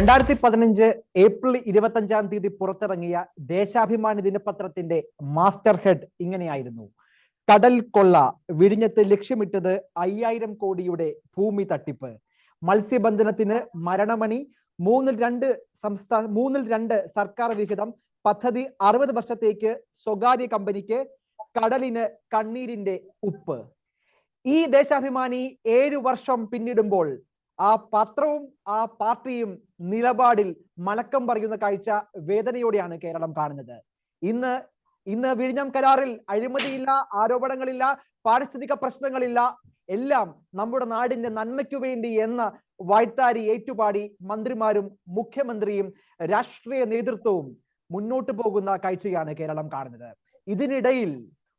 2015 April 25 പുറത്തിറങ്ങിയ ദേശാഭിമാനി ദിനപത്രത്തിന്റെ master head ഇങ്ങനെയായിരുന്നു: കടൽ കൊള്ള, വിഴിഞ്ഞത്ത് ലക്ഷ്യമിട്ടത് 5000 കോടിയുടെ ഭൂമി തട്ടിപ്പ്, മത്സ്യബന്ധനത്തിന് മരണമണി, മൂന്നിൽ രണ്ട് സർക്കാർ വിഹിതം, പദ്ധതി 60 വർഷത്തേക്ക് സ്വകാര്യ കമ്പനിക്ക്, കടലിന് കണ്ണീരിന്റെ ഉപ്പ്. ഈ ദേശാഭിമാനി 7 വർഷം പിന്നിടുമ്പോൾ ആ പത്രവും ആ പാർട്ടിയും നിലപാടിൽ മലക്കം പറയുന്ന കാഴ്ച വേദനയോടെയാണ് കേരളം കാണുന്നത്. ഇന്ന് വിഴിഞ്ഞം കരാറിൽ അഴിമതിയില്ല, ആരോപണങ്ങളില്ല, പാരിസ്ഥിതിക പ്രശ്നങ്ങളില്ല, എല്ലാം നമ്മുടെ നാടിന്റെ നന്മയ്ക്കു വേണ്ടി എന്ന വായ്ത്താരി ഏറ്റുപാടി മന്ത്രിമാരും മുഖ്യമന്ത്രിയും രാഷ്ട്രീയ നേതൃത്വവും മുന്നോട്ട് പോകുന്ന കാഴ്ചയാണ് കേരളം കാണുന്നത്. ഇതിനിടയിൽ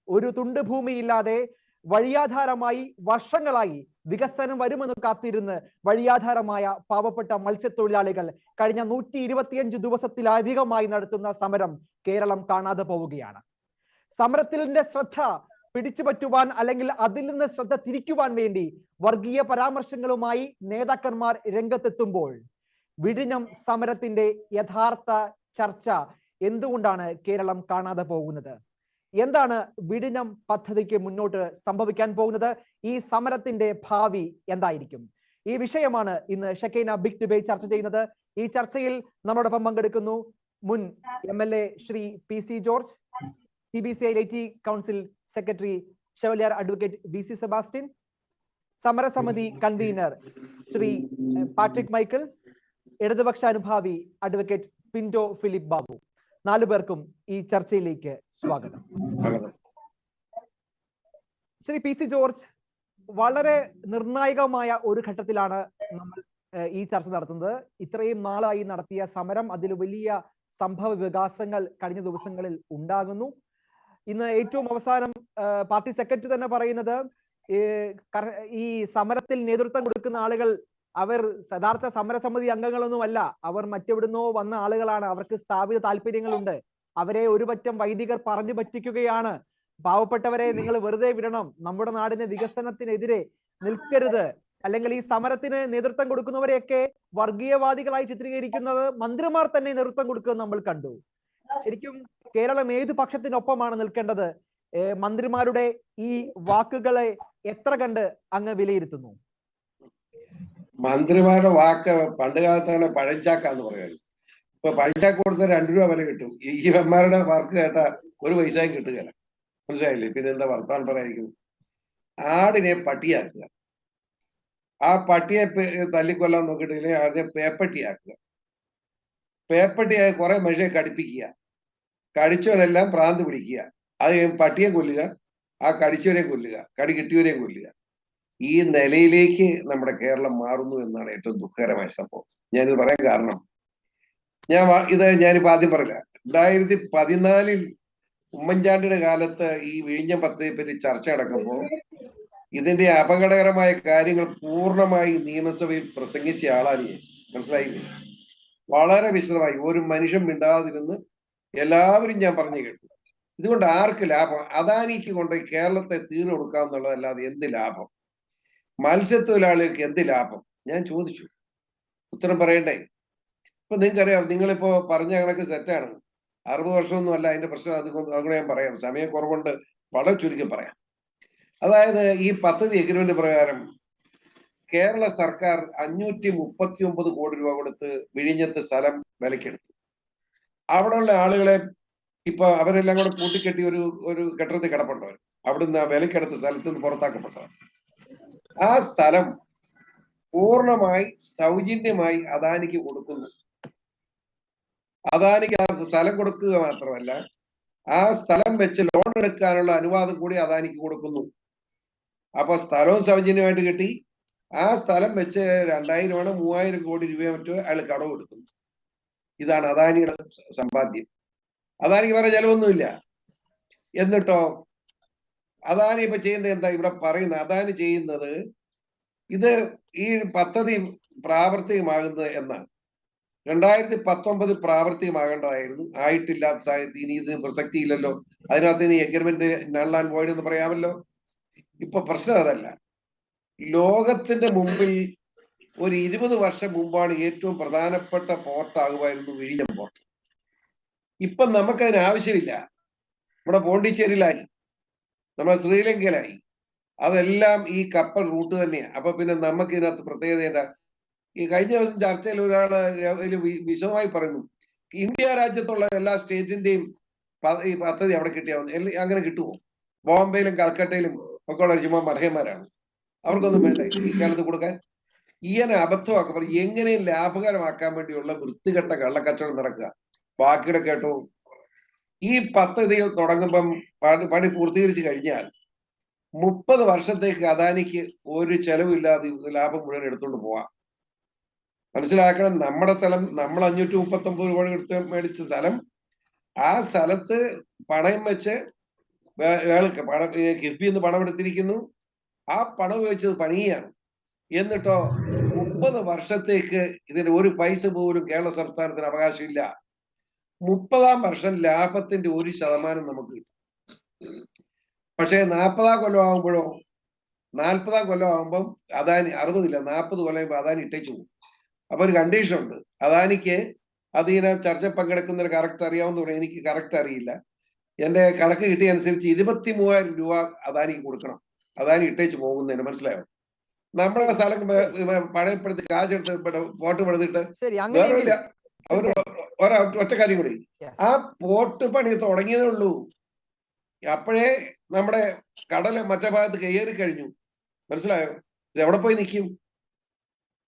ഒരു തുണ്ട് ഭൂമിയില്ലാതെ വഴിയാധാരമായി വർഷങ്ങളായി വികസനം വരുമെന്ന് കാത്തിരുന്ന് വഴിയാധാരമായ പാവപ്പെട്ട മത്സ്യത്തൊഴിലാളികൾ കഴിഞ്ഞ 125 ദിവസത്തിലധികമായി നടത്തുന്ന സമരം കേരളം കാണാതെ പോവുകയാണ്. സമരത്തിന്റെ ശ്രദ്ധ പിടിച്ചുപറ്റുവാൻ അല്ലെങ്കിൽ അതിൽ നിന്ന് ശ്രദ്ധ തിരിക്കുവാൻ വേണ്ടി വർഗീയ പരാമർശങ്ങളുമായി നേതാക്കന്മാർ രംഗത്തെത്തുമ്പോൾ വിഴിഞ്ഞം സമരത്തിന്റെ യഥാർത്ഥ ചർച്ച എന്തുകൊണ്ടാണ് കേരളം കാണാതെ പോകുന്നത്? എന്താണ് വിഴിഞ്ഞം പദ്ധതിക്ക് മുന്നോട്ട് സംഭവിക്കാൻ പോകുന്നത്? ഈ സമരത്തിന്റെ ഭാവി എന്തായിരിക്കും? ഈ വിഷയമാണ് ഇന്ന് ഷെക്കൈന ബിഗ് ഡിബേറ്റ് ചർച്ച ചെയ്യുന്നത്. ഈ ചർച്ചയിൽ നമ്മോടൊപ്പം പങ്കെടുക്കുന്നു മുൻ MLA Shri PC George, CBCI IT council secretary chevalier advocate VC Sebastian, സമരസമിതി കൺവീനർ ശ്രീ പാട്രിക് മൈക്കിൾ, ഇടതുപക്ഷ അനുഭാവി അഡ്വക്കേറ്റ് പിന്റോ ഫിലിപ്പ് ബാബു. 4 പേർക്കും ഈ ചർച്ചയിലേക്ക് സ്വാഗതം. ശ്രീ PC ജോർജ്, വളരെ നിർണായകമായ ഒരു ഘട്ടത്തിലാണ് നമ്മൾ ഈ ചർച്ച നടത്തുന്നത്. ഇത്രയും നാളായി നടത്തിയ സമരം, അതിൽ വലിയ സംഭവ വികാസങ്ങൾ കഴിഞ്ഞ ദിവസങ്ങളിൽ ഉണ്ടാകുന്നു. ഇന്ന് ഏറ്റവും അവസാനം പാർട്ടി സെക്രട്ടറി തന്നെ പറയുന്നത് ഈ സമരത്തിൽ നേതൃത്വം കൊടുക്കുന്ന ആളുകൾ അവർ യഥാർത്ഥ സമരസമിതി അംഗങ്ങളൊന്നുമല്ല, അവർ മറ്റെവിടുന്നോ വന്ന ആളുകളാണ്, അവർക്ക് സ്ഥാപിത താല്പര്യങ്ങളുണ്ട്, അവരെ ഒരു പറ്റം വൈദികർ പറഞ്ഞു പറ്റിക്കുകയാണ്, പാവപ്പെട്ടവരെ നിങ്ങൾ വെറുതെ വിടണം, നമ്മുടെ നാടിന്റെ വികസനത്തിനെതിരെ നിൽക്കരുത്, അല്ലെങ്കിൽ ഈ സമരത്തിന് നേതൃത്വം കൊടുക്കുന്നവരെയൊക്കെ വർഗീയവാദികളായി ചിത്രീകരിക്കുന്നത് മന്ത്രിമാർ തന്നെ നേതൃത്വം കൊടുക്കുന്നത് നമ്മൾ കണ്ടു. ശരിക്കും കേരളം ഏത് പക്ഷത്തിനൊപ്പമാണ് നിൽക്കേണ്ടത്? മന്ത്രിമാരുടെ ഈ വാക്കുകളെ എത്ര കണ്ട് അങ്ങ് വിലയിരുത്തുന്നു? മന്ത്രിമാരുടെ വാക്ക് പണ്ട് കാലത്താണ് പഴഞ്ചാക്കാന്ന് പറയുന്നത്. ഇപ്പൊ പഴഞ്ചാക്ക് കൊടുത്ത 2 രൂപ വില കിട്ടും. ഈ വെമ്മാരുടെ വാക്ക് കേട്ട 1 പൈസയും കിട്ടുകയില്ല. മനസ്സിലായില്ലേ? പിന്നെ എന്താ വർത്താനം പറയാതിരിക്കുന്നത്? ആടിനെ പട്ടിയാക്കുക, ആ പട്ടിയെ തല്ലിക്കൊല്ലാൻ നോക്കിയിട്ടില്ലേ അതിനെ പേപ്പട്ടിയാക്കുക, പേപ്പട്ടിയായി കുറെ മനുഷ്യരെ കടിപ്പിക്കുക, കടിച്ചവരെല്ലാം ഭ്രാന്ത് പിടിക്കുക, അത് പട്ടിയെ കൊല്ലുക, ആ കടിച്ചവരെയും കൊല്ലുക, കടി കിട്ടിയവരെയും കൊല്ലുക. ഈ നിലയിലേക്ക് നമ്മുടെ കേരളം മാറുന്നു എന്നാണ് ഏറ്റവും ദുഃഖകരമായ സംഭവം. ഞാനിത് പറയാൻ കാരണം, ഞാനിപ്പോ ആദ്യം പറയില്ല, 2014 ഉമ്മൻചാണ്ടിയുടെ കാലത്ത് ഈ വിഴിഞ്ഞം പദ്ധതിയെ പറ്റി ചർച്ച നടക്കുമ്പോൾ ഇതിന്റെ അപകടകരമായ കാര്യങ്ങൾ പൂർണ്ണമായി നിയമസഭയിൽ പ്രസംഗിച്ച ആളാണ് ഞാൻ. മനസ്സിലായില്ലേ? വളരെ വിശദമായി ഒരു മനുഷ്യൻ മിണ്ടാതിരുന്ന് എല്ലാവരും ഞാൻ പറഞ്ഞു കേട്ടു. ഇതുകൊണ്ട് ആർക്ക് ലാഭം? അദാനിക്ക് കൊണ്ട് കേരളത്തെ തീർന്നു കൊടുക്കാന്നുള്ളതല്ലാതെ എന്ത് ലാഭം? മത്സ്യത്തൊഴിലാളികൾക്ക് എന്ത് ലാഭം? ഞാൻ ചോദിച്ചു, ഉത്തരം പറയണ്ടേ? ഇപ്പൊ നിങ്ങൾക്കറിയാം, നിങ്ങളിപ്പോ പറഞ്ഞ കണക്ക് സെറ്റാണ്. 60 വർഷമൊന്നും അല്ല അതിന്റെ പ്രശ്നം. അതുകൂടെ ഞാൻ പറയാം, സമയം കുറവുണ്ട്, വളരെ ചുരുക്കി പറയാം. അതായത് ഈ പദ്ധതി എഗ്രിമെന്റ് പ്രകാരം കേരള സർക്കാർ 539 കോടി രൂപ കൊടുത്ത് വിഴിഞ്ഞത്ത് സ്ഥലം വിലക്കെടുത്തു. അവിടെയുള്ള ആളുകളെ ഇപ്പൊ അവരെല്ലാം കൂടെ കൂട്ടിക്കെട്ടി ഒരു കെട്ടിടത്തിൽ കിടപ്പുണ്ടവർ, അവിടുന്ന് വിലക്കെടുത്ത സ്ഥലത്ത് നിന്ന് പുറത്താക്കപ്പെട്ടവർ. ആ സ്ഥലം പൂർണ്ണമായി സൗജന്യമായി അദാനിക്ക് കൊടുക്കുന്നു. അദാനിക്ക് ആ സ്ഥലം കൊടുക്കുക മാത്രമല്ല, ആ സ്ഥലം വെച്ച് ലോൺ എടുക്കാനുള്ള അനുവാദം കൂടി അദാനിക്ക് കൊടുക്കുന്നു. അപ്പൊ സ്ഥലവും സൗജന്യമായിട്ട് കിട്ടി. ആ സ്ഥലം വെച്ച് 2000 ആണ് 3000 കോടി രൂപയോ മറ്റോ അയാൾ കടവ് എടുക്കുന്നു. ഇതാണ് അദാനിയുടെ സമ്പാദ്യം. അദാനിക്ക് വേറെ ചെലവൊന്നുമില്ല. എന്നിട്ടോ അദാനി ഇപ്പൊ ചെയ്യുന്നത് എന്താ? ഇവിടെ പറയുന്നത് അദാനി ചെയ്യുന്നത്, ഇത് ഈ പദ്ധതി പ്രാവർത്തികമാകുന്നത് എന്നാണ് 2019 പ്രാവർത്തികമാകേണ്ടതായിരുന്നു, ആയിട്ടില്ലാത്ത സാഹചര്യത്തിൽ ഇനി ഇതിന് പ്രസക്തി ഇല്ലല്ലോ, അതിനകത്ത് ഇനി എഗ്രിമെന്റ് നൾ ആൻഡ് വോയിഡ് എന്ന് പറയാമല്ലോ. ഇപ്പൊ പ്രശ്നം അതല്ല. ലോകത്തിന്റെ മുമ്പിൽ ഒരു 20 വർഷം മുമ്പാണ് ഏറ്റവും പ്രധാനപ്പെട്ട പോർട്ടാകുമായിരുന്നു വിഴിഞ്ഞം പോർട്ട്. ഇപ്പം നമുക്കതിന് ആവശ്യമില്ല. നമ്മുടെ പോണ്ടിച്ചേരിയിലായി, നമ്മുടെ ശ്രീലങ്കയിലായി, അതെല്ലാം ഈ കപ്പൽ റൂട്ട് തന്നെയാണ്. അപ്പൊ പിന്നെ നമുക്ക് ഇതിനകത്ത് പ്രത്യേകത. ഈ കഴിഞ്ഞ ദിവസം ചർച്ചയിൽ ഒരാള് വിശദമായി പറയുന്നു, ഇന്ത്യ രാജ്യത്തുള്ള എല്ലാ സ്റ്റേറ്റിന്റെയും ഈ പദ്ധതി അവിടെ കിട്ടിയാവുന്ന അങ്ങനെ കിട്ടുമോ? ബോംബെയിലും കൽക്കട്ടയിലും ഒക്കെ ഉള്ള ചുമ്മാ മഠയന്മാരാണ്, അവർക്കൊന്നും വേണ്ട ഈ കാലത്ത് കൊടുക്കാൻ. ഈയനെ അബദ്ധമാക്കുക, പറയും എങ്ങനെയും ലാഭകരമാക്കാൻ വേണ്ടിയുള്ള വൃത്തികെട്ട കള്ളക്കച്ചവടം നടക്കുക. ബാക്കിയുടെ കേട്ടോ, ഈ പദ്ധതി തുടങ്ങുമ്പം പണി പൂർത്തീകരിച്ചു കഴിഞ്ഞാൽ 30 വർഷത്തേക്ക് അദാനിക്ക് ഒരു ചെലവില്ലാതെ ലാഭം മുഴുവൻ എടുത്തുകൊണ്ട് പോവാം. മനസ്സിലാക്കണം, നമ്മുടെ സ്ഥലം, നമ്മൾ 539 രൂപ എടുത്ത് മേടിച്ച സ്ഥലം, ആ സ്ഥലത്ത് പണയം വെച്ച് കിഫ്ബിന്ന് പണം എടുത്തിരിക്കുന്നു, ആ പണം ഉപയോഗിച്ചത് പണിയാണ്. എന്നിട്ടോ 30 വർഷത്തേക്ക് ഇതിന് ഒരു പൈസ പോലും കേരള സംസ്ഥാനത്തിന് അവകാശമില്ല. 30-ാം വർഷം ലാഭത്തിന്റെ 1% നമുക്ക് കിട്ടും. പക്ഷേ 40-ാം കൊല്ലം ആകുമ്പോഴോ, 40-ാം കൊല്ലം ആകുമ്പം അദാനി 60 ഇല്ല 40 കൊല്ലം അദാനി ഇട്ടേച്ചു പോകും. അപ്പൊ ഒരു കണ്ടീഷൻ ഉണ്ട്, അദാനിക്ക് അതിനെ ചർച്ച പങ്കെടുക്കുന്നതിന് കറക്റ്റ് അറിയാവുന്ന, എനിക്ക് കറക്റ്റ് അറിയില്ല, എന്റെ കണക്ക് കിട്ടിയ അനുസരിച്ച് 23,000 രൂപ അദാനിക്ക് കൊടുക്കണം, അദാനി ഇട്ടേച്ച് പോകുന്നതിന്. മനസ്സിലായോ? നമ്മുടെ സ്ഥലം പണയപ്പെടുത്തി കാശെടുത്ത് പോർട്ട് പണിതിട്ട് വേറെ ഒറ്റ കാര്യം കൂടി, ആ പോർട്ട് പണി തുടങ്ങിയതേ ഉള്ളൂ, അപ്പോഴേ നമ്മുടെ കടല് മറ്റേ ഭാഗത്ത് കയറി കഴിഞ്ഞു. മനസ്സിലായോ? ഇത് എവിടെ പോയി നിൽക്കും?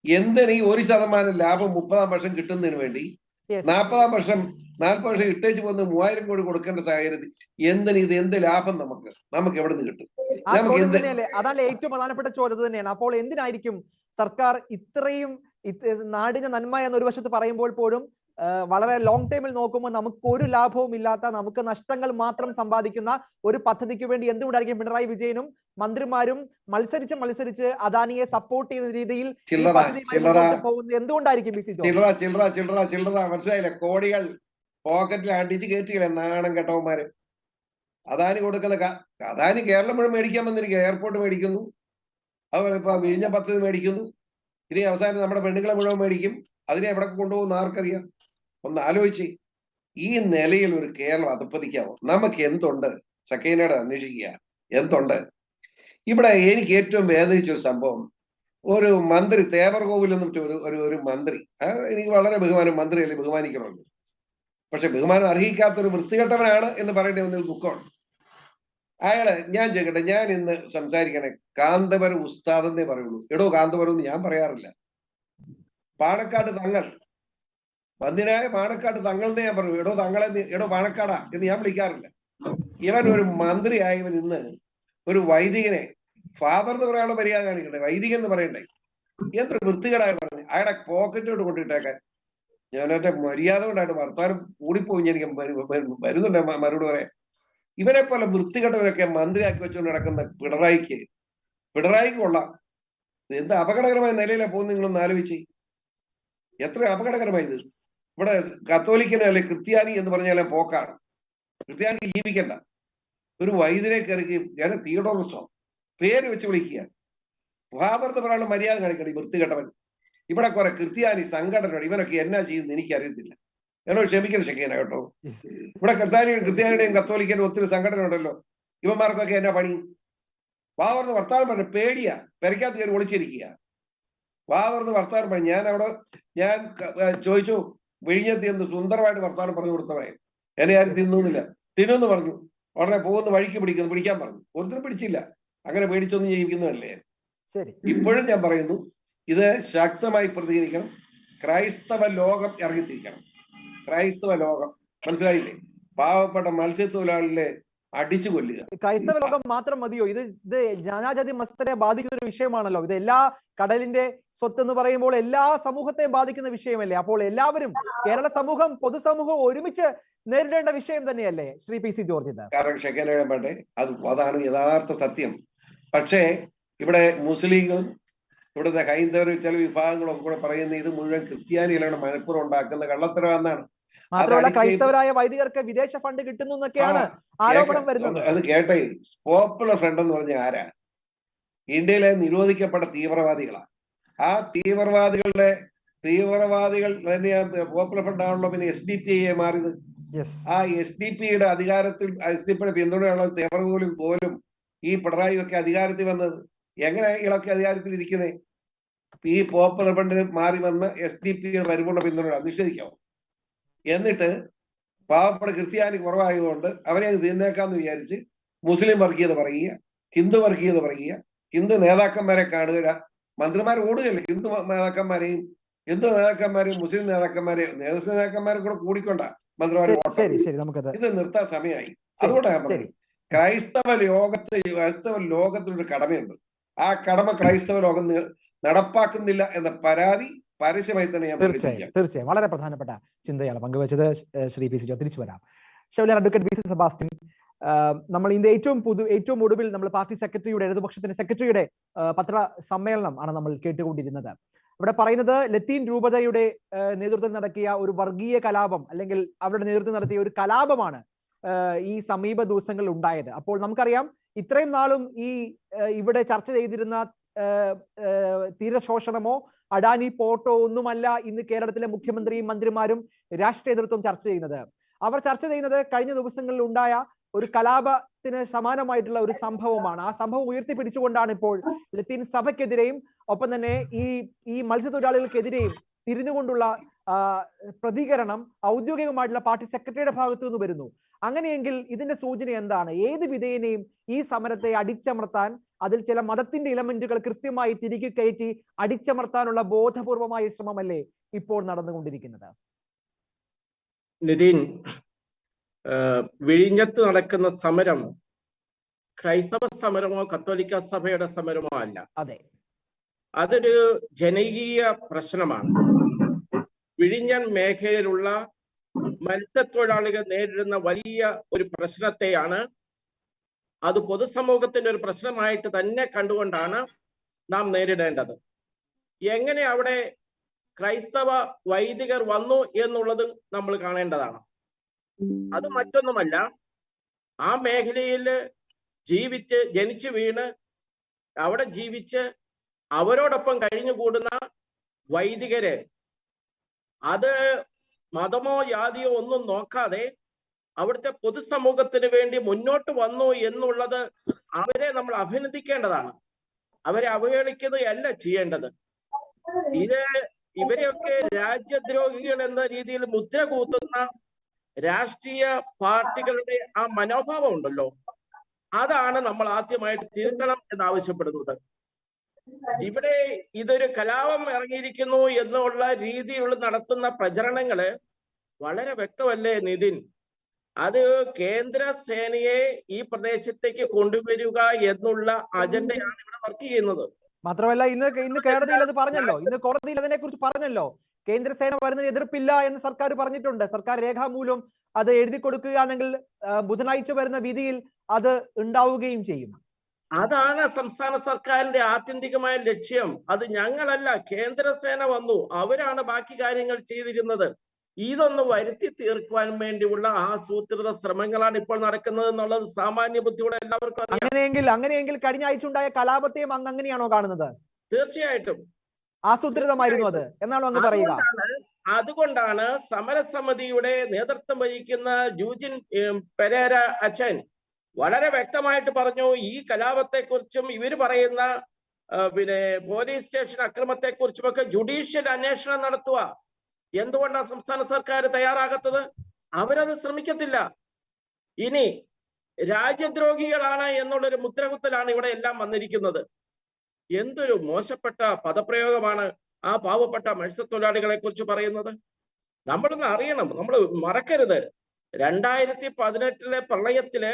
എന്തിന് ഈ 1% ലാഭം 30-ാം വർഷം കിട്ടുന്നതിന് വേണ്ടി 40-ാം വർഷം 40 വർഷം ഇട്ടേച്ച് പോകുന്ന 3000 കോടി കൊടുക്കേണ്ട സാഹചര്യത്തിൽ എന്തിന് ഇത്? എന്ത് ലാഭം നമുക്ക് എവിടെ നിന്ന് കിട്ടും? അതല്ല ഏറ്റവും പ്രധാനപ്പെട്ട ചോദ്യം തന്നെയാണ്. അപ്പോൾ എന്തിനായിരിക്കും സർക്കാർ ഇത്രയും നാടിന് നന്മ എന്ന ഒരു വശത്ത് പറയുമ്പോൾ പോലും വളരെ ലോങ് ടൈമിൽ നോക്കുമ്പോൾ നമുക്ക് ഒരു ലാഭവും ഇല്ലാത്ത, നമുക്ക് നഷ്ടങ്ങൾ മാത്രം സമ്പാദിക്കുന്ന ഒരു പദ്ധതിക്ക് വേണ്ടി എന്തുകൊണ്ടായിരിക്കും പിണറായി വിജയനും മന്ത്രിമാരും മത്സരിച്ച് അദാനിയെ സപ്പോർട്ട് ചെയ്യുന്ന രീതിയിൽ പോകുന്നത്? എന്തുകൊണ്ടായിരിക്കും? മനസ്സിലായില്ല, കോടികൾ പോക്കറ്റിൽ അടിച്ച് കയറ്റിയില്ല നാണം കെട്ടവന്മാര്. അദാനി കൊടുക്കുന്ന അദാനി കേരളം മുഴുവൻ മേടിക്കാൻ വന്നിരിക്കുക, എയർപോർട്ട് മേടിക്കുന്നു, അതുപോലെ ഇപ്പൊ വിഴിഞ്ഞ പദ്ധതി മേടിക്കുന്നു, ഇനി അവസാനം നമ്മുടെ പെണ്ണുങ്ങളെ മുഴുവൻ മേടിക്കും. അതിനെ എവിടെ കൊണ്ടുപോകുന്ന ആർക്കറിയാം? ഒന്ന് ആലോചിച്ച്, ഈ നിലയിൽ ഒരു കേരളം അധപ്പതിക്കാവോ? നമുക്ക് എന്തുണ്ട്? സക്കീനയുടെ അന്വേഷിക്കുക, എന്തുണ്ട് ഇവിടെ? എനിക്ക് ഏറ്റവും വേദനിച്ച ഒരു സംഭവം, ഒരു മന്ത്രി, തേവർകോവിൽ എന്നിട്ട് ഒരു മന്ത്രി, എനിക്ക് വളരെ ബഹുമാനം, മന്ത്രിയല്ലേ ബഹുമാനിക്കണമല്ലോ, പക്ഷെ ബഹുമാനം അർഹിക്കാത്തൊരു വൃത്തികെട്ടവനാണ് എന്ന് പറയേണ്ടി വന്നൊരു ദുഃഖമാണ്. അയാള്, ഞാൻ ചോദിക്കട്ടെ, ഞാൻ ഇന്ന് സംസാരിക്കണേ കാന്തപുരം ഉസ്താദ് എന്നേ പറയുള്ളൂ. എടോ കാന്തപുരം എന്ന് ഞാൻ പറയാറില്ല. പാണക്കാട് തങ്ങൾ, വന്യനായ പാണക്കാട് തങ്ങൾ എന്നേ ഞാൻ പറയൂ. എടോ പാണക്കാടാ എന്ന് ഞാൻ വിളിക്കാറില്ല. ഇവൻ ഒരു മന്ത്രി ആയവൻ ഇന്ന് ഒരു വൈദികനെ ഫാദർ എന്ന് പറയാനുള്ള മര്യാദ കാണിക്കണ്ടേ? വൈദികൻ എന്ന് പറയണ്ടേ? എന്തൊരു വൃത്തികേടായി പറഞ്ഞു. അയാളെ പോക്കറ്റോട്ട് കൊണ്ടിട്ടേക്കാൻ ഞാൻ എന്റെ മര്യാദ കൊണ്ടായിട്ട് വർത്താനം കൂടിപ്പോയി. എനിക്ക് വരുന്നുണ്ട് മറുപടി പറയാൻ. ഇവരെ പോലെ വൃത്തികെട്ടവരൊക്കെ മന്ത്രിയാക്കി വെച്ചുകൊണ്ട് നടക്കുന്ന പിണറായിക്ക് കൊള്ളാം. എന്ത് അപകടകരമായ നിലയിലാണ് പോകുന്നത് നിങ്ങളൊന്ന് ആലോചിച്ച്. എത്ര അപകടകരമായത്! ഇവിടെ കത്തോലിക്കനോ അല്ലെ ക്രിസ്ത്യാനി എന്ന് പറഞ്ഞാലും പോക്കാണ്. ക്രിസ്ത്യാനിക്ക് ജീവിക്കണ്ട. ഒരു വൈദ്യരെ കയറി തിയോഡോറസോ പേര് വെച്ച് വിളിക്കുക. ഫാദർ എന്ന് പറയാനുള്ള മര്യാദ കാണിക്കണം ഈ വൃത്തികെട്ടവൻ. ഇവിടെ കുറെ ക്രിസ്ത്യാനി സംഘടനകൾ, ഇവനൊക്കെ എന്നാ ചെയ്യുന്നത് എനിക്കറിയത്തില്ല. എന്നോട് ക്ഷമിക്കണം ശക്കേന കേട്ടോ. ഇവിടെ ക്രിസ്ത്യാനിയുടെയും കത്തോലിക്കന്റെ ഒത്തിരി സംഘടന ഉണ്ടല്ലോ. ഇവന്മാർക്കൊക്കെ എന്നാ പണി? വാവർന്ന് വർത്താനം പറഞ്ഞ പേടിയാ, പെരയ്ക്കകത്ത് കയറി ഒളിച്ചിരിക്കുക. വാവർന്ന് വർത്താനം പറഞ്ഞു. ഞാൻ ചോദിച്ചു, വിഴിഞ്ഞെത്തി എന്ന് സുന്ദരമായിട്ട് വർത്താനം പറഞ്ഞു കൊടുത്തവൻ എന്നെ ആരും തിന്നുമെന്ന് പറഞ്ഞു. ഉടനെ പോകുന്ന വഴിക്ക് പിടിക്കാൻ പറഞ്ഞു. ഒരുത്തരും പിടിച്ചില്ല. അങ്ങനെ പേടിച്ചൊന്നും ജീവിക്കുന്നതല്ലേ. ഇപ്പോഴും ഞാൻ പറയുന്നു, ഇത് ശക്തമായി പ്രതികരിക്കണം. ക്രൈസ്തവ ലോകം ഇറങ്ങിത്തിരിക്കണം. ക്രൈസ്തവ ലോകം, മനസ്സിലായില്ലേ? പാവപ്പെട്ട മത്സ്യത്തൊഴിലാളികളെ അടിച്ചു കൊല്ലുക. ക്രൈസ്തവ ലോകം മാത്രം മതിയോ? ഇത് ജനാജാതി മതസ്ഥരെ ബാധിക്കുന്ന ഒരു വിഷയമാണല്ലോ. ഇത് എല്ലാ കടലിന്റെ സ്വത്ത് എന്ന് പറയുമ്പോൾ എല്ലാ സമൂഹത്തെയും ബാധിക്കുന്ന വിഷയമല്ലേ? അപ്പോൾ എല്ലാവരും, കേരള സമൂഹം, പൊതുസമൂഹം ഒരുമിച്ച് നേരിടേണ്ട വിഷയം തന്നെയല്ലേ ശ്രീ പി സി ജോർജ്? അതാണ് യഥാർത്ഥ സത്യം. പക്ഷേ ഇവിടെ മുസ്ലിങ്ങളും ഇവിടുത്തെ ഹൈന്ദവർ ചില വിഭാഗങ്ങളും കൂടെ പറയുന്ന ഇത് മുഴുവൻ ക്രിസ്ത്യാനികളാണ് മനഃപൂർവ്വം ഉണ്ടാക്കുന്ന കള്ളത്തരമെന്നാണ്. മാത്രമല്ല ക്രൈസ്തവരായ വൈദികർക്ക് വിദേശ ഫണ്ട് കിട്ടുന്നു എന്നൊക്കെയാണ് ആരോപണം വരുന്നത്. അത് കേട്ടെ. പോപ്പുലർ ഫ്രണ്ട് എന്ന് പറഞ്ഞ ആരാ? ഇന്ത്യയിലെ നിരോധിക്കപ്പെട്ട തീവ്രവാദികളാ. ആ തീവ്രവാദികൾ തന്നെയാണ് പോപ്പുലർ ഫ്രണ്ട് ആണല്ലോ പിന്നെ SDP മാറിയത്. ആ SDP-യുടെ അധികാരത്തിൽ SDP-യുടെ പിന്തുണയുള്ള പോലും ഈ പിണറായി ഒക്കെ അധികാരത്തിൽ വന്നത്. എങ്ങനെ ഇളക്കി അധികാരത്തിൽ ഇരിക്കുന്നത്? ഈ പോപ്പുലർ ഫ്രണ്ടിന് മാറി വന്ന SDP-യുടെ പരിപൂർണ്ണ പിന്തുണ നിഷേധിക്കാമോ? എന്നിട്ട് പാവപ്പെട്ട ക്രിസ്ത്യാനി കുറവായതുകൊണ്ട് അവരെ അങ്ങ് തീർന്നേക്കാന്ന് വിചാരിച്ച് മുസ്ലിം വർഗീയത പറയുക, ഹിന്ദു വർഗീയത പറയുക, ഹിന്ദു നേതാക്കന്മാരെ കാണുക. മന്ത്രിമാർ ഓടുകയല്ലേ ഹിന്ദു നേതാക്കന്മാരെയും മുസ്ലിം നേതാക്കന്മാരെ കൂടെ കൂടിക്കൊണ്ട മന്ത്രിമാരെ. ഇത് നിർത്താൻ സമയമായി. അതുകൊണ്ടാണ് ഞാൻ പറഞ്ഞത് ക്രൈസ്തവ ലോകത്തിനൊരു കടമയുണ്ട്. ആ കടമ ക്രൈസ്തവ ലോകം നടപ്പാക്കുന്നില്ല എന്ന പരാതി പരസ്യമായി തന്നെ ഞാൻ തീർച്ചയായും വളരെ പ്രധാനപ്പെട്ട ചിന്തയാണ് പങ്കുവച്ചത് ശ്രീ പി സി ജോ. തിരിച്ചു വരാം. Chevalier advocate V C Sebastian, നമ്മൾ ഇതിന്റെ ഏറ്റവും ഒടുവിൽ നമ്മൾ പാർട്ടി സെക്രട്ടറിയുടെ ഇടതുപക്ഷത്തിന്റെ സെക്രട്ടറിയുടെ പത്ര സമ്മേളനം ആണ് നമ്മൾ കേട്ടുകൊണ്ടിരുന്നത്. അവിടെ പറയുന്നത് ലത്തീൻ രൂപതയുടെ നേതൃത്വം നടത്തിയ ഒരു വർഗീയ കലാപം, അല്ലെങ്കിൽ അവരുടെ നേതൃത്വം നടത്തിയ ഒരു കലാപമാണ് ഈ സമീപ ദിവസങ്ങളിൽ ഉണ്ടായത്. അപ്പോൾ നമുക്കറിയാം ഇത്രയും നാളും ഇവിടെ ചർച്ച ചെയ്തിരുന്ന തീരശോഷണമോ അഡാനി പോർട്ടോ ഒന്നുമല്ല ഇന്ന് കേരളത്തിലെ മുഖ്യമന്ത്രിയും മന്ത്രിമാരും രാഷ്ട്രീയ നേതൃത്വം ചർച്ച ചെയ്യുന്നത്. അവർ ചർച്ച ചെയ്യുന്നത് കഴിഞ്ഞ ദിവസങ്ങളിൽ ഉണ്ടായ ഒരു കലാപത്തിന് സമാനമായിട്ടുള്ള ഒരു സംഭവമാണ്. ആ സംഭവം ഉയർത്തിപ്പിടിച്ചുകൊണ്ടാണ് ഇപ്പോൾ ലത്തീൻ സഭയ്ക്കെതിരെയും ഒപ്പം തന്നെ ഈ മത്സ്യത്തൊഴിലാളികൾക്കെതിരെയും തിരിഞ്ഞുകൊണ്ടുള്ള പ്രതികരണം ഔദ്യോഗികമായിട്ടുള്ള പാർട്ടി സെക്രട്ടറിയുടെ ഭാഗത്തു നിന്ന് വരുന്നു. അങ്ങനെയെങ്കിൽ ഇതിന്റെ സൂചന എന്താണ്? ഏത് വിധേയനെയും ഈ സമരത്തെ അടിച്ചമർത്താൻ, അതിൽ ചില മതത്തിന്റെ ഇലമെന്റുകൾ കൃത്യമായി തിരികെ കയറ്റി അടിച്ചമർത്താനുള്ള ബോധപൂർവമായ ശ്രമമല്ലേ ഇപ്പോൾ നടന്നുകൊണ്ടിരിക്കുന്നത്? നിതിൻ, വിഴിഞ്ഞത്ത് നടക്കുന്ന സമരം ക്രൈസ്തവ സമരമോ കത്തോലിക്ക സഭയുടെ സമരമോ അല്ല. അതെ, അതൊരു ജനകീയ പ്രശ്നമാണ്. വിഴിഞ്ഞൻ മേഖലയിലുള്ള മത്സ്യത്തൊഴിലാളികൾ നേരിടുന്ന വലിയ ഒരു പ്രശ്നത്തെയാണ്, അത് പൊതുസമൂഹത്തിന്റെ ഒരു പ്രശ്നമായിട്ട് തന്നെ കണ്ടുകൊണ്ടാണ് നാം നേരിടേണ്ടത്. എങ്ങനെ അവിടെ ക്രൈസ്തവ വൈദികർ വന്നു എന്നുള്ളത് നമ്മൾ കാണേണ്ടതാണ്. അത് മറ്റൊന്നുമല്ല, ആ മേഖലയിൽ ജനിച്ചു വീണ് അവിടെ ജീവിച്ച് അവരോടൊപ്പം കഴിഞ്ഞുകൂടുന്ന വൈദികര് അത് മതമോ ജാതിയോ ഒന്നും നോക്കാതെ അവിടുത്തെ പൊതുസമൂഹത്തിന് വേണ്ടി മുന്നോട്ട് വന്നു എന്നുള്ളത് അവരെ നമ്മൾ അഭിനന്ദിക്കേണ്ടതാണ്. അവരെ അവഹേളിക്കുകയല്ല ചെയ്യേണ്ടത്. ഇവരെയൊക്കെ രാജ്യദ്രോഹികൾ എന്ന രീതിയിൽ മുദ്ര കൂത്തുന്ന രാഷ്ട്രീയ പാർട്ടികളുടെ ആ മനോഭാവം ഉണ്ടല്ലോ, അതാണ് നമ്മൾ ആദ്യമായിട്ട് തിരുത്തണം എന്നാവശ്യപ്പെടുന്നത്. ഇവിടെ ഇതൊരു കലാപം ഇറങ്ങിയിരിക്കുന്നു എന്നുള്ള രീതിയിലുള്ള നടത്തുന്ന പ്രചരണങ്ങള് വളരെ വ്യക്തമല്ലേ നിതിൻ? അത് കേന്ദ്ര സേനയെ ഈ പ്രദേശത്തേക്ക് കൊണ്ടുവരിക എന്നുള്ള അജണ്ടയാണ് ഇവിടെ വർക്ക് ചെയ്യുന്നത്. മാത്രമല്ല ഇന്ന് കോടതിയിൽ അത് പറഞ്ഞല്ലോ, കോടതിയിൽ അതിനെ കുറിച്ച് പറഞ്ഞല്ലോ. കേന്ദ്രസേന വരുന്നതിന് എതിർപ്പില്ല എന്ന് സർക്കാർ പറഞ്ഞിട്ടുണ്ട്. സർക്കാർ രേഖാമൂലം അത് എഴുതി കൊടുക്കുകയാണെങ്കിൽ ബുധനാഴ്ച വരുന്ന വിധിയിൽ അത് ഉണ്ടാവുകയും ചെയ്യും. അതാണ് സംസ്ഥാന സർക്കാരിന്റെ ആത്യന്തികമായ ലക്ഷ്യം. അത് ഞങ്ങളല്ല, കേന്ദ്രസേന വന്നു, അവരാണ് ബാക്കി കാര്യങ്ങൾ ചെയ്തിരുന്നത്. ഇതൊന്ന് വരുത്തി തീർക്കുവാൻ വേണ്ടിയുള്ള ആസൂത്രിത ശ്രമങ്ങളാണ് ഇപ്പോൾ നടക്കുന്നത് എന്നുള്ളത് സാമാന്യ ബുദ്ധിയോടെ എല്ലാവർക്കും അറിയാം. അങ്ങനെയെങ്കിൽ കഴിഞ്ഞ ആഴ്ച ഉണ്ടായ കലാപത്തെയും അങ്ങനെയാണോ കാണുന്നത്? തീർച്ചയായിട്ടും ആസൂത്രിതമായിരുന്നു അത് എന്നാണോ അങ്ങ് പറയുക? അതുകൊണ്ടാണ് സമരസമിതിയുടെ നേതൃത്വം വഹിക്കുന്ന ജൂജിൻ പെരേര അച്ഛൻ വളരെ വ്യക്തമായിട്ട് പറഞ്ഞു, ഈ കലാപത്തെക്കുറിച്ചും ഇവർ പറയുന്ന പോലീസ് സ്റ്റേഷൻ അക്രമത്തെക്കുറിച്ചുമൊക്കെ ജുഡീഷ്യൽ അന്വേഷണം നടത്തുക. എന്തുകൊണ്ടാണ് സംസ്ഥാന സർക്കാർ തയ്യാറാകാത്തത്? അവരത് ശ്രമിക്കത്തില്ല. ഇനി രാജ്യദ്രോഹികളാണ് എന്നുള്ളൊരു മുദ്രകുത്തലാണ് ഇവിടെ എല്ലാം വന്നിരിക്കുന്നത്. എന്തൊരു മോശപ്പെട്ട പദപ്രയോഗമാണ് ആ പാവപ്പെട്ട മത്സ്യത്തൊഴിലാളികളെ കുറിച്ച് പറയുന്നത്. നമ്മളൊന്ന് അറിയണം, നമ്മൾ മറക്കരുത്. 2018 പ്രളയത്തില്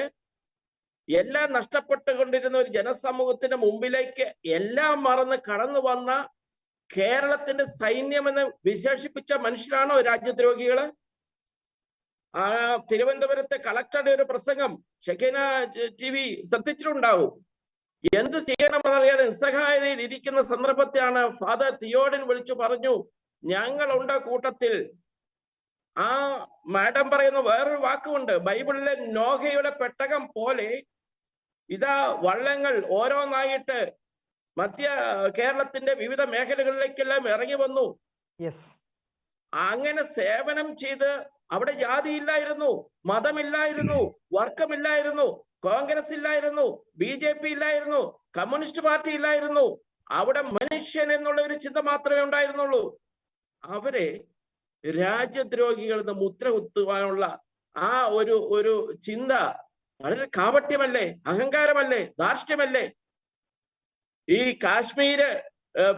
എല്ലാം നഷ്ടപ്പെട്ടുകൊണ്ടിരുന്ന ഒരു ജനസമൂഹത്തിന്റെ മുമ്പിലേക്ക് എല്ലാം മറന്ന് കടന്നു വന്ന കേരളത്തിന്റെ സൈന്യമെന്ന് വിശേഷിപ്പിച്ച മനുഷ്യരാണോ രാജ്യദ്രോഹികള്? ആ തിരുവനന്തപുരത്തെ കളക്ടറുടെ ഒരു പ്രസംഗം ഷെക്കീന TV ശ്രദ്ധിച്ചിട്ടുണ്ടാവും. എന്ത് ചെയ്യണമെന്നറിയാതെ നിസ്സഹായതയിൽ ഇരിക്കുന്ന സന്ദർഭത്തിലാണ് ഫാദർ തിയോഡിൻ വിളിച്ചു പറഞ്ഞു, ഞങ്ങളുണ്ട് കൂട്ടത്തിൽ. ആ മാഡം പറയുന്ന വേറൊരു വാക്കുമുണ്ട്, ബൈബിളിലെ നോഹയുടെ പെട്ടകം പോലെ ഇതാ വള്ളങ്ങൾ ഓരോന്നായിട്ട് മധ്യ കേരളത്തിന്റെ വിവിധ മേഖലകളിലേക്കെല്ലാം ഇറങ്ങി വന്നു. അങ്ങനെ സേവനം ചെയ്ത് അവിടെ ജാതി ഇല്ലായിരുന്നു, മതമില്ലായിരുന്നു, വർഗമില്ലായിരുന്നു, കോൺഗ്രസ് ഇല്ലായിരുന്നു, BJP ഇല്ലായിരുന്നു, കമ്മ്യൂണിസ്റ്റ് പാർട്ടി ഇല്ലായിരുന്നു. അവിടെ മനുഷ്യൻ എന്നുള്ള ഒരു ചിന്ത മാത്രമേ ഉണ്ടായിരുന്നുള്ളൂ. അവരെ രാജ്യദ്രോഹികൾ എന്ന് മുദ്ര കുത്തുവാനുള്ള ആ ഒരു ചിന്ത വളരെ കാപട്യമല്ലേ, അഹങ്കാരമല്ലേ, ധാർഷ്ട്യമല്ലേ? ഈ കാശ്മീര്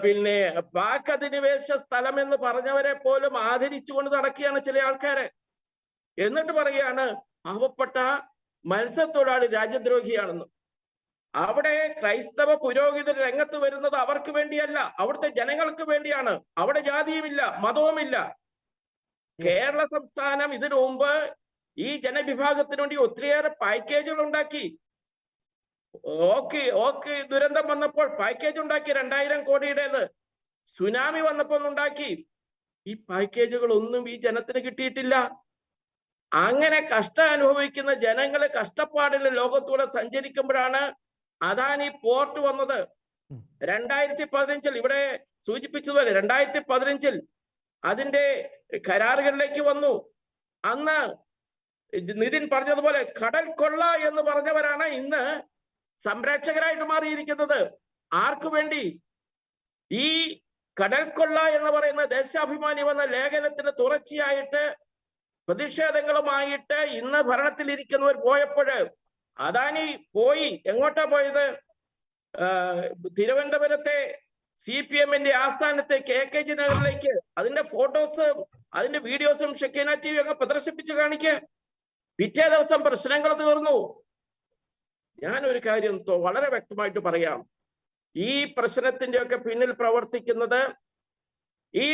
പിന്നെ പാക് അധിനിവേശ സ്ഥലം എന്ന് പറഞ്ഞവരെ പോലും ആദരിച്ചുകൊണ്ട് നടക്കുകയാണ് ചില ആൾക്കാര്. എന്നിട്ട് പറയുകയാണ് പാവപ്പെട്ട മത്സ്യത്തൊഴിലാളി രാജ്യദ്രോഹിയാണെന്ന്. അവിടെ ക്രൈസ്തവ പുരോഹിതർ രംഗത്ത് വരുന്നത് അവർക്ക് വേണ്ടിയല്ല, അവിടുത്തെ ജനങ്ങൾക്ക് വേണ്ടിയാണ്. അവിടെ ജാതിയുമില്ല, മതവുമില്ല. കേരള സംസ്ഥാനം ഇതിനു മുമ്പ് ഈ ജനവിഭാഗത്തിന് വേണ്ടി ഒത്തിരിയേറെ പാക്കേജുകൾ ഉണ്ടാക്കി. ഓക്ക് ദുരന്തം വന്നപ്പോൾ പാക്കേജ് ഉണ്ടാക്കി 2000 കോടിയുടേത്. സുനാമി വന്നപ്പോൾ ഉണ്ടാക്കി. ഈ പാക്കേജുകൾ ഒന്നും ഈ ജനത്തിന് കിട്ടിയിട്ടില്ല. അങ്ങനെ കഷ്ടം അനുഭവിക്കുന്ന ജനങ്ങളെ കഷ്ടപ്പാടിൽ ലോകത്തൂടെ സഞ്ചരിക്കുമ്പോഴാണ് അദാനി പോർട്ട് വന്നത്. 2015 ഇവിടെ സൂചിപ്പിച്ചതുപോലെ 2015 അതിന്റെ കരാറുകളിലേക്ക് വന്നു. അന്ന് നിതിൻ പറഞ്ഞതുപോലെ കടൽ കൊള്ള എന്ന് പറഞ്ഞവരാണ് ഇന്ന് സംരക്ഷകരായിട്ട് മാറിയിരിക്കുന്നത്. ആർക്കു വേണ്ടി? ഈ കടൽ കൊള്ള എന്ന് പറയുന്ന ദേശാഭിമാനി വന്ന ലേഖനത്തിന് തുടർച്ചയായിട്ട് പ്രതിഷേധങ്ങളുമായിട്ട് ഇന്ന് ഭരണത്തിലിരിക്കുന്നവർ പോയപ്പോൾ അദാനി പോയി. എങ്ങോട്ടാ പോയത്? തിരുവനന്തപുരത്തെ CPM-ന്റെ ആസ്ഥാനത്തെ KKG നഗറിലേക്ക്. അതിന്റെ ഫോട്ടോസും അതിന്റെ വീഡിയോസും ഷെക്കീന TV അങ്ങ് പ്രദർശിപ്പിച്ച് കാണിക്കുക. പിറ്റേ ദിവസം പ്രശ്നങ്ങൾ തീർന്നു. ഞാനൊരു കാര്യം വളരെ വ്യക്തമായിട്ട് പറയാം. ഈ പ്രശ്നത്തിന്റെ ഒക്കെ പിന്നിൽ പ്രവർത്തിക്കുന്നത് ഈ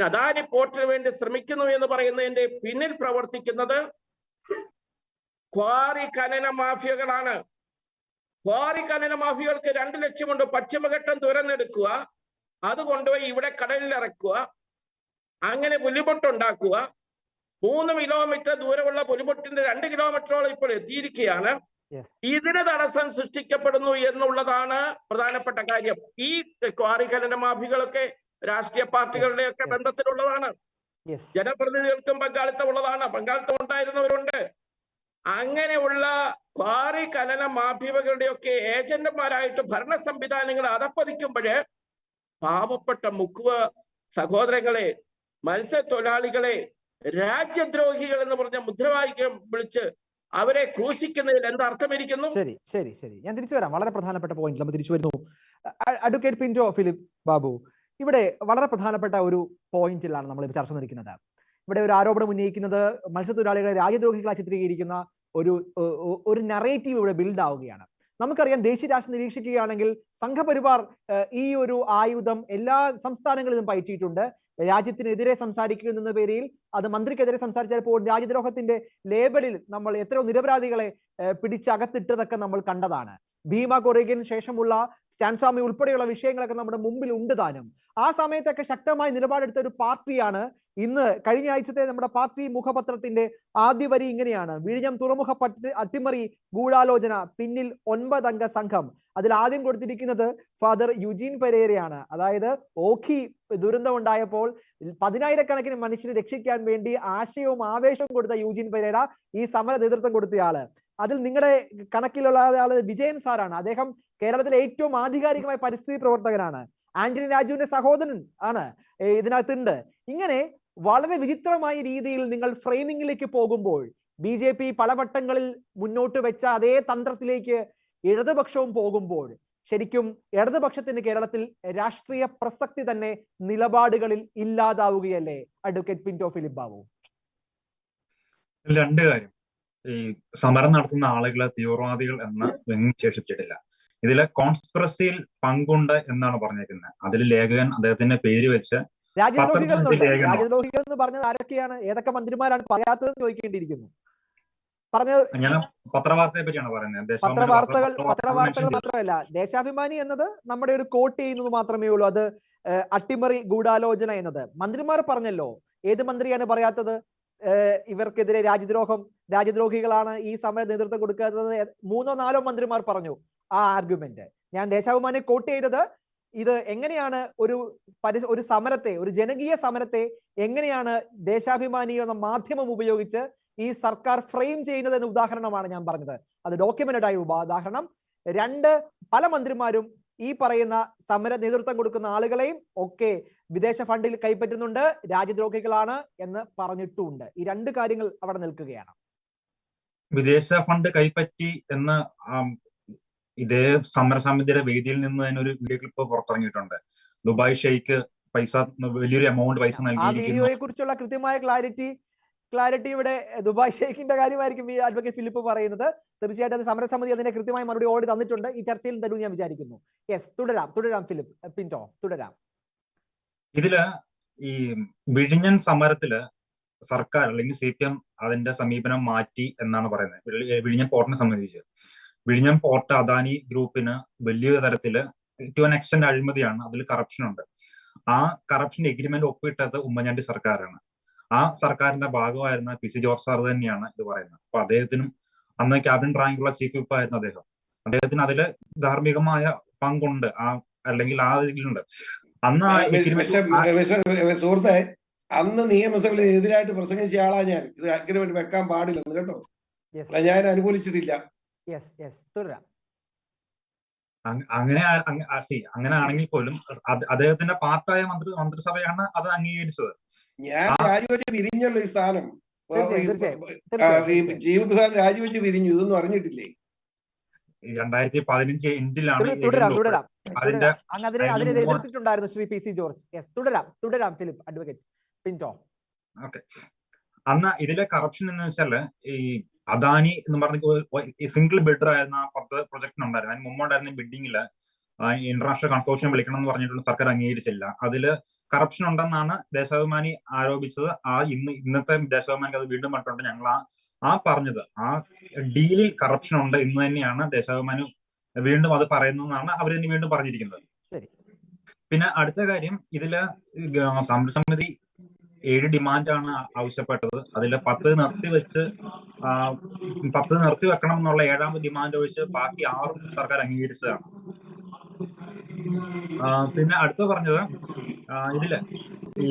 അദാനി പോർട്ടിന് വേണ്ടി ശ്രമിക്കുന്നു എന്ന് പറയുന്നതിന്റെ പിന്നിൽ പ്രവർത്തിക്കുന്നത് ക്വാറി ഖനന മാഫിയകളാണ്. ക്വാറി ഖനന മാഫിയകൾക്ക് 2 ലക്ഷ്യമുണ്ട്. പശ്ചിമഘട്ടം തുരന്നെടുക്കുക, അത് കൊണ്ടുപോയി ഇവിടെ കടലിൽ ഇറക്കുക, അങ്ങനെ പുലിമുട്ടുണ്ടാക്കുക. 3 കിലോമീറ്റർ ദൂരമുള്ള പുലിമുട്ടിന്റെ 2 കിലോമീറ്ററോളം ഇപ്പോൾ എത്തിയിരിക്കുകയാണ്. ഇതിന് തടസ്സം സൃഷ്ടിക്കപ്പെടുന്നു എന്നുള്ളതാണ് പ്രധാനപ്പെട്ട കാര്യം. ഈ ക്വാറി ഖനന മാഫിയകളൊക്കെ രാഷ്ട്രീയ പാർട്ടികളുടെ ഒക്കെ ബന്ധത്തിലുള്ളതാണ്. ജനപ്രതിനിധികൾക്കും പങ്കാളിത്തം ഉണ്ടായിരുന്നവരുണ്ട്. അങ്ങനെയുള്ള ക്വാറി ഖനന മാഫിയകളുടെയൊക്കെ ഏജന്റുമാരായിട്ട് ഭരണ സംവിധാനങ്ങൾ അധപ്പതിക്കുമ്പോഴ് പാവപ്പെട്ട മുക്കുവ സഹോദരങ്ങളെ, മത്സ്യത്തൊഴിലാളികളെ രാജ്യദ്രോഹികൾ എന്ന് പറഞ്ഞ മുദ്രാവാക്യം വിളിച്ച് അവരെ ക്രൂശിക്കുന്നതിൽ എന്തർത്ഥമിരിക്കുന്നു? ശരി ശരി ശരി ഞാൻ തിരിച്ചു വരാം. വളരെ പ്രധാനപ്പെട്ട പോയിന്റ് നമ്മൾ തിരിച്ചു വരുന്നു. അഡ്വക്കേറ്റ് പിന്റോ ഫിലിപ്പ് ബാബു, ഇവിടെ വളരെ പ്രധാനപ്പെട്ട ഒരു പോയിന്റിലാണ് നമ്മൾ ചർച്ച നടക്കുന്നത്. ഇവിടെ ഒരു ആരോപണം ഉന്നയിക്കുന്നത് മത്സ്യത്തൊഴിലാളികളെ രാജ്യദ്രോഹികളായി ചിത്രീകരിക്കുന്ന ഒരു നറേറ്റീവ് ഇവിടെ ബിൽഡ് ആവുകയാണ്. നമുക്കറിയാം, ദേശീയ രാഷ്ട്രീയം നിരീക്ഷിക്കുകയാണെങ്കിൽ സംഘപരിവാർ ഈ ഒരു ആയുധം എല്ലാ സംസ്ഥാനങ്ങളിലും പയറ്റിയിട്ടുണ്ട്. രാജ്യത്തിനെതിരെ സംസാരിക്കുന്ന പേരിൽ അത് മന്ത്രിക്കെതിരെ സംസാരിച്ചപ്പോൾ രാജ്യദ്രോഹത്തിന്റെ ലേബലിൽ നമ്മൾ എത്രയോ നിരപരാധികളെ പിടിച്ചകത്തിട്ടതൊക്കെ നമ്മൾ കണ്ടതാണ്. ഭീമ കൊറേഗിന് ശേഷമുള്ള സ്റ്റാൻസ്വാമി ഉൾപ്പെടെയുള്ള വിഷയങ്ങളൊക്കെ നമ്മുടെ മുമ്പിൽ ഉണ്ട് താനും. ആ സമയത്തൊക്കെ ശക്തമായി നിലപാടെടുത്ത ഒരു പാർട്ടിയാണ് ഇന്ന്. കഴിഞ്ഞ ആഴ്ചത്തെ നമ്മുടെ പാർട്ടി മുഖപത്രത്തിന്റെ ആദ്യ വരി ഇങ്ങനെയാണ്: വിഴിഞ്ഞം തുറമുഖ അട്ടിമറി ഗൂഢാലോചന, പിന്നിൽ 9 അംഗ സംഘം. അതിൽ ആദ്യം കൊടുത്തിരിക്കുന്നത് ഫാദർ യുജീൻ പെരേരയാണ്. അതായത് ഓഖി ദുരന്തം ഉണ്ടായപ്പോൾ 10,000-കണക്കിന് മനുഷ്യരെ രക്ഷിക്കാൻ വേണ്ടി ആശയവും ആവേശവും കൊടുത്ത യുജീൻ പെരേര ഈ സമര നേതൃത്വം കൊടുത്തയാള്. അതിൽ നിങ്ങളുടെ കണക്കിലുള്ള ആള് വിജയൻ സാറാണ്. അദ്ദേഹം കേരളത്തിലെ ഏറ്റവും ആധികാരികമായ പരിസ്ഥിതി പ്രവർത്തകനാണ്. ആന്റണി രാജുവിന്റെ സഹോദരൻ ആണ് ഇതിനകത്തുണ്ട്. ഇങ്ങനെ വളരെ വിചിത്രമായ രീതിയിൽ നിങ്ങൾ ഫ്രെയിമിംഗിലേക്ക് പോകുമ്പോൾ BJP പലവട്ടങ്ങളിൽ മുന്നോട്ട് വെച്ച അതേ തന്ത്രത്തിലേക്ക് ഇടതുപക്ഷവും പോകുമ്പോൾ ശരിക്കും ഇടതുപക്ഷത്തിന് കേരളത്തിൽ രാഷ്ട്രീയ പ്രസക്തി തന്നെ നിലപാടുകളിൽ ഇല്ലാതാവുകയല്ലേ അഡ്വക്കേറ്റ് പിന്റോ ഫിലിപ്പ് ബാബു? 2 കാര്യം. ഈ സമരം നടത്തുന്ന ആളുകളെ തീവ്രവാദികൾ എന്ന് വിശേഷിപ്പിച്ചിട്ടില്ല. ഇതിലെ കോൺസ്പിറസിയിൽ പങ്കുണ്ട് എന്നാണ് പറഞ്ഞേക്കുന്നത്. അതിൽ ലേഖകൻ അദ്ദേഹത്തിന്റെ പേര് വെച്ച് രാജ്യദ്രോഹികൾ എന്ന് പറഞ്ഞത് ആരൊക്കെയാണ്? ഏതൊക്കെ മന്ത്രിമാരാണ് പറയാത്തതെന്ന് ചോദിക്കേണ്ടിയിരിക്കുന്നു. പറഞ്ഞത് ഞാൻ പത്രവാർത്തയെ പറ്റിയാണ് പറയുന്നത്. പത്രവാർത്തകൾ മാത്രമല്ല, ദേശാഭിമാനി എന്നത് നമ്മുടെ ഒരു കോട്ട് ചെയ്യുന്നത് മാത്രമേ ഉള്ളൂ. അത് അട്ടിമറി ഗൂഢാലോചന എന്നത് മന്ത്രിമാർ പറഞ്ഞല്ലോ. ഏത് മന്ത്രിയാണ് പറയാത്തത്? ഇവർക്കെതിരെ രാജ്യദ്രോഹികളാണ് ഈ സമര നേതൃത്വം കൊടുക്കാത്തത് 3-4 മന്ത്രിമാർ പറഞ്ഞു ആ ആർഗ്യുമെന്റ്. ഞാൻ ദേശാഭിമാനി കോട്ട് ചെയ്തത് ഇത് എങ്ങനെയാണ് ഒരു സമരത്തെ, ഒരു ജനകീയ സമരത്തെ എങ്ങനെയാണ് ദേശാഭിമാനി എന്ന മാധ്യമം ഉപയോഗിച്ച് ഈ സർക്കാർ ഫ്രെയിം ചെയ്യുന്നത് എന്ന ഉദാഹരണമാണ് ഞാൻ പറഞ്ഞത്. അത് ഡോക്യുമെന്റഡ് ആയ ഉദാഹരണം. പല മന്ത്രിമാരും ഈ പറയുന്ന സമര നേതൃത്വം കൊടുക്കുന്ന ആളുകളെയും ഒക്കെ വിദേശ ഫണ്ടിൽ കൈപ്പറ്റുന്നുണ്ട്, രാജ്യദ്രോഹികളാണ് എന്ന് പറഞ്ഞിട്ടുമുണ്ട്. ഈ രണ്ട് കാര്യങ്ങൾ അവിടെ നിൽക്കുകയാണ്. വിദേശ ഫണ്ട് കൈപ്പറ്റി എന്ന് ഇതേ സമരസമിതിയുടെ വേദിയിൽ നിന്ന് തന്നെ ഒരു വീഡിയോ ക്ലിപ്പ് പുറത്തിറങ്ങിയിട്ടുണ്ട്. ദുബായ് ഷെയ്ഖ് വലിയൊരു എമൗണ്ട് പൈസ നൽകിയിരിക്കുന്നു. ആ വീഡിയോയെ കുറിച്ചുള്ള കൃത്യമായ ക്ലാരിറ്റി ഇവിടെ ദുബായ് ഷെയ്ഖിന്റെ കാര്യമായിരിക്കും ഈ അഡ്വക്കേറ്റ് ഫിലിപ്പ് പറയുന്നത്. തീർച്ചയായിട്ടും അത് സമരസമിതി അതിനെ കൃത്യമായി മറുപടി ഓടി തന്നിട്ടുണ്ട്. ഈ ചർച്ചയിൽ തരും ഞാൻ വിചാരിക്കുന്നു. യെസ്, തുടരാം ഫിലിപ്പ് പിന്റോ, തുടരാം. ഇതില് ഈ വിഴിഞ്ഞൻ സമരത്തില് സർക്കാർ അല്ലെങ്കിൽ CPM അതിന്റെ സമീപനം മാറ്റി എന്നാണ് പറയുന്നത്. വിഴിഞ്ഞൻ പോർട്ടിനെ സംബന്ധിച്ച് വിഴിഞ്ഞം പോർട്ട് അദാനി ഗ്രൂപ്പിന് വലിയ തരത്തില് ടു ആൻ എക്സ്റ്റന്റ് അഴിമതിയാണ്, അതിൽ കറപ്ഷൻ ഉണ്ട്. ആ കറപ്ഷൻ എഗ്രിമെന്റ് ഒപ്പിട്ടത് ഉമ്മൻചാണ്ടി സർക്കാരാണ്. ആ സർക്കാരിന്റെ ഭാഗമായിരുന്ന PC ജോർജ് സാർ തന്നെയാണ് ഇത് പറയുന്നത്. അപ്പൊ അദ്ദേഹത്തിനും അന്ന് ക്യാബിനറ്റ് റാങ്കുള്ള ചീഫ് വിപ്പ് ആയിരുന്നു അദ്ദേഹത്തിന് അതില് ധാർമ്മികമായ പങ്കുണ്ട്, അല്ലെങ്കിൽ ആ ഇതിലുണ്ട്. അന്ന് സുഹൃത്തെ, അന്ന് നിയമസഭയിൽ എതിരായിട്ട് പ്രസംഗിച്ച ആളാ ഞാൻ. ഇത് അഗ്രിമെന്റ് വെക്കാൻ പാടില്ലെന്ന് കേട്ടോ, ഞാൻ അനുകൂലിച്ചിട്ടില്ല. അങ്ങനെ ആണെങ്കിൽ പോലും അദ്ദേഹത്തിന്റെ പാർട്ടായ മന്ത്രിസഭയാണ് അത് അംഗീകരിച്ചത്. ഞാൻ രാജിവെച്ച് പിരിഞ്ഞല്ലോ ഈ സ്ഥാനം. ചീഫ് സ്ഥാനം രാജിവെച്ച് പിരിഞ്ഞു. ഇതൊന്നും അറിഞ്ഞിട്ടില്ലേ? 2015 എൻഡിലാണ് എതിർത്തിട്ടുണ്ടായിരുന്നു ശ്രീ PC ജോർജ്. തുടരാം ഫിലിപ്പ്, അഡ്വക്കേറ്റ് പിന്റോ. ഓക്കെ, അന്ന് ഇതിലെ കറപ്ഷൻ എന്ന് വെച്ചാല് ഈ അദാനി എന്ന് പറഞ്ഞ സിംഗിൾ ബിഡർ ആയിരുന്ന 10 പ്രൊജക്ടിനുണ്ടായിരുന്നു. അതിന് മുമ്പുണ്ടായിരുന്ന ബിഡിങ്ങില് ഇന്റർനാഷണൽ കൺസോർഷ്യം വിളിക്കണം എന്ന് പറഞ്ഞിട്ടുള്ള സർക്കാർ അംഗീകരിച്ചില്ല. അതില് കറപ്ഷൻ ഉണ്ടെന്നാണ് ദേശാഭിമാനി ആരോപിച്ചത്. ഇന്നത്തെ ദേശാഭിമാനിക്ക് അത് വീണ്ടും പറഞ്ഞിട്ടുണ്ട്. ഞങ്ങൾ ആ പറഞ്ഞത് ആ ഡീലിൽ കറപ്ഷൻ ഉണ്ട് എന്ന് തന്നെയാണ് ദേശാഭിമാനി വീണ്ടും അത് പറയുന്നതെന്നാണ് അവർ തന്നെ വീണ്ടും പറഞ്ഞിരിക്കുന്നത്. പിന്നെ അടുത്ത കാര്യം, ഇതില് സമരസമിതി 7 ഡിമാൻഡാണ് ആവശ്യപ്പെട്ടത്. അതിൽ 10 നിർത്തി വെക്കണം എന്നുള്ള 7ാമത് ഡിമാൻഡ് ഒഴിച്ച് ബാക്കി 6 സർക്കാർ അംഗീകരിച്ചതാണ്. പിന്നെ അടുത്ത പറഞ്ഞത്, ഇതില് ഈ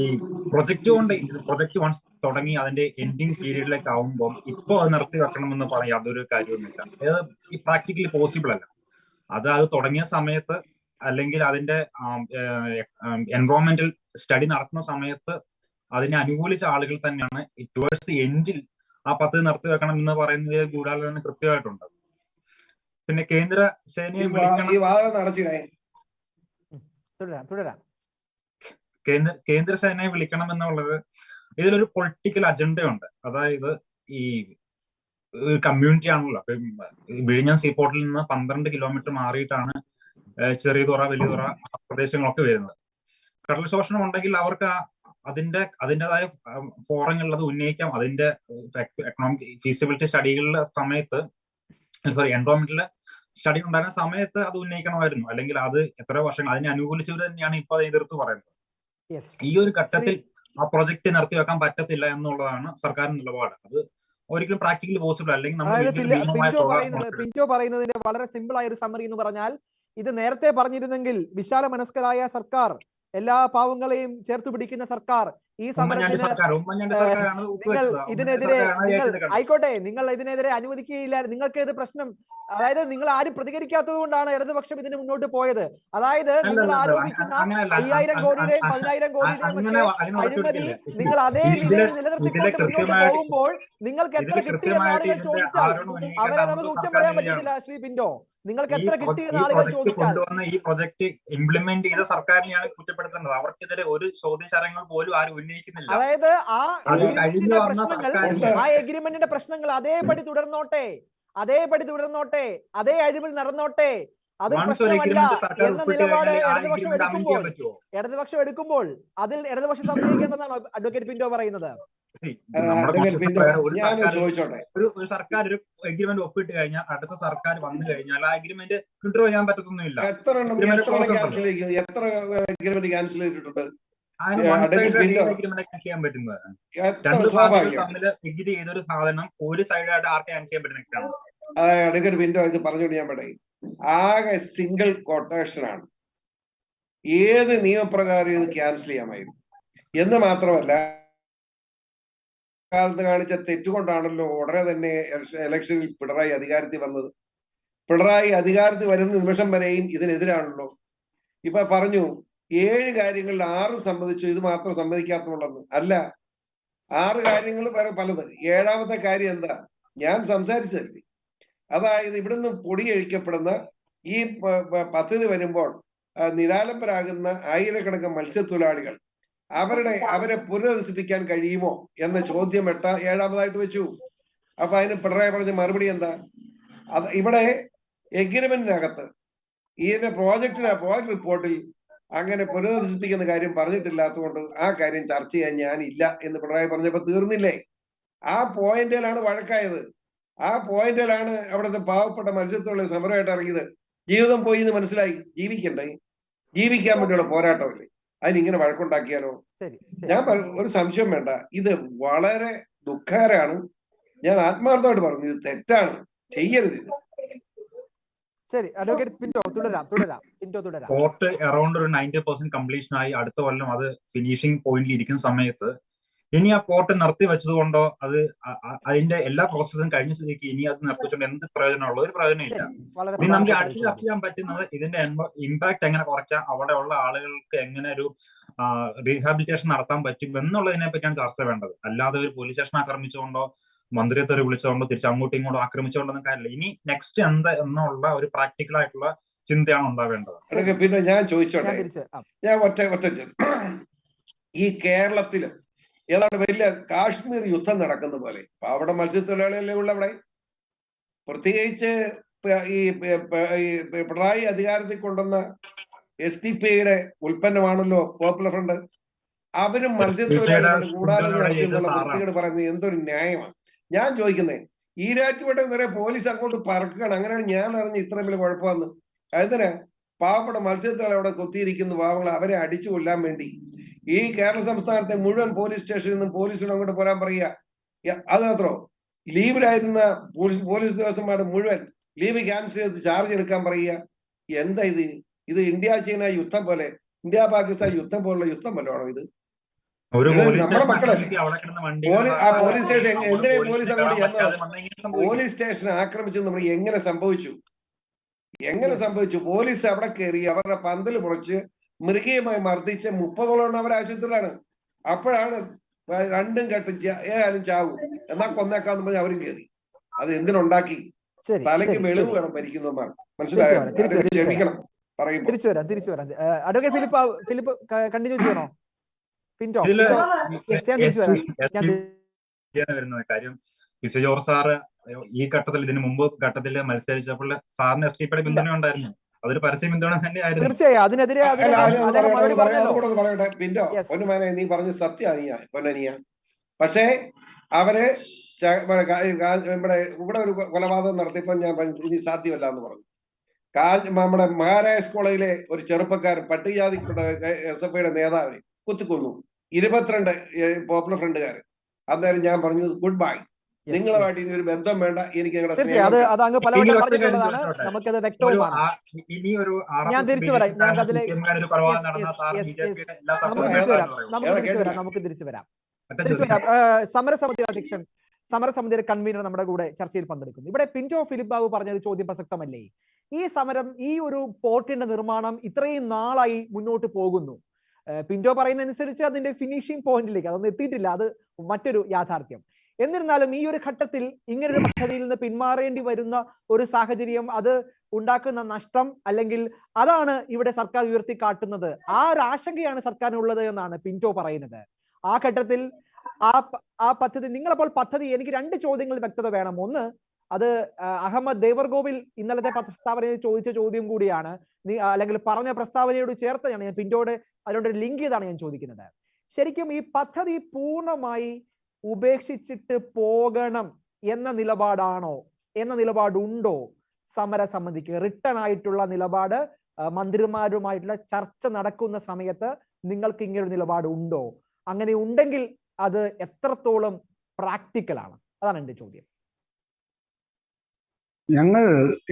പ്രൊജക്ട് വൺസ് തുടങ്ങി അതിന്റെ എൻഡിങ് പീരീഡിലേക്ക് ആവുമ്പോൾ ഇപ്പൊ അത് നിർത്തി വെക്കണമെന്ന് പറയാം യാതൊരു കാര്യമൊന്നുമില്ല. ഈ പ്രാക്ടിക്കലി പോസിബിൾ അല്ല. അത് തുടങ്ങിയ സമയത്ത് അല്ലെങ്കിൽ അതിന്റെ എൻവയോൺമെന്റൽ സ്റ്റഡി നടത്തുന്ന സമയത്ത് അതിനെ അനുകൂലിച്ച ആളുകൾ തന്നെയാണ് ടുവേഴ്സ് എൻഡിൽ ആ 10 നിർത്തി വെക്കണം എന്ന് പറയുന്നത് ഗൂഢാലോചന കൃത്യമായിട്ടുണ്ട്. പിന്നെ കേന്ദ്ര സേനയെ കേന്ദ്ര സേനയെ വിളിക്കണം എന്നുള്ളത് ഇതിലൊരു പൊളിറ്റിക്കൽ അജണ്ടയുണ്ട്. അതായത് ഈ കമ്മ്യൂണിറ്റി ആണല്ലോ. വിഴിഞ്ഞം സീപോർട്ടിൽ നിന്ന് 12 കിലോമീറ്റർ മാറിയിട്ടാണ് ചെറിയതുറ വലിയതുറ പ്രദേശങ്ങളൊക്കെ വരുന്നത്. കടൽ ശോഷണം ഉണ്ടെങ്കിൽ അവർക്ക് അതിൻ്റെതായ ഫോറങ്ങളിൽ അത് ഉന്നയിക്കാം. അതിന്റെ എക്കണോമിക് ഫീസിബിലിറ്റി സ്റ്റഡികളുടെ സമയത്ത് എൻവയോൺമെന്റൽ സ്റ്റഡി ഉണ്ടായിരുന്ന സമയത്ത് അത് ഉന്നയിക്കണമായിരുന്നു. അല്ലെങ്കിൽ അത് എത്ര വർഷങ്ങൾ അതിനെ അനുകൂലിച്ചവർ തന്നെയാണ് ഇപ്പൊ അത് എതിർത്ത് പറയുന്നത്. ഈ ഒരു ഘട്ടത്തിൽ ആ പ്രൊജക്ട് നിർത്തിവെക്കാൻ പറ്റത്തില്ല എന്നുള്ളതാണ് സർക്കാരിന്റെ നിലപാട്. അത് ഒരിക്കലും പ്രാക്ടിക്കലി പോസിബിൾ അല്ലെങ്കിൽ പിന്റോ പറയുന്നതിന്റെ വളരെ സിമ്പിൾ ആയ ഒരു സമ്മറി എന്ന് പറഞ്ഞാൽ, ഇത് നേരത്തെ പറഞ്ഞിരുന്നെങ്കിൽ വിശാല മനസ്കരായ സർക്കാർ, എല്ലാ പാവങ്ങളെയും ചേർത്ത് പിടിക്കുന്ന സർക്കാർ ഈ സമരത്തിന് ആയിക്കോട്ടെ, നിങ്ങൾ ഇതിനെതിരെ അനുവദിക്കുകയില്ല. നിങ്ങൾക്ക് ഇത് പ്രശ്നം, അതായത് നിങ്ങൾ ആരും പ്രതികരിക്കാത്തത് കൊണ്ടാണ് ഇടതുപക്ഷം ഇതിന് മുന്നോട്ട് പോയത്. അതായത് നിങ്ങൾ ആരോപിക്കുന്ന 5000 കോടിയുടെയും 10000 കോടിയുടെയും അഴിമതി നിങ്ങൾ അതേ നിലയിൽ നിലനിർത്തിക്കൊണ്ട് മുന്നോട്ട് പോകുമ്പോൾ നിങ്ങൾക്ക് എത്ര കിട്ടിയെന്ന് ആളുകൾ ചോദിച്ചാൽ അവരെ നമുക്ക് കുറ്റം പറയാൻ പറ്റില്ല. ശ്രീ പിന്റോ, നിങ്ങൾക്ക് എത്ര കിട്ടിയെന്ന് ആളുകൾ ചോദിച്ചാൽ ഈ പ്രൊജക്ട് ഇംപ്ലിമെന്റ് ചെയ്ത സർക്കാരിനെയാണ് കുറ്റപ്പെടുത്തേണ്ടത്. അവർക്കെതിരെ ഒരു ചോദ്യചരങ്ങൾ പോലും ആരും ഉന്നയിക്കുന്നില്ല. അതായത് ആ എഗ്രിമെന്റിന്റെ പ്രശ്നങ്ങൾ അതേപടി തുടർന്നോട്ടെ, അതേ അഴിമതി നടന്നോട്ടെ, അത് പ്രശ്നമല്ല എന്ന നിലപാട് ഇടതുപക്ഷം എടുക്കുമ്പോൾ അതിൽ ഇടതുപക്ഷം സംശയിക്കേണ്ടതാണ് അഡ്വക്കേറ്റ് പിന്റോ പറയുന്നത്. ഒരു സർക്കാർ ഒരു എഗ്രിമെന്റ് ഒപ്പിട്ട് കഴിഞ്ഞാൽ അടുത്ത സർക്കാർ വന്നു കഴിഞ്ഞാൽ ആ എഗ്രിമെന്റ് വിഡ്രോ ചെയ്യാൻ പറ്റത്തൊന്നുമില്ല. ചെയ്യാൻ പറ്റുന്നത് 2 പാർട്ടികൾ തമ്മിൽ എഗ്രി ചെയ്തൊരു സാധനം ഒരു സൈഡായിട്ട് ആർക്കെ ക്യാൻസൽ ചെയ്യാൻ പറ്റുന്ന അഡ്വക്കേറ്റ് പിന്റോ ഇത് പറഞ്ഞുകൊണ്ട് ഞാൻ പറയും, ആകെ സിംഗിൾ കൊട്ടേഷനാണ്. ഏത് നിയമപ്രകാരം ഇത് ക്യാൻസൽ ചെയ്യാമായിരുന്നു. എന്ന് മാത്രമല്ല, കാലത്ത് കാണിച്ച തെറ്റുകൊണ്ടാണല്ലോ ഉടനെ തന്നെ ഇലക്ഷനിൽ പിണറായി അധികാരത്തിൽ വന്നത്. പിണറായി അധികാരത്തിൽ വരുന്ന നിമിഷം വരെയും ഇതിനെതിരാണല്ലോ. ഇപ്പൊ പറഞ്ഞു 7 കാര്യങ്ങളിൽ 6 സമ്മതിച്ചു, ഇത് മാത്രം സമ്മതിക്കാത്തുള്ളെന്ന്. അല്ല, 6 കാര്യങ്ങൾ വേറെ പലത്. 7ാമത്തെ കാര്യം എന്താ, ഞാൻ സംസാരിച്ചതല്ലേ. അതായത് ഇവിടുന്ന് പൊടിയഴിക്കപ്പെടുന്ന ഈ പദ്ധതി വരുമ്പോൾ നിരാലംബരാകുന്ന ആയിരക്കണക്കിന് മത്സ്യത്തൊഴിലാളികൾ അവരെ പുനരധിവസിപ്പിക്കാൻ കഴിയുമോ എന്ന ചോദ്യം 7ാമതായിട്ട് വെച്ചു. അപ്പൊ അതിന് പിണറായി പറഞ്ഞ മറുപടി എന്താ, അത് ഇവിടെ എഗ്രിമെന്റിനകത്ത് ഇതിന്റെ പ്രോജക്ട് റിപ്പോർട്ടിൽ അങ്ങനെ പുനരധിവസിപ്പിക്കുന്ന കാര്യം പറഞ്ഞിട്ടില്ലാത്തതുകൊണ്ട് ആ കാര്യം ചർച്ച ചെയ്യാൻ ഞാനില്ല എന്ന് പിണറായി പറഞ്ഞപ്പോ തീർന്നില്ലേ? ആ പോയിന്റിലാണ് വഴക്കായത്. ആ പോയിന്റിലാണ് അവിടുത്തെ പാവപ്പെട്ട മത്സ്യത്തൊഴിലാളി സമരമായിട്ട് ഇറങ്ങിയത്. ജീവിതം പോയി എന്ന് മനസ്സിലായി. ജീവിക്കണ്ടേ? ജീവിക്കാൻ വേണ്ടിയുള്ള പോരാട്ടമല്ലേ? അതിനിങ്ങനെ വഴക്കുണ്ടാക്കിയാലോ? ഞാൻ ഒരു സംശയം വേണ്ട, ഇത് വളരെ ദുഃഖകരമാണ്. ഞാൻ ആത്മാർത്ഥമായിട്ട് പറഞ്ഞു, ഇത് തെറ്റാണ്, ചെയ്യരുത് ഇത്. ശരി, അഡ്വക്കേറ്റ് പിന്റോ തുടരാം. പോർട്ട് അറൌണ്ട് ഒരു 90% കംപ്ലീഷൻ ആയി. അടുത്ത കൊല്ലം അത് ഫിനിഷിംഗ് പോയിന്റിൽ ഇരിക്കുന്ന സമയത്ത് ഇനി ആ പോർട്ട് നിർത്തി വെച്ചത് കൊണ്ടോ അതിന്റെ എല്ലാ പ്രോസസ്സും കഴിഞ്ഞ സ്ഥിതിക്ക് ഇനി അത് നിർത്തിച്ചുകൊണ്ട് എന്ത് പ്രയോജനമുള്ളൂ? ഒരു പ്രയോജനമില്ല. ഇനി നമുക്ക് അടുത്ത് ചർച്ച ചെയ്യാൻ പറ്റുന്നത് ഇതിന്റെ ഇമ്പാക്ട് എങ്ങനെ കുറയ്ക്കാം, അവിടെ ഉള്ള ആളുകൾക്ക് എങ്ങനെ ഒരു റീഹാബിലിറ്റേഷൻ നടത്താൻ പറ്റും എന്നുള്ളതിനെ പറ്റിയാണ് ചർച്ച വേണ്ടത്. അല്ലാതെ ഒരു പോലീസ് സ്റ്റേഷൻ ആക്രമിച്ചുകൊണ്ടോ മന്ത്രിയെ വിളിച്ചുകൊണ്ടോ തിരിച്ച് അങ്ങോട്ടും ഇങ്ങോട്ടും ആക്രമിച്ചുകൊണ്ടൊന്നും കാര്യമില്ല. ഇനി നെക്സ്റ്റ് എന്ത് എന്നുള്ള ഒരു പ്രാക്ടിക്കൽ ആയിട്ടുള്ള ചിന്തയാണ് ഉണ്ടാവേണ്ടത്. പിന്നെ ഞാൻ ചോദിച്ചോട്ടെ, ഞാൻ ഒറ്റ ഈ കേരളത്തില് ഏതാണ്ട് വലിയ കാശ്മീർ യുദ്ധം നടക്കുന്ന പോലെ അവിടെ മത്സ്യത്തൊഴിലാളികളല്ലേ ഉള്ള അവിടെ, പ്രത്യേകിച്ച് ഈ പിണറായി അധികാരത്തിൽ കൊണ്ടുവന്ന SDPIയുടെ ഉൽപ്പന്നമാണല്ലോ പോപ്പുലർ ഫ്രണ്ട്. അവരും മത്സ്യത്തൊഴിലാളികളുടെ കൂടാലോചന നടത്തി എന്നുള്ള വൃത്തികേട് പറയുന്നത് എന്തൊരു ന്യായമാണ്? ഞാൻ ചോദിക്കുന്നത്, ഈരാറ്റുപേട്ട നിറയെ പോലീസ് അങ്ങോട്ട് പറക്കുകയാണ്. അങ്ങനെയാണ് ഞാൻ അറിഞ്ഞ് ഇത്രയും വലിയ കുഴപ്പമെന്ന്. എന്തിനാ പാവപ്പെട്ട മത്സ്യത്തൊഴിലാളി അവിടെ കൊത്തിയിരിക്കുന്ന പാവങ്ങൾ, അവരെ അടിച്ചു കൊല്ലാൻ വേണ്ടി ഈ കേരള സംസ്ഥാനത്തെ മുഴുവൻ പോലീസ് സ്റ്റേഷനിൽ നിന്നും പോലീസിനും അങ്ങോട്ട് പോരാൻ പറയുക. അത് മാത്രോ, ലീവിലായിരുന്ന പോലീസ് ഉദ്യോഗസ്ഥന്മാരുടെ മുഴുവൻ ലീവ് ക്യാൻസൽ ചെയ്ത് ചാർജ് എടുക്കാൻ പറയുക. എന്താ ഇത്? ഇത് ഇന്ത്യ ചൈന യുദ്ധം പോലെ, ഇന്ത്യ പാകിസ്ഥാൻ യുദ്ധം പോലുള്ള യുദ്ധം വല്ലതാണോ ഇത്? നമ്മുടെ മക്കളല്ലേ പോലീസ് സ്റ്റേഷൻ, എന്തിനാ പോലീസ് അങ്ങോട്ട് ചെന്നത്? പോലീസ് സ്റ്റേഷൻ ആക്രമിച്ചു നമ്മൾ എങ്ങനെ സംഭവിച്ചു? പോലീസ് അവിടെ കയറി അവരുടെ പന്തൽ മുറിച്ച് മൃഗീയമായി മർദ്ദിച്ച് 30ഓളം അവർ ആശുപത്രിയിലാണ്. അപ്പോഴാണ് രണ്ടും കെട്ട് ഏതായാലും ചാവും എന്നാ കൊന്നേക്കാന്ന് പറഞ്ഞ് അവരും കയറി. അത് എന്തിനുണ്ടാക്കി? തലയ്ക്ക് വെളിവ് വേണം ഭരിക്കുന്നവന്മാർ, മനസ്സിലായോ? ക്ഷമിക്കണം, പറയും. തിരിച്ചു വരാം. അഡ്വക്കേറ്റ് ഫിലിപ്പ് കണ്ടിന്യൂ ചെയ്യണോ? പിന്റോ വരുന്നത് കാര്യം പി.സി. ജോർജ് സാറ് ഈ ഘട്ടത്തിൽ, ഇതിന് മുമ്പ് ഘട്ടത്തിൽ മത്സരിച്ചപ്പോൾ സാറിന് SDPIയുടെ പിന്തുണ ഉണ്ടായിരുന്നു. അതൊരു പരസ്യ പിന്തുണ തന്നെയായിരുന്നു. തീർച്ചയായും അതിനെതിരെ പറയട്ടെ. പിന്നോ പൊന്നുമാനെ, നീ പറഞ്ഞ സത്യ പൊന്നനിയ. പക്ഷേ അവര് ഇവിടെ ഒരു കൊലപാതകം നടത്തിയപ്പോ ഞാൻ പറഞ്ഞു ഇനി സാധ്യമല്ല എന്ന് പറഞ്ഞു. നമ്മുടെ മഹാരാജാസ് കോളേജിലെ ഒരു ചെറുപ്പക്കാരൻ പട്ടികജാതി SFIയുടെ നേതാവിനെ കുത്തിക്കൊന്നു 22 പോപ്പുലർ ഫ്രണ്ടുകാര്. അന്നേരം ഞാൻ പറഞ്ഞു ഗുഡ് ബൈ, നിങ്ങളുമായിട്ട് ഇനി ഒരു ബന്ധം വേണ്ട, എനിക്ക് ഞാൻ തിരിച്ചു വരാം. നമുക്ക് തിരിച്ചു വരാം. സമരസമിതി അധ്യക്ഷൻ, സമരസമിതിയുടെ കൺവീനർ നമ്മുടെ കൂടെ ചർച്ചയിൽ പങ്കെടുക്കുന്നു. ഇവിടെ പിന്റോ ഫിലിപ്പ് ബാബു പറഞ്ഞൊരു ചോദ്യം പ്രസക്തമല്ലേ? ഈ സമരം, ഈ ഒരു പോർട്ടിന്റെ നിർമ്മാണം ഇത്രയും നാളായി മുന്നോട്ട് പോകുന്നു. പിന്റോ പറയുന്നതനുസരിച്ച് അതിന്റെ ഫിനിഷിംഗ് പോയിന്റിലേക്ക് അതൊന്നും എത്തിയിട്ടില്ല, അത് മറ്റൊരു യാഥാർത്ഥ്യം. എന്നിരുന്നാലും ഈ ഒരു ഘട്ടത്തിൽ ഇങ്ങനൊരു പദ്ധതിയിൽ നിന്ന് പിന്മാറേണ്ടി വരുന്ന ഒരു സാഹചര്യം, അത് ഉണ്ടാക്കുന്ന നഷ്ടം, അല്ലെങ്കിൽ അതാണ് ഇവിടെ സർക്കാർ ഉയർത്തിക്കാട്ടുന്നത്. ആ ഒരു ആശങ്കയാണ് സർക്കാരിനുള്ളത് എന്നാണ് പിന്റോ പറയുന്നത്. ആ ഘട്ടത്തിൽ ആ പദ്ധതി, നിങ്ങളപ്പോൾ പദ്ധതി, എനിക്ക് 2 ചോദ്യങ്ങൾ വ്യക്തത വേണം. ഒന്ന്, അത് അഹമ്മദ് ദേവർഗോവിൽ ഇന്നലത്തെ പ്രസ്താവനയിൽ ചോദിച്ച ചോദ്യം കൂടിയാണ്, അല്ലെങ്കിൽ പറഞ്ഞ പ്രസ്താവനയോട് ചേർത്താണ് ഞാൻ പിന്റോട് അതിനോട് ലിങ്ക് ചെയ്താണ് ഞാൻ ചോദിക്കുന്നത്. ശരിക്കും ഈ പദ്ധതി പൂർണ്ണമായി ഉപേക്ഷിച്ചിട്ട് പോകണം എന്ന നിലപാടാണോ, എന്ന നിലപാടുണ്ടോ സമരസമിതിക്ക്? റിട്ടേൺ ആയിട്ടുള്ള നിലപാട്, മന്ത്രിമാരുമായിട്ടുള്ള ചർച്ച നടക്കുന്ന സമയത്ത് നിങ്ങൾക്ക് ഇങ്ങനൊരു നിലപാട് ഉണ്ടോ? അങ്ങനെ ഉണ്ടെങ്കിൽ അത് എത്രത്തോളം പ്രാക്ടിക്കൽ ആണ്? അതാണ് എൻ്റെ ചോദ്യം. ഞങ്ങൾ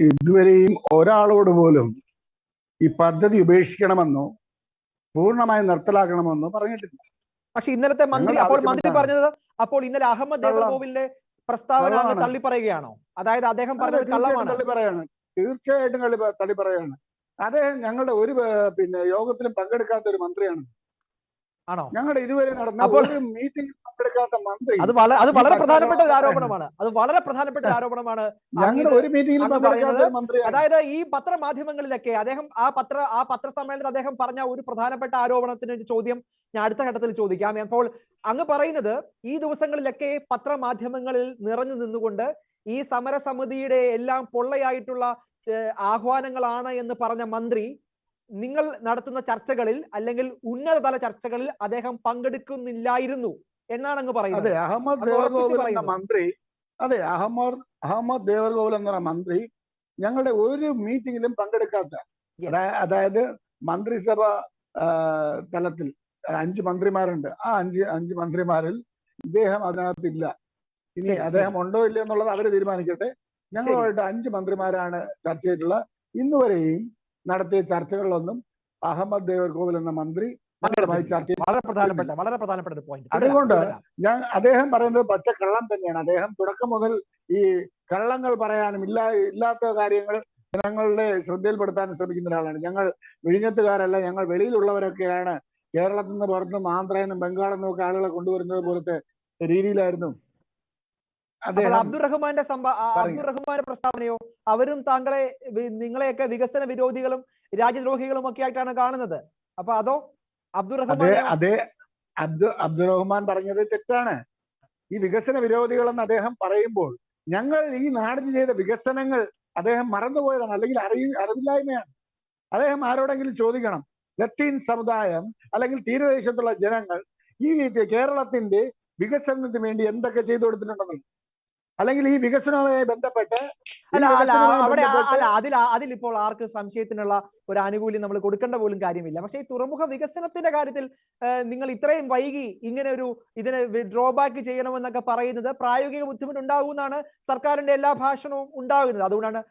ഇതുവരെയും ഒരാളോട് പോലും ഈ പദ്ധതി ഉപേക്ഷിക്കണമെന്നോ പൂർണ്ണമായി നിർത്തലാക്കണമെന്നോ പറഞ്ഞിട്ടില്ല. പക്ഷെ ഇന്നലത്തെ മന്ത്രി ഞങ്ങളുടെ അപ്പോൾ ആവശ്യം മന്ത്രി എന്താണ്? പറഞ്ഞത് അപ്പോൾ ഇന്നലെ അഹമ്മദ് കള്ളം. ദേവർകോവിലിന്റെ പ്രസ്താവന അങ്ങ് കള്ളമാണ്. തള്ളി പറയുകയാണോ? അതായത് അദ്ദേഹം അതെ, പറഞ്ഞത് തീർച്ചയായിട്ടും കള്ളമാണ്. തള്ളി പറയാണ്. തീർച്ചയായിട്ടും തള്ളി പറയാണ്. അദ്ദേഹം ഞങ്ങളുടെ ഒരു യോഗത്തിലും പങ്കെടുക്കാത്ത ഒരു മന്ത്രിയാണ്. ആണോ? ഞങ്ങളുടെ ഇതുവരെ നടന്ന അപ്പോൾ- ഒരു മീറ്റിംഗ് പങ്കെടുക്കാത്ത മന്ത്രി അത് വളരെ ഈ പ്രധാനപ്പെട്ട ഒരു പച്ചക്കള്ളം ആരോപണമാണ്. അത് വളരെ പ്രധാനപ്പെട്ട ഒരു ആരോപണമാണ്. ഞങ്ങളുടെ ഒരു മീറ്റിംഗിലും അങ്ങ് പങ്കെടുക്കാത്ത പറയുന്നത്. ഒരു മന്ത്രിയാണ്. അതായത് ഈ പത്രമാധ്യമങ്ങളിലൊക്കെ അദ്ദേഹം ആ പത്രസമ്മേളനത്തിൽ അദ്ദേഹം പറഞ്ഞ ഒരു പ്രധാനപ്പെട്ട ആരോപണത്തിന് ഒരു ചോദ്യം ഞാൻ അടുത്ത ഘട്ടത്തിൽ ചോദിക്കാം. അപ്പോൾ അങ്ങ് പറയുന്നത് ഈ ദിവസങ്ങളിലൊക്കെ പത്രമാധ്യമങ്ങളിൽ നിറഞ്ഞു നിന്നുകൊണ്ട് ഈ സമരസമിതിയുടെ എല്ലാം പൊള്ളയായിട്ടുള്ള ആഹ്വാനങ്ങളാണ് എന്ന് പറഞ്ഞ മന്ത്രി നിങ്ങൾ നടത്തുന്ന ചർച്ചകളിൽ അല്ലെങ്കിൽ ഉന്നതതല ചർച്ചകളിൽ അദ്ദേഹം പങ്കെടുക്കുന്നില്ലായിരുന്നു എന്നാണ് അങ്ങ് പറയുന്നത്. അതെ, അഹമ്മദ് അത് ഉറപ്പിച്ച് ദേവർകോവിൽ എന്ന പറയുന്നു. മന്ത്രി അഹമ്മദ് ദേവർകോവിൽ എന്ന് പറയുന്ന മന്ത്രി ഞങ്ങളുടെ ഒരു മീറ്റിംഗിലും പങ്കെടുക്കാത്ത, Yes. അതായത് മന്ത്രിസഭ തലത്തിൽ 5 മന്ത്രിമാരുണ്ട്. ആ അഞ്ച് മന്ത്രിമാരിൽ ഇദ്ദേഹം അതിനകത്തില്ല. ഇനി ശരി, അദ്ദേഹം ഉണ്ടോ ഇല്ലയോ എന്നുള്ളത് അവര് തീരുമാനിക്കട്ടെ. ഞങ്ങളുമായിട്ട് 5 മന്ത്രിമാരാണ് ചർച്ച ചെയ്തിട്ടുള്ള. ഇന്നുവരെയും നടത്തിയ ചർച്ചകളിലൊന്നും അഹമ്മദ് ദേവർകോവിൽ എന്ന മന്ത്രി ഞങ്ങളുമായി ചർച്ച ചെയ്തു. വളരെ പ്രധാനപ്പെട്ട ഒരു പോയിന്റ്. അതുകൊണ്ട് അദ്ദേഹം പറയുന്നത് പച്ച കള്ളം തന്നെയാണ്. അദ്ദേഹം തുടക്കം മുതൽ ഈ കള്ളങ്ങൾ പറയാനും ഇല്ലാത്ത കാര്യങ്ങൾ ജനങ്ങളുടെ ശ്രദ്ധയിൽപ്പെടുത്താനും ശ്രമിക്കുന്ന ഒരാളാണ്. ഞങ്ങൾ വിഴിഞ്ഞത്തുകാരല്ല, ഞങ്ങൾ വെളിയിലുള്ളവരൊക്കെയാണ്, കേരളത്തിൽ നിന്ന് പുറത്തുനിന്നും ആന്ധ്രയിൽ നിന്നും ബംഗാളിൽ നിന്നും ഒക്കെ ആളുകളെ കൊണ്ടുവരുന്നത് പോലത്തെ രീതിയിലായിരുന്നു അദ്ദേഹം. അബ്ദുറഹ്മാന്റെ പ്രസ്താവനയോ? അവരും നിങ്ങളെയൊക്കെ വികസന വിരോധികളും രാജ്യദ്രോഹികളും ഒക്കെ ആയിട്ടാണ് കാണുന്നത്. അപ്പൊ അതോ അബ്ദുറഹ്മാൻ പറഞ്ഞത് തെറ്റാണ്. ഈ വികസന വിരോധികളെന്ന് അദ്ദേഹം പറയുമ്പോൾ ഞങ്ങൾ ഈ നാടിന് ചെയ്ത വികസനങ്ങൾ അദ്ദേഹം മറന്നുപോയതാണ്, അല്ലെങ്കിൽ അറിവില്ലായ്മയാണ്. അദ്ദേഹം ആരോടെങ്കിലും ചോദിക്കണം, ലത്തീൻ സമുദായം അല്ലെങ്കിൽ തീരദേശത്തുള്ള ജനങ്ങൾ ഈ കേരളത്തിന്റെ വികസനത്തിന് വേണ്ടി എന്തൊക്കെ ചെയ്തു കൊടുത്തിട്ടുണ്ടെന്ന്, അല്ലെങ്കിൽ ഈ വികസനവുമായി ബന്ധപ്പെട്ട് അതിലിപ്പോൾ ആർക്ക് സംശയത്തിനുള്ള ഒരു ആനുകൂല്യം നമ്മൾ കൊടുക്കേണ്ട പോലും കാര്യമില്ല. പക്ഷേ ഈ തുറമുഖ വികസനത്തിന്റെ കാര്യത്തിൽ നിങ്ങൾ ഇത്രയും വൈകി ഇതിനെ ഡ്രോബാക്ക് ചെയ്യണമെന്നൊക്കെ പറയുന്നത് പ്രായോഗിക ബുദ്ധിമുട്ട് ഉണ്ടാകുമെന്നാണ് സർക്കാരിന്റെ എല്ലാ ഭാഷണവും ഉണ്ടാകുന്നത്. അതുകൊണ്ടാണ്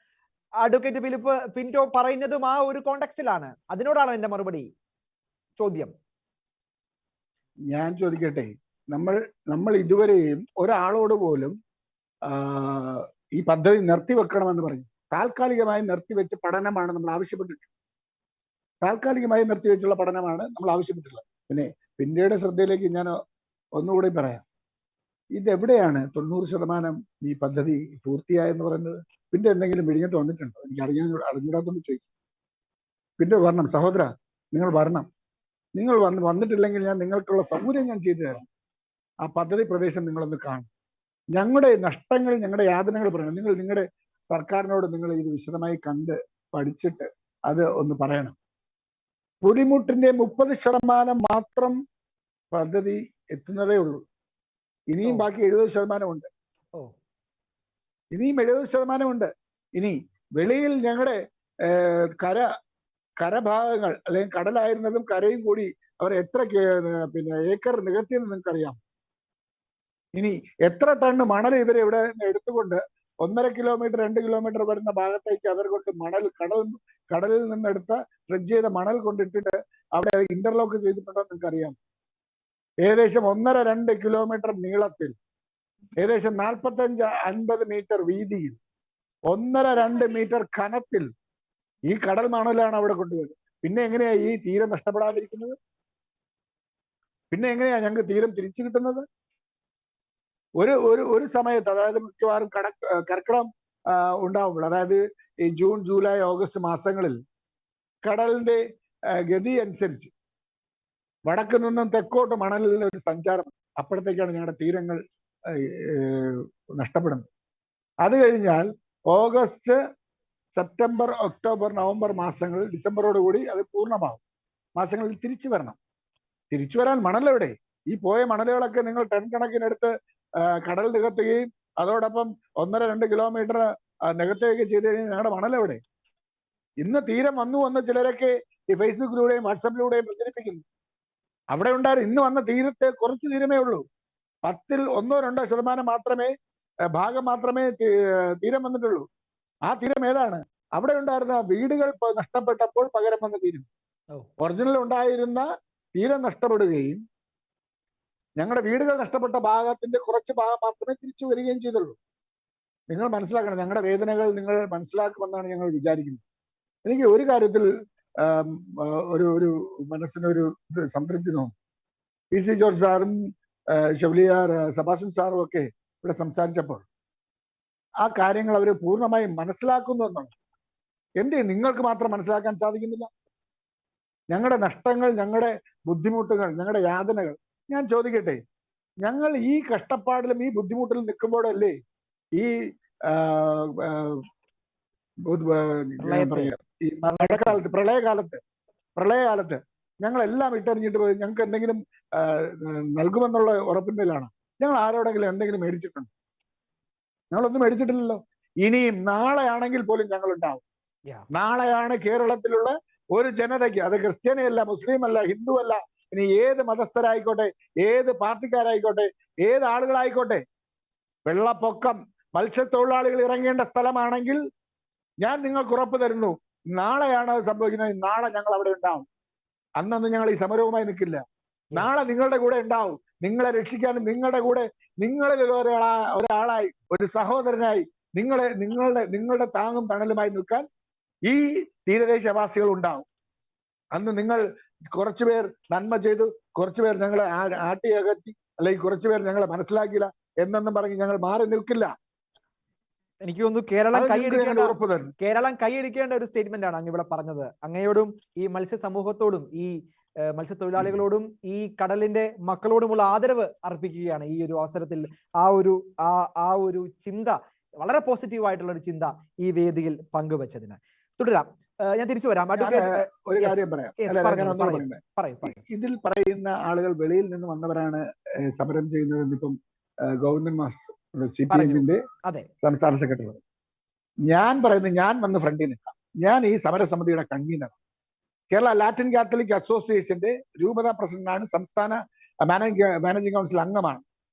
അഡ്വക്കേറ്റ് ഫിലിപ്പ് പിന്റോ പറയുന്നതും ആ ഒരു കോണ്ടെക്സ്റ്റിലാണ്. അതിനോടാണ് എന്റെ മറുപടി ചോദ്യം. ഞാൻ ചോദിക്കട്ടെ, നമ്മൾ ഇതുവരെയും ഒരാളോട് പോലും ഈ പദ്ധതി നിർത്തിവെക്കണമെന്ന് പറഞ്ഞു. താൽക്കാലികമായി നിർത്തിവെച്ച പഠനമാണ് നമ്മൾ ആവശ്യപ്പെട്ടിട്ടുള്ളത്. താൽക്കാലികമായി നിർത്തിവെച്ചുള്ള പഠനമാണ് നമ്മൾ ആവശ്യപ്പെട്ടിട്ടുള്ളത്. പിന്നെ പിന്നീട് ശ്രദ്ധയിലേക്ക് ഞാൻ ഒന്നുകൂടി പറയാം. ഇതെവിടെയാണ് 90% ഈ പദ്ധതി പൂർത്തിയായെന്ന് പറയുന്നത്? പിന്നെ എന്തെങ്കിലും വിഴിഞ്ഞത്ത് വന്നിട്ടുണ്ടോ? എനിക്ക് അറിഞ്ഞൂടാത്തോണ്ട് ചോദിക്കും. പിന്നെ വരണം സഹോദര, നിങ്ങൾ വരണം. നിങ്ങൾ വന്നിട്ടില്ലെങ്കിൽ ഞാൻ നിങ്ങൾക്കുള്ള സൗകര്യം ഞാൻ ചെയ്തു തരാം. ആ പദ്ധതി പ്രദേശം നിങ്ങളൊന്ന് കാണും. ഞങ്ങളുടെ നഷ്ടങ്ങൾ, ഞങ്ങളുടെ യാതനകൾ പറയണം. നിങ്ങളുടെ സർക്കാരിനോട് നിങ്ങൾ ഇത് വിശദമായി കണ്ട് പഠിച്ചിട്ട് അത് ഒന്ന് പറയണം. പുലിമുട്ടിന്റെ 30% മാത്രം പദ്ധതി എത്തുന്നതേ ഉള്ളൂ. ഇനിയും ബാക്കി 70% ഉണ്ട്. ഇനിയും 70% ഉണ്ട്. ഇനി വെളിയിൽ ഞങ്ങളുടെ കരഭാഗങ്ങൾ അല്ലെങ്കിൽ കടലായിരുന്നതും കരയും കൂടി അവർ എത്ര ഏക്കർ നികത്തിയെന്ന് നിങ്ങൾക്കറിയാം. ഇനി എത്ര ടണ്ണ് മണൽ ഇവർ ഇവിടെ എടുത്തുകൊണ്ട് 1.5 കിലോമീറ്റർ 2 കിലോമീറ്റർ വരുന്ന ഭാഗത്തേക്ക് അവർ കൊണ്ട് കടലിൽ നിന്നെടുത്ത ഡ്രഡ്ജ് ചെയ്ത മണൽ കൊണ്ടിട്ടിട്ട് അവിടെ ഇന്റർലോക്ക് ചെയ്തിട്ടുണ്ടോ നിങ്ങൾക്കറിയാം. ഏകദേശം 1.5-2 കിലോമീറ്റർ നീളത്തിൽ, ഏകദേശം 45-50 മീറ്റർ വീതിയിൽ, 1.5-2 മീറ്റർ കനത്തിൽ ഈ കടൽ മണലാണ് അവിടെ കൊണ്ടുവരുന്നത്. പിന്നെ എങ്ങനെയാ ഈ തീരം നഷ്ടപ്പെടാതിരിക്കുന്നത്? പിന്നെ എങ്ങനെയാ ഞങ്ങൾക്ക് തീരം തിരിച്ചു കിട്ടുന്നത്? ഒരു സമയത്ത്, അതായത് മിക്കവാറും കർക്കിടകം ഉണ്ടാവുമ്പോൾ, അതായത് ഈ ജൂൺ ജൂലൈ ഓഗസ്റ്റ് മാസങ്ങളിൽ കടലിന്റെ ഗതി അനുസരിച്ച് വടക്ക് നിന്നും തെക്കോട്ട് മണലിൽ ഒരു സഞ്ചാരം. അപ്പോഴത്തേക്കാണ് ഞങ്ങളുടെ തീരങ്ങൾ നഷ്ടപ്പെടുന്നത്. അത് കഴിഞ്ഞാൽ ഓഗസ്റ്റ് സെപ്റ്റംബർ ഒക്ടോബർ നവംബർ മാസങ്ങളിൽ, ഡിസംബറോടുകൂടി അത് പൂർണ്ണമാകും. മാസങ്ങളിൽ തിരിച്ചു വരണം. തിരിച്ചു വരാൻ മണലെവിടെ? ഈ പോയ മണലുകളൊക്കെ നിങ്ങൾ ടൺ കണക്കിനെടുത്ത് കടൽ നികത്തുകയും അതോടൊപ്പം 1.5-2 കിലോമീറ്റർ നികത്തുകയൊക്കെ ചെയ്ത് കഴിഞ്ഞാൽ ഞങ്ങളുടെ മണലെവിടെ? ഇന്ന് തീരം വന്നു ചിലരൊക്കെ ഈ ഫേസ്ബുക്കിലൂടെയും വാട്സാപ്പിലൂടെയും പ്രചരിപ്പിക്കുന്നു. അവിടെ ഉണ്ടായിരുന്നു. ഇന്ന് വന്ന തീരത്തെ കുറച്ച് തീരമേ ഉള്ളൂ. 10-1-2% മാത്രമേ ഭാഗം മാത്രമേ തീരം വന്നിട്ടുള്ളൂ. ആ തീരം ഏതാണ്? അവിടെ ഉണ്ടായിരുന്ന വീടുകൾ നഷ്ടപ്പെട്ടപ്പോൾ പകരം വന്ന തീരം. ഒറിജിനൽ ഉണ്ടായിരുന്ന തീരം നഷ്ടപ്പെടുകയും ഞങ്ങളുടെ വീടുകൾ നഷ്ടപ്പെട്ട ഭാഗത്തിന്റെ കുറച്ച് ഭാഗം മാത്രമേ തിരിച്ചു വരികയും ചെയ്തുള്ളൂ. നിങ്ങൾ മനസ്സിലാക്കണം, ഞങ്ങളുടെ വേദനകൾ നിങ്ങൾ മനസ്സിലാക്കുമെന്നാണ് ഞങ്ങൾ വിചാരിക്കുന്നത്. എനിക്ക് ഒരു കാര്യത്തിൽ ഒരു മനസ്സിനൊരു സംതൃപ്തി തോന്നും. PC ജോർജ് സാറും ഷെവ്ലിയാർ സെബാസ്റ്റ്യൻ സാറും ഒക്കെ ഇവിടെ സംസാരിച്ചപ്പോൾ ആ കാര്യങ്ങൾ അവർ പൂർണ്ണമായും മനസ്സിലാക്കുന്നു എന്നാണ്. എന്തേ നിങ്ങൾക്ക് മാത്രം മനസ്സിലാക്കാൻ സാധിക്കുന്നില്ല? ഞങ്ങളുടെ നഷ്ടങ്ങൾ, ഞങ്ങളുടെ ബുദ്ധിമുട്ടുകൾ, ഞങ്ങളുടെ യാതനകൾ ഞാൻ ചോദിക്കട്ടെ, ഞങ്ങൾ ഈ കഷ്ടപ്പാടിലും ഈ ബുദ്ധിമുട്ടിലും നിൽക്കുമ്പോഴല്ലേ ഈ ഈ മഴക്കാലത്ത് പ്രളയകാലത്ത് ഞങ്ങളെല്ലാം ഇട്ടെറിഞ്ഞിട്ട് പോയി ഞങ്ങൾക്ക് എന്തെങ്കിലും നൽകുമെന്നുള്ള ഉറപ്പിന്മേലാണ് ഞങ്ങൾ ആരോടെങ്കിലും എന്തെങ്കിലും മേടിച്ചിട്ടുണ്ട്? ഞങ്ങളൊന്നും മേടിച്ചിട്ടില്ലല്ലോ. ഇനിയും നാളെയാണെങ്കിൽ പോലും ഞങ്ങൾ ഉണ്ടാവും. നാളെയാണ് കേരളത്തിലുള്ള ഒരു ജനതയ്ക്ക്, അത് ക്രിസ്ത്യാനിയല്ല, മുസ്ലിം അല്ല, ഹിന്ദു അല്ല, ഇനി ഏത് മതസ്ഥരായിക്കോട്ടെ, ഏത് പാർട്ടിക്കാരായിക്കോട്ടെ, ഏത് ആളുകളായിക്കോട്ടെ, വെള്ളപ്പൊക്കം മത്സ്യത്തൊഴിലാളികൾ ഇറങ്ങേണ്ട സ്ഥലമാണെങ്കിൽ ഞാൻ നിങ്ങൾക്ക് ഉറപ്പ് തരുന്നു, നാളെയാണ് അത് സംഭവിക്കുന്നത്. നാളെ ഞങ്ങൾ അവിടെ ഉണ്ടാവും. അന്നൊന്നും ഞങ്ങൾ ഈ സമരവുമായി നിൽക്കില്ല. നാളെ നിങ്ങളുടെ കൂടെ ഉണ്ടാവും. നിങ്ങളെ നിങ്ങളുടെ കൂടെ, നിങ്ങളിൽ ഒരാളായി, ഒരു സഹോദരനായി, നിങ്ങളുടെ താങ്ങും തണലുമായി നിൽക്കാൻ ഈ തീരദേശവാസികൾ ഉണ്ടാവും. അന്ന് നിങ്ങൾ കുറച്ചുപേർ നന്മ ചെയ്തു, കുറച്ചുപേർ ഞങ്ങളെ ആട്ടിയകറ്റി, അല്ലെങ്കിൽ കുറച്ചുപേർ ഞങ്ങളെ മനസ്സിലാക്കിയില്ല എന്നൊന്നും പറഞ്ഞ് ഞങ്ങൾ മാറി നിൽക്കില്ല. എനിക്ക് തോന്നുന്നു കേരളം കൈയടിക്കേണ്ട ഒരു സ്റ്റേറ്റ്മെന്റ് ആണ് അങ്ങ് ഇവിടെ പറഞ്ഞത്. അങ്ങയോടും ഈ മത്സ്യ സമൂഹത്തോടും ഈ മത്സ്യത്തൊഴിലാളികളോടും ഈ കടലിന്റെ മക്കളോടുമുള്ള ആദരവ് അർപ്പിക്കുകയാണ് ഈ ഒരു അവസരത്തിൽ. ആ ഒരു ചിന്ത, വളരെ പോസിറ്റീവ് ആയിട്ടുള്ള ഒരു ചിന്ത ഈ വേദിയിൽ പങ്കുവച്ചതിന്. തുടരാം, ഞാൻ തിരിച്ചു വരാം. ഒരു കാര്യം പറയാം. ഇതിൽ പറയുന്ന ആളുകൾ വെളിയിൽ നിന്ന് വന്നവരാണ് സമരം ചെയ്യുന്നത്. ഇപ്പം ഗവൺമെന്റ് മാസ്റ്റർ CPM-ന്റെ സംസ്ഥാന സെക്രട്ടറി. ഞാൻ പറയുന്നത്, ഞാൻ വന്ന് ഫ്രണ്ടിൽ നിൽക്കാം. ഞാൻ ഈ സമരസമിതിയുടെ കൺവീനർ, കേരള ലാറ്റിൻ കാത്തലിക് അസോസിയേഷന്റെ രൂപതാ പ്രസിഡന്റാണ്, സംസ്ഥാന മാനേജിംഗ് കൗൺസിൽ അംഗമാണ്.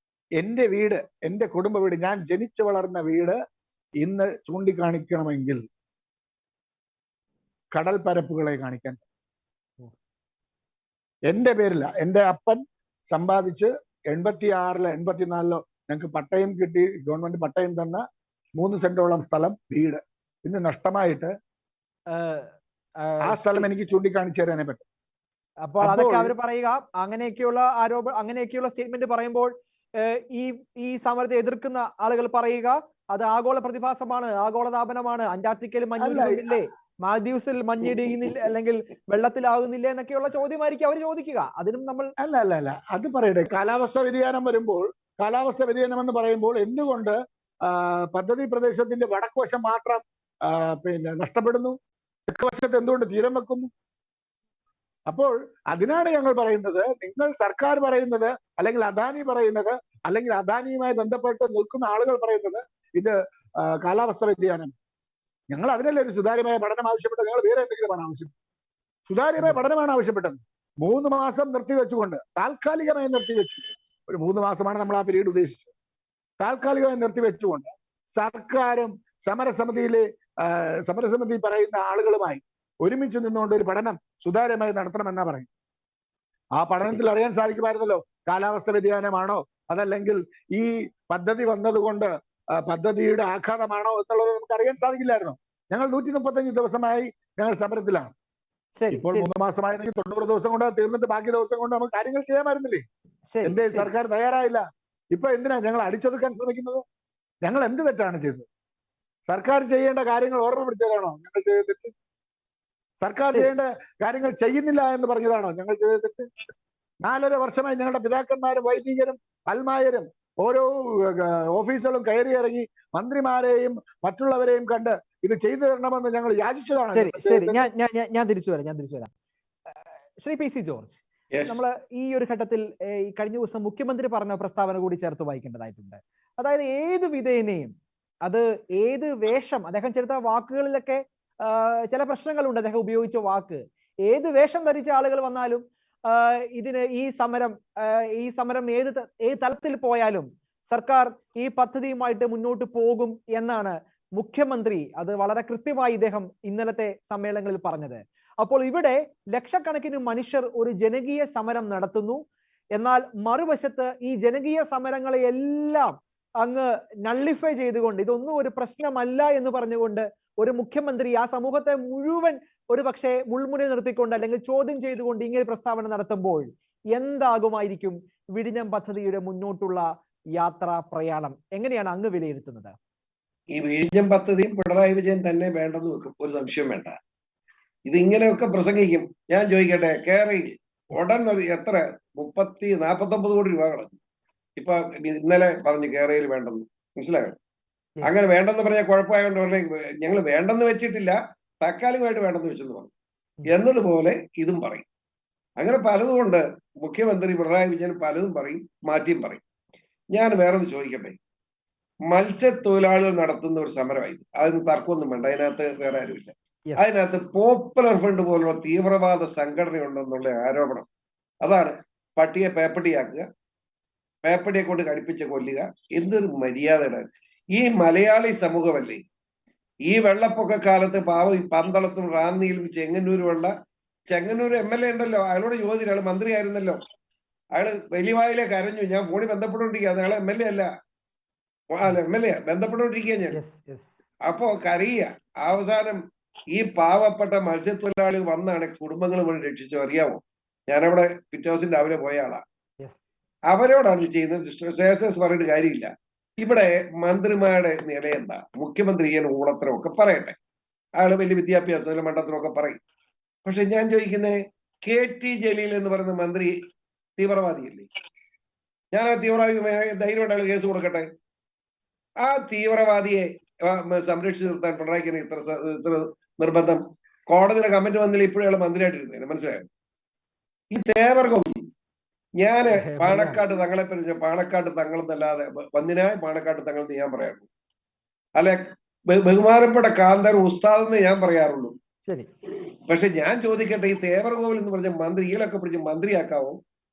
എന്റെ വീട്, എന്റെ കുടുംബ വീട്, ഞാൻ ജനിച്ചു വളർന്ന വീട് ഇന്ന് ചൂണ്ടിക്കാണിക്കണമെങ്കിൽ കടൽ പരപ്പുകളെ കാണിക്കാൻ. എന്റെ പേരില്ല, എന്റെ അപ്പൻ സമ്പാദിച്ച് 86-ലോ 84-ലോ ഞങ്ങൾക്ക് പട്ടയം കിട്ടി, ഗവൺമെന്റ് പട്ടയം തന്ന 3 സെന്റോളം സ്ഥലം, വീട് ഇന്ന് നഷ്ടമായിട്ട് ആ സ്ഥലം എനിക്ക് ചൂണ്ടിക്കാണിച്ചു തരാനേ പറ്റും. അപ്പോൾ അതൊക്കെ അവർ പറയുക, അങ്ങനെയൊക്കെയുള്ള സ്റ്റേറ്റ്മെന്റ് പറയുമ്പോൾ ഈ സമരത്തെ എതിർക്കുന്ന ആളുകൾ പറയുക അത് ആഗോള പ്രതിഭാസമാണ്, ആഗോളതാപനമാണ്, അന്റാർട്ടിക്കയിൽ മഞ്ഞിടില്ലേ, മാൽദീവ്സിൽ മഞ്ഞിടിയുന്നില്ല, അല്ലെങ്കിൽ വെള്ളത്തിലാകുന്നില്ല എന്നൊക്കെയുള്ള ചോദ്യമായിരിക്കും അവർ ചോദിക്കുക. അതിനും നമ്മൾ അല്ല അത് പറയട്ടെ. കാലാവസ്ഥ വ്യതിയാനം എന്ന് പറയുമ്പോൾ എന്തുകൊണ്ട് പദ്ധതി പ്രദേശത്തിന്റെ വടക്കുവശം മാത്രം നഷ്ടപ്പെടുന്നു, തെക്ക് വശത്ത് എന്തുകൊണ്ട് തീരം വെക്കുന്നു? അപ്പോൾ അതിനാണ് ഞങ്ങൾ പറയുന്നത്, നിങ്ങൾ സർക്കാർ പറയുന്നത്, അല്ലെങ്കിൽ അദാനി പറയുന്നത്, അല്ലെങ്കിൽ അദാനിയുമായി ബന്ധപ്പെട്ട് നിൽക്കുന്ന ആളുകൾ പറയുന്നത് ഇത് കാലാവസ്ഥ വ്യതിയാനം. ഞങ്ങൾ അതിനല്ലേ ഒരു സുതാര്യമായ പഠനം ആവശ്യപ്പെട്ടത്. ഞങ്ങൾ വേറെ എന്തെങ്കിലുമാണ് ആവശ്യപ്പെട്ടത്? സുതാര്യമായ പഠനമാണ് ആവശ്യപ്പെട്ടത്. 3 മാസം നിർത്തിവെച്ചുകൊണ്ട്, താൽക്കാലികമായി നിർത്തിവെച്ചു, ഒരു 3 മാസമാണ് നമ്മൾ ആ പീരീഡ് ഉദ്ദേശിച്ചത്. താൽക്കാലികമായി നിർത്തിവെച്ചുകൊണ്ട് സർക്കാരും സമരസമിതി പറയുന്ന ആളുകളുമായി ഒരുമിച്ച് നിന്നുകൊണ്ട് ഒരു പഠനം സുതാര്യമായി നടത്തണമെന്നാ പറയും. ആ പഠനത്തിൽ അറിയാൻ സാധിക്കുമായിരുന്നല്ലോ കാലാവസ്ഥ വ്യതിയാനമാണോ അതല്ലെങ്കിൽ ഈ പദ്ധതി വന്നതുകൊണ്ട് പദ്ധതിയുടെ ആഘാതമാണോ എന്നുള്ളത് നമുക്ക് അറിയാൻ സാധിക്കില്ലായിരുന്നു. ഞങ്ങൾ 135 ദിവസമായി ഞങ്ങൾ സമരത്തിലാണ്. ഇപ്പോൾ 3 മാസമായിരുന്നെങ്കിൽ 90 ദിവസം കൊണ്ട് തീർന്നിട്ട് ബാക്കി ദിവസം കൊണ്ട് നമുക്ക് കാര്യങ്ങൾ ചെയ്യാമായിരുന്നില്ലേ? എന്തേ സർക്കാർ തയ്യാറായില്ല? ഇപ്പൊ എന്തിനാ ഞങ്ങൾ അടിച്ചൊതുക്കാൻ ശ്രമിക്കുന്നത്? ഞങ്ങൾ എന്ത് തെറ്റാണ് ചെയ്തത്? സർക്കാർ ചെയ്യേണ്ട കാര്യങ്ങൾ ഓർമ്മപ്പെടുത്തിയതാണോ ഞങ്ങൾ ചെയ്ത തെറ്റ്? സർക്കാർ ചെയ്യേണ്ട കാര്യങ്ങൾ ചെയ്യുന്നില്ല എന്ന് പറഞ്ഞതാണോ ഞങ്ങൾ ചെയ്ത തെറ്റ്? 4.5 വർഷമായി ഞങ്ങളുടെ പിതാക്കന്മാരും വൈദികരും അൽമായരും ഓരോ ഓഫീസുകളും കയറി ഇറങ്ങി മന്ത്രിമാരെയും മറ്റുള്ളവരെയും കണ്ട് ഇത് ചെയ്തു തരണമെന്ന് ഞങ്ങൾ യാചിച്ചതാണ്. ശരി, ഞാൻ തിരിച്ചു വരാം. ശ്രീ PC ജോർജ്, നമ്മൾ ഈ ഒരു ഘട്ടത്തിൽ ഈ കഴിഞ്ഞ ദിവസം മുഖ്യമന്ത്രി പറഞ്ഞ പ്രസ്താവന കൂടി ചേർത്ത് വായിക്കേണ്ടതായിട്ടുണ്ട്. അതായത് ഏത് വിധേനയും, അത് ഏത് വേഷം, അദ്ദേഹം ചേർത്ത വാക്കുകളിലൊക്കെ ചില പ്രശ്നങ്ങളുണ്ട്. അദ്ദേഹം ഉപയോഗിച്ച വാക്ക്, ഏത് വേഷം ധരിച്ച ആളുകൾ വന്നാലും ഈ സമരം ഏത് തലത്തിൽ പോയാലും സർക്കാർ ഈ പദ്ധതിയുമായിട്ട് മുന്നോട്ട് പോകും എന്നാണ് മുഖ്യമന്ത്രി അത് വളരെ കൃത്യമായി ഇദ്ദേഹം ഇന്നലത്തെ സമ്മേളനങ്ങളിൽ പറഞ്ഞത്. അപ്പോൾ ഇവിടെ ലക്ഷക്കണക്കിന് മനുഷ്യർ ഒരു ജനകീയ സമരം നടത്തുന്നു. എന്നാൽ മറുവശത്ത് ഈ ജനകീയ സമരങ്ങളെ എല്ലാം അങ്ങ് നള്ളിഫൈ ചെയ്തുകൊണ്ട് ഇതൊന്നും ഒരു പ്രശ്നമല്ല എന്ന് പറഞ്ഞുകൊണ്ട് ഒരു മുഖ്യമന്ത്രി ആ സമൂഹത്തെ മുഴുവൻ ഒരു പക്ഷേ മുൾമുനെ നിർത്തിക്കൊണ്ട് അല്ലെങ്കിൽ ചോദ്യം ചെയ്തുകൊണ്ട് ഇങ്ങനെ പ്രസ്താവന നടത്തുമ്പോൾ എന്താകുമായിരിക്കും വിഴിഞ്ഞം പദ്ധതിയുടെ മുന്നോട്ടുള്ള യാത്രാ പ്രയാണം? എങ്ങനെയാണ് അങ്ങ് വിലയിരുത്തുന്നത്? ഈ വിഴിഞ്ഞം പദ്ധതിയും പിണറായി വിജയൻ തന്നെ വേണ്ടെന്ന് വെക്കും, ഒരു സംശയം വേണ്ട. ഇത് ഇങ്ങനെയൊക്കെ പ്രസംഗിക്കും. ഞാൻ ചോദിക്കട്ടെ, കേരളയിൽ ഉടൻ എത്ര 49 കോടി രൂപ കളഞ്ഞു. ഇപ്പൊ ഇന്നലെ പറഞ്ഞു കേരളയിൽ വേണ്ടെന്ന്, മനസ്സിലായോ? അങ്ങനെ വേണ്ടെന്ന് പറഞ്ഞാൽ കുഴപ്പമായോണ്ട് പറഞ്ഞ ഞങ്ങൾ വേണ്ടെന്ന് വെച്ചിട്ടില്ല, താൽക്കാലികമായിട്ട് വേണ്ടെന്ന് വെച്ചെന്ന് പറഞ്ഞു എന്നതുപോലെ ഇതും പറയും. അങ്ങനെ പലതും കൊണ്ട് മുഖ്യമന്ത്രി പിണറായി വിജയൻ പലതും പറയും, മാറ്റിയും പറയും. ഞാൻ വേറൊന്ന് ചോദിക്കട്ടെ, മത്സ്യത്തൊഴിലാളികൾ നടത്തുന്ന ഒരു സമരമായിരുന്നു, അതിന് തർക്കമൊന്നും വേണ്ട, അതിനകത്ത് വേറെ ആരുമില്ല. അതിനകത്ത് പോപ്പുലർ ഫ്രണ്ട് പോലുള്ള തീവ്രവാദ സംഘടനയുണ്ടെന്നുള്ള ആരോപണം. അതാണ് പട്ടിയെ പേപ്പട്ടിയാക്കുക, പേപ്പട്ടിയെ കൊണ്ട് കടിപ്പിച്ച് കൊല്ലുക. എന്തൊരു മര്യാദയുടെ! ഈ മലയാളി സമൂഹമല്ലേ ഈ വെള്ളപ്പൊക്ക കാലത്ത് പാവം ഈ പന്തളത്തും റാന്നിയിലും ചെങ്ങന്നൂർ MLA ഉണ്ടല്ലോ, അയാളോട് ചോദിച്ചില്ല, അയാൾ മന്ത്രിയായിരുന്നല്ലോ, അയാള് വലിയവായിലെ കരഞ്ഞു. ഞാൻ ഫോണിൽ ബന്ധപ്പെട്ടുകൊണ്ടിരിക്കുക, അയാൾ MLA അല്ല, MLA ബന്ധപ്പെട്ടുകൊണ്ടിരിക്കുക ഞാൻ. അപ്പോ കരയുക. അവസാനം ഈ പാവപ്പെട്ട മത്സ്യത്തൊഴിലാളികൾ വന്നാണ് കുടുംബങ്ങൾ മുഴുവൻ രക്ഷിച്ചു. അറിയാമോ? ഞാനവിടെ പിറ്റേ ദിവസം രാവിലെ പോയ ആളാ. അവരോടാണ് ചെയ്യുന്നത്. പറഞ്ഞിട്ട് കാര്യമില്ല. ഇവിടെ മന്ത്രിമാരുടെ നില എന്താ? മുഖ്യമന്ത്രി ചെയ്യാൻ ഊളത്തരമൊക്കെ പറയട്ടെ, അയാള് വലിയ വിദ്യാഭ്യാസം മണ്ടത്തരമൊക്കെ പറയും. പക്ഷെ ഞാൻ ചോദിക്കുന്നത്, KT ജലീൽ എന്ന് പറയുന്ന മന്ത്രി തീവ്രവാദിയല്ലേ? ഞാൻ ആ തീവ്രവാദി ധൈര്യമായിട്ട് അയാൾ കേസ് കൊടുക്കട്ടെ. ആ തീവ്രവാദിയെ സംരക്ഷിച്ചു നിർത്താൻ പിണറായിക്ക് ഇത്ര നിർബന്ധം. കോടതിയുടെ കമന്റ് വന്നില്ല, ഇപ്പോഴും അയാൾ മന്ത്രിയായിട്ടിരുന്നേനെ, മനസ്സിലായോ? ഈ തേവർഗം ഞാന് പാണക്കാട്ട് തങ്ങളെ പറ്റി പാണക്കാട്ട് തങ്ങളെന്നല്ലാതെ വന്നിനായ പാണക്കാട്ട് തങ്ങൾ ഞാൻ പറയാറുള്ളൂ, അല്ലെ ബഹുമാനപ്പെട്ട കാന്തർ ഉസ്താദ് എന്ന് ഞാൻ പറയാറുള്ളൂ. ശരി. പക്ഷെ ഞാൻ ചോദിക്കട്ടെ, ഈ തേവർഗോവിൽ എന്ന് പറഞ്ഞ മന്ത്രി ഈളൊക്കെ പിടിച്ച് മന്ത്രിയാക്കാവോ?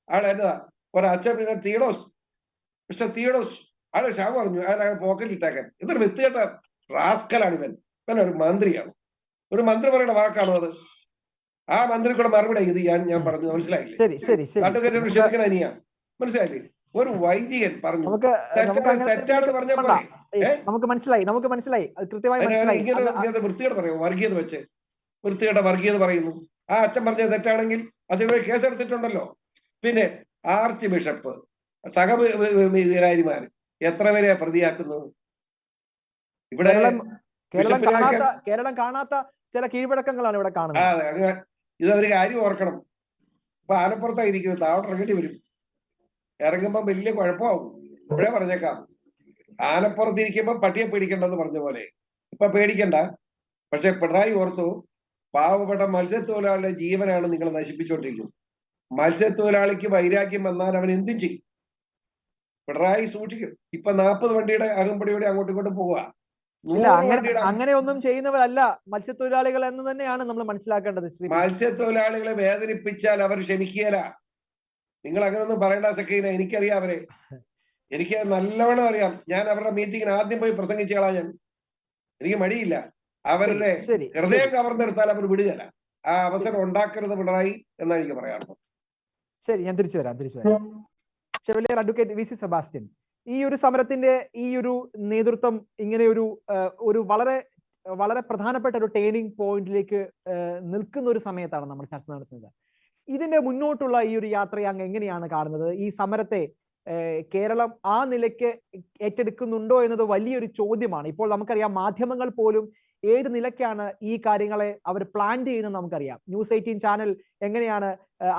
അയാൾ എന്താ ഒരച്ഛൻ പിന്നെ തീഡോസ്, മിസ്റ്റർ തീഡോസ്, അയാൾ ഷാ പറഞ്ഞു, അയാൾ പോക്കറ്റിൽ ഇട്ടേക്കാൻ. ഇതൊരു വിത്തുകെട്ട റാസ്കലാണ് ഇവൻ. ഇവൻ ഒരു മന്ത്രിയാണ്, ഒരു മന്ത്രി പറയുന്ന വാക്കാണോ അത്? ആ മന്ത്രി കൂടെ മറുപടി ഇത് ഞാൻ പറഞ്ഞത് മനസ്സിലായില്ലേ? ക്ഷമിക്കണം അനിയ, മനസ്സിലായില്ലേ? ഒരു വൈദികൻ പറഞ്ഞു തെറ്റാണെന്ന് പറഞ്ഞപ്പോ നമുക്ക് മനസ്സിലായി കൃത്യമായി. ഇങ്ങനത്തെ വൃത്തികേട് പറയും, വർഗീയത വെച്ച് വൃത്തികേട്ട വർഗീയത പറയുന്നു. ആ അച്ഛൻ പറഞ്ഞത് തെറ്റാണെങ്കിൽ അതിനുവേണ്ടി കേസെടുത്തിട്ടുണ്ടല്ലോ. പിന്നെ ആർച്ച് ബിഷപ്പ്, സഹവികാരിമാര് എത്ര പേരെയാ പ്രതിയാക്കുന്നത്? ഇവിടെ കേരളം കാണാത്ത ചില കീഴ്വഴക്കങ്ങളാണ് ഇവിടെ കാണുന്നത്. ഇതൊരു കാര്യം ഓർക്കണം. ഇപ്പൊ ആലപ്പുറത്തായിരിക്കുന്നത്, താഴോട്ട് ഇറങ്ങേണ്ടി വരും. ഇറങ്ങുമ്പോ വലിയ കുഴപ്പമാവും. ഇപ്പോഴേ പറഞ്ഞേക്കാം, ആലപ്പുറത്തിരിക്കുമ്പോ പട്ടിയെ പേടിക്കണ്ടെന്ന് പറഞ്ഞ പോലെ ഇപ്പൊ പേടിക്കണ്ട. പക്ഷെ പിണറായി ഓർത്തു, പാവപ്പെട്ട മത്സ്യത്തൊഴിലാളിയുടെ ജീവനാണ് നിങ്ങൾ നശിപ്പിച്ചുകൊണ്ടിരിക്കുന്നത്. മത്സ്യത്തൊഴിലാളിക്ക് വൈരാഗ്യം വന്നാൽ അവൻ എന്തും ചെയ്യും. പിണറായി സൂക്ഷിക്കും. ഇപ്പൊ 40 വണ്ടിയുടെ അകമ്പടിയോടെ അങ്ങോട്ടും ഇങ്ങോട്ടും പോവുക. അങ്ങനെ ഒന്നും ചെയ്യുന്നവരല്ല മത്സ്യത്തൊഴിലാളികൾ എന്ന് തന്നെയാണ് നമ്മൾ മനസ്സിലാക്കേണ്ടത്. മത്സ്യത്തൊഴിലാളികളെ വേദനിപ്പിച്ചാൽ അവർ ക്ഷമിക്കുകയില്ല. നിങ്ങൾ അങ്ങനെ ഒന്നും പറയേണ്ട സക്കീന, എനിക്കറിയാം അവരെ, എനിക്ക് നല്ലവണ്ണം അറിയാം. ഞാൻ അവരുടെ മീറ്റിങ്ങിന് ആദ്യം പോയി പ്രസംഗിച്ചയാളാ ഞാൻ. എനിക്ക് മടിയില്ല. അവരുടെ ഹൃദയം കവർന്നെടുത്താൽ അവർ വിടുകയില്ല. ആ അവസരം ഉണ്ടാക്കരുത് പിണറായി എന്നാണ് എനിക്ക് പറയാറുള്ളത്. ശരി, ഞാൻ തിരിച്ചു വരാം. ചെവലിയർ അഡ്വക്കേറ്റ് VC സെബാസ്റ്റ്യൻ, ഈ ഒരു സമരത്തിന്റെ ഈ ഒരു നേതൃത്വം ഇങ്ങനെ ഒരു വളരെ വളരെ പ്രധാനപ്പെട്ട ഒരു ടേണിംഗ് പോയിന്റിലേക്ക് നിൽക്കുന്ന ഒരു സമയത്താണ് നമ്മൾ ചർച്ച നടത്തുന്നത്. ഇതിന്റെ മുന്നോട്ടുള്ള ഈ ഒരു യാത്രയെ അങ്ങ് എങ്ങനെയാണ് കാണുന്നത്? ഈ സമരത്തെ കേരളം ആ നിലയ്ക്ക് ഏറ്റെടുക്കുന്നുണ്ടോ എന്നത് വലിയൊരു ചോദ്യമാണ്. ഇപ്പോൾ നമുക്കറിയാം, മാധ്യമങ്ങൾ പോലും ഏത് നിലയ്ക്കാണ് ഈ കാര്യങ്ങളെ അവർ പ്ലാൻ ചെയ്യുന്നത് നമുക്കറിയാം. News 18 ചാനൽ എങ്ങനെയാണ്,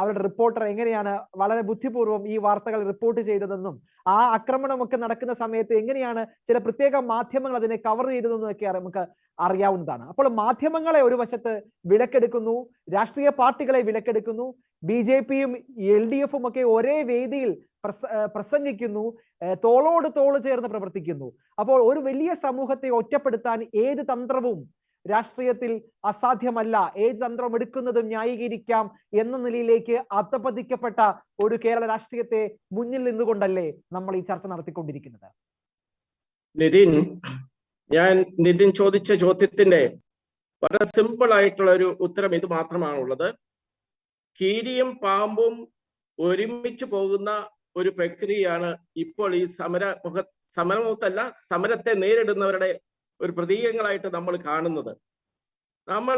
അവരുടെ റിപ്പോർട്ടർ എങ്ങനെയാണ് വളരെ ബുദ്ധിപൂർവ്വം ഈ വാർത്തകൾ റിപ്പോർട്ട് ചെയ്തതെന്നും ആ ആക്രമണമൊക്കെ നടക്കുന്ന സമയത്ത് എങ്ങനെയാണ് ചില പ്രത്യേക മാധ്യമങ്ങൾ അതിനെ കവർ ചെയ്തതെന്നും ഒക്കെ നമുക്ക് അറിയാവുന്നതാണ്. അപ്പോൾ മാധ്യമങ്ങളെ ഒരു വശത്ത് വിലക്കെടുക്കുന്നു, രാഷ്ട്രീയ പാർട്ടികളെ വിലക്കെടുക്കുന്നു, BJPയും LDFും ഒക്കെ ഒരേ വേദിയിൽ പ്രസംഗിക്കുന്നു, തോളോട് തോള് ചേർന്ന് പ്രവർത്തിക്കുന്നു. അപ്പോൾ ഒരു വലിയ സമൂഹത്തെ ഒറ്റപ്പെടുത്താൻ ഏത് തന്ത്രവും രാഷ്ട്രീയത്തിൽ അസാധ്യമല്ല, ഏത് തന്ത്രം എടുക്കുന്നതും ന്യായീകരിക്കാം എന്ന നിലയിലേക്ക് അധപതിക്കപ്പെട്ട ഒരു കേരള രാഷ്ട്രീയത്തെ മുന്നിൽ നിന്നുകൊണ്ടല്ലേ നമ്മൾ ഈ ചർച്ച നടത്തിക്കൊണ്ടിരിക്കുന്നത്? നിതിൻ, ഞാൻ നിതിൻ ചോദിച്ച ചോദ്യത്തിന്റെ വളരെ സിമ്പിൾ ആയിട്ടുള്ള ഒരു ഉത്തരം ഇത് മാത്രമാണുള്ളത്. കീരിയും പാമ്പും ഒരുമിച്ച് പോകുന്ന ഒരു പ്രക്രിയയാണ് ഇപ്പോൾ ഈ സമരമുഖത്തല്ല സമരത്തെ നേരിടുന്നവരുടെ ഒരു പ്രതീകങ്ങളായിട്ട് നമ്മൾ കാണുന്നത്. നമ്മൾ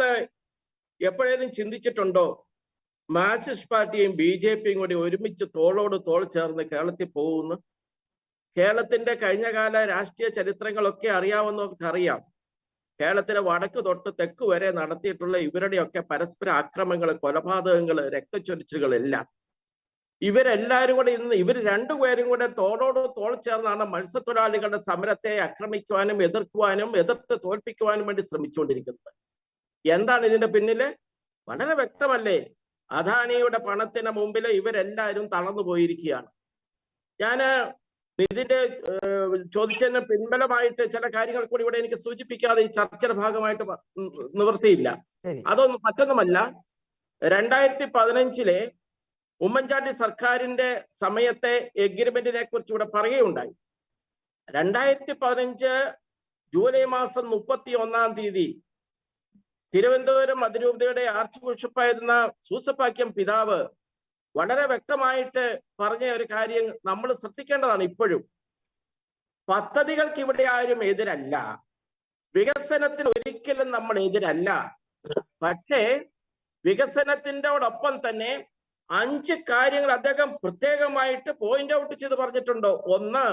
എപ്പോഴേലും ചിന്തിച്ചിട്ടുണ്ടോ മാർക്സിസ്റ്റ് പാർട്ടിയും BJPയും കൂടി ഒരുമിച്ച് തോളോട് തോൾ ചേർന്ന് കേരളത്തിൽ പോകുന്നു? കേരളത്തിന്റെ കഴിഞ്ഞകാല രാഷ്ട്രീയ ചരിത്രങ്ങളൊക്കെ അറിയാവുന്നവർക്കറിയാം. കേരളത്തിലെ വടക്ക് തൊട്ട് തെക്ക് വരെ നടത്തിയിട്ടുള്ള ഇവരുടെയൊക്കെ പരസ്പര ആക്രമണങ്ങൾ, കൊലപാതകങ്ങൾ, രക്തച്ചൊരിച്ചിലുകൾ എല്ലാം ഇവരെല്ലാരും കൂടെ ഇവർ രണ്ടുപേരും കൂടെ തോളോട് തോൾ ചേർന്നാണ് മത്സ്യത്തൊഴിലാളികളുടെ സമരത്തെ ആക്രമിക്കുവാനും എതിർക്കുവാനും എതിർത്ത് തോൽപ്പിക്കുവാനും വേണ്ടി ശ്രമിച്ചുകൊണ്ടിരിക്കുന്നത്. എന്താണ് ഇതിന്റെ പിന്നില്? വളരെ വ്യക്തമല്ലേ? അദാനിയുടെ പണത്തിന് മുമ്പിൽ ഇവരെല്ലാവരും തളർന്നു പോയിരിക്കുകയാണ്. ഞാന് ഇതിന്റെ ചോദിച്ചതിന് പിൻബലമായിട്ട് ചില കാര്യങ്ങൾ കൂടി ഇവിടെ എനിക്ക് സൂചിപ്പിക്കാതെ ഈ ചർച്ചയുടെ ഭാഗമായിട്ട് നിവൃത്തിയില്ല. അതൊന്നും മറ്റൊന്നുമല്ല, 2015 ഉമ്മൻചാണ്ടി സർക്കാരിന്റെ സമയത്തെ എഗ്രിമെന്റിനെ കുറിച്ച് ഇവിടെ പറയുകയുണ്ടായി. 2015 ജൂലൈ മാസം 31 തിരുവനന്തപുരം അതിരൂപതയുടെ ആർച്ച് ബിഷപ്പായിരുന്ന സൂസപാക്യം പിതാവ് വളരെ വ്യക്തമായിട്ട് പറഞ്ഞ ഒരു കാര്യം നമ്മൾ ശ്രദ്ധിക്കേണ്ടതാണ്. ഇപ്പോഴും പദ്ധതികൾക്ക് ഇവിടെ ആരും എതിരല്ല, വികസനത്തിന് ഒരിക്കലും നമ്മൾ എതിരല്ല. പക്ഷേ വികസനത്തിൻ്റെയോടൊപ്പം തന്നെ 5 കാര്യങ്ങൾ അദ്ദേഹം പ്രത്യേകമായിട്ട് പോയിന്റ് ഔട്ട് ചെയ്ത് പറഞ്ഞിട്ടുണ്ട്. 1,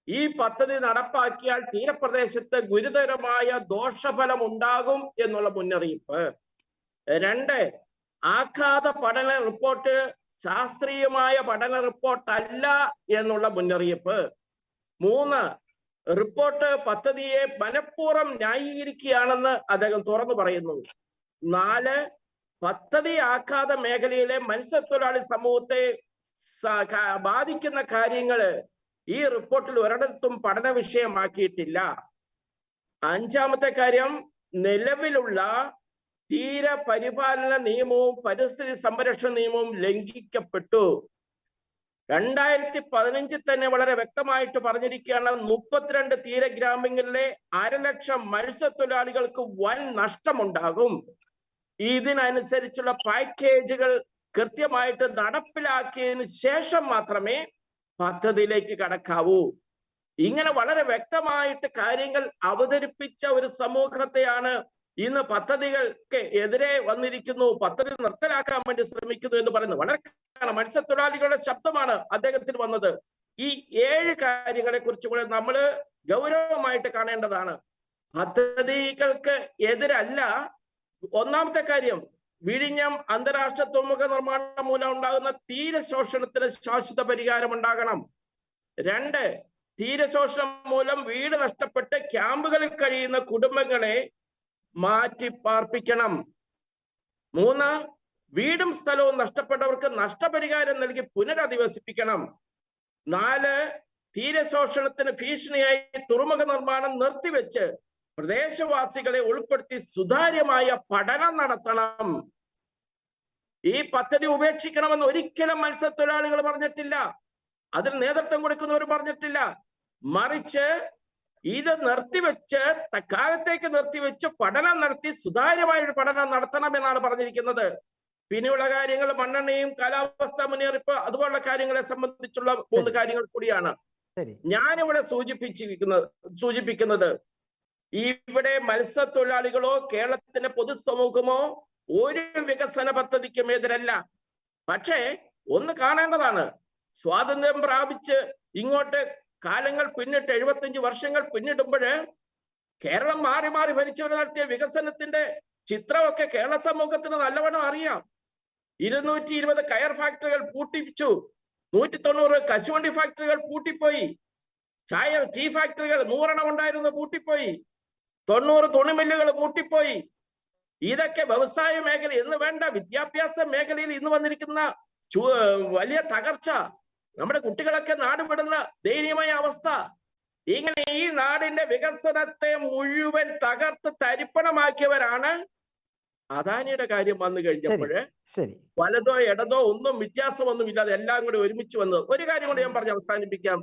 ഈ പദ്ധതി നടപ്പാക്കിയാൽ തീരപ്രദേശത്ത് ഗുരുതരമായ ദോഷഫലം ഉണ്ടാകും എന്നുള്ള മുന്നറിയിപ്പ്. 2, ആഘാത പഠന റിപ്പോർട്ട് ശാസ്ത്രീയമായ പഠന റിപ്പോർട്ടല്ല എന്നുള്ള മുന്നറിയിപ്പ്. 3, റിപ്പോർട്ട് പദ്ധതിയെ മനഃപൂർവ്വം ന്യായീകരിക്കുകയാണെന്ന് അദ്ദേഹം തുറന്നു പറയുന്നു. 4, പദ്ധതി ആഘാത മേഖലയിലെ മത്സ്യത്തൊഴിലാളി സമൂഹത്തെ ബാധിക്കുന്ന കാര്യങ്ങള് ഈ റിപ്പോർട്ടിൽ ഒരിടത്തും പഠന വിഷയമാക്കിയിട്ടില്ല. 5-ാമത്തെ കാര്യം, നിലവിലുള്ള തീര പരിപാലന നിയമവും പരിസ്ഥിതി സംരക്ഷണ നിയമവും ലംഘിക്കപ്പെട്ടു. 2015 തന്നെ വളരെ വ്യക്തമായിട്ട് പറഞ്ഞിരിക്കുകയാണ്, 32 തീരഗ്രാമങ്ങളിലെ 1,00,000 മത്സ്യത്തൊഴിലാളികൾക്ക് വൻ നഷ്ടമുണ്ടാകും. ഇതിനനുസരിച്ചുള്ള പാക്കേജുകൾ കൃത്യമായിട്ട് നടപ്പിലാക്കിയതിന് ശേഷം മാത്രമേ പദ്ധതിയിലേക്ക് കടക്കാവൂ. ഇങ്ങനെ വളരെ വ്യക്തമായിട്ട് കാര്യങ്ങൾ അവതരിപ്പിച്ച ഒരു സമൂഹത്തെയാണ് ഇന്ന് പദ്ധതികൾക്ക് എതിരെ വന്നിരിക്കുന്നു, പദ്ധതി നിർത്തലാക്കാൻ വേണ്ടി ശ്രമിക്കുന്നു എന്ന് പറയുന്നത്. വളരെ മത്സ്യത്തൊഴിലാളികളുടെ ശബ്ദമാണ് അദ്ദേഹത്തിന് വന്നത്. ഈ 7 കാര്യങ്ങളെ കുറിച്ച് കൂടെ നമ്മൾ ഗൗരവമായിട്ട് കാണേണ്ടതാണ്. പദ്ധതികൾക്ക് എതിരല്ല. 1-ാമത്തെ കാര്യം, വിഴിഞ്ഞം അന്താരാഷ്ട്ര തുറമുഖ നിർമ്മാണം മൂലം ഉണ്ടാകുന്ന തീരശോഷണത്തിന് ശാശ്വത പരിഹാരം ഉണ്ടാകണം. 2, തീരശോഷണം മൂലം വീട് നഷ്ടപ്പെട്ട് ക്യാമ്പുകളിൽ കഴിയുന്ന കുടുംബങ്ങളെ മാറ്റി പാർപ്പിക്കണം. 3, വീടും സ്ഥലവും നഷ്ടപ്പെട്ടവർക്ക് നഷ്ടപരിഹാരം നൽകി പുനരധിവസിപ്പിക്കണം. 4, തീരശോഷണത്തിന് ഭീഷണിയായി തുറമുഖ നിർമ്മാണം നിർത്തിവെച്ച് പ്രദേശവാസികളെ ഉൾപ്പെടുത്തി സുതാര്യമായ പഠനം നടത്തണം. ഈ പദ്ധതി ഉപേക്ഷിക്കണമെന്ന് ഒരിക്കലും മത്സ്യത്തൊഴിലാളികൾ പറഞ്ഞിട്ടില്ല, അതിന് നേതൃത്വം കൊടുക്കുന്നവർ പറഞ്ഞിട്ടില്ല. മറിച്ച് ഇത് നിർത്തിവെച്ച് തക്കാലത്തേക്ക് നിർത്തിവെച്ച് പഠനം നടത്തി സുതാര്യമായ ഒരു പഠനം നടത്തണമെന്നാണ് പറഞ്ഞിരിക്കുന്നത്. പിന്നെയുള്ള കാര്യങ്ങൾ മണ്ണെണ്ണയും കാലാവസ്ഥാ മുന്നറിയിപ്പ് അതുപോലുള്ള കാര്യങ്ങളെ സംബന്ധിച്ചുള്ള 3 കാര്യങ്ങൾ കൂടിയാണ് ഞാനിവിടെ സൂചിപ്പിക്കുന്നത്. ഇവിടെ മത്സ്യത്തൊഴിലാളികളോ കേരളത്തിലെ പൊതുസമൂഹമോ ഒരു വികസന പദ്ധതിക്കും എതിരല്ല. പക്ഷേ ഒന്ന് കാണേണ്ടതാണ്, സ്വാതന്ത്ര്യം പ്രാപിച്ച് ഇങ്ങോട്ട് കാലങ്ങൾ പിന്നിട്ട് 75 വർഷങ്ങൾ പിന്നിടുമ്പോൾ കേരളം മാറി മാറി ഭരിച്ചവർ നടത്തിയ വികസനത്തിന്റെ ചിത്രമൊക്കെ കേരള സമൂഹത്തിന് നല്ലവണ്ണം അറിയാം. 220 കയർ ഫാക്ടറികൾ പൂട്ടിച്ചു, 190 കശുവണ്ടി ഫാക്ടറികൾ പൂട്ടിപ്പോയി, ടീ ഫാക്ടറികൾ 100 ഉണ്ടായിരുന്നു പൂട്ടിപ്പോയി, 90 തുണിമില്ലുകൾ പൂട്ടിപ്പോയി. ഇതൊക്കെ വ്യവസായ മേഖല എന്ന് വേണ്ട വിദ്യാഭ്യാസ മേഖലയിൽ ഇന്ന് വന്നിരിക്കുന്ന വലിയ തകർച്ച, നമ്മുടെ കുട്ടികളൊക്കെ നാടുവിടുന്ന ദയനീയമായ അവസ്ഥ. ഇങ്ങനെ ഈ നാടിന്റെ വികസനത്തെ മുഴുവൻ തകർത്ത് തരിപ്പണമാക്കിയവരാണ്. അദാനിയുടെ കാര്യം വന്നു കഴിഞ്ഞപ്പോൾ വലതോ ഇടതോ ഒന്നും വ്യത്യാസമൊന്നും ഇല്ലാതെ എല്ലാം കൂടി ഒരുമിച്ച് വന്നത്. ഒരു കാര്യം കൂടി ഞാൻ പറഞ്ഞ് അവസാനിപ്പിക്കാം.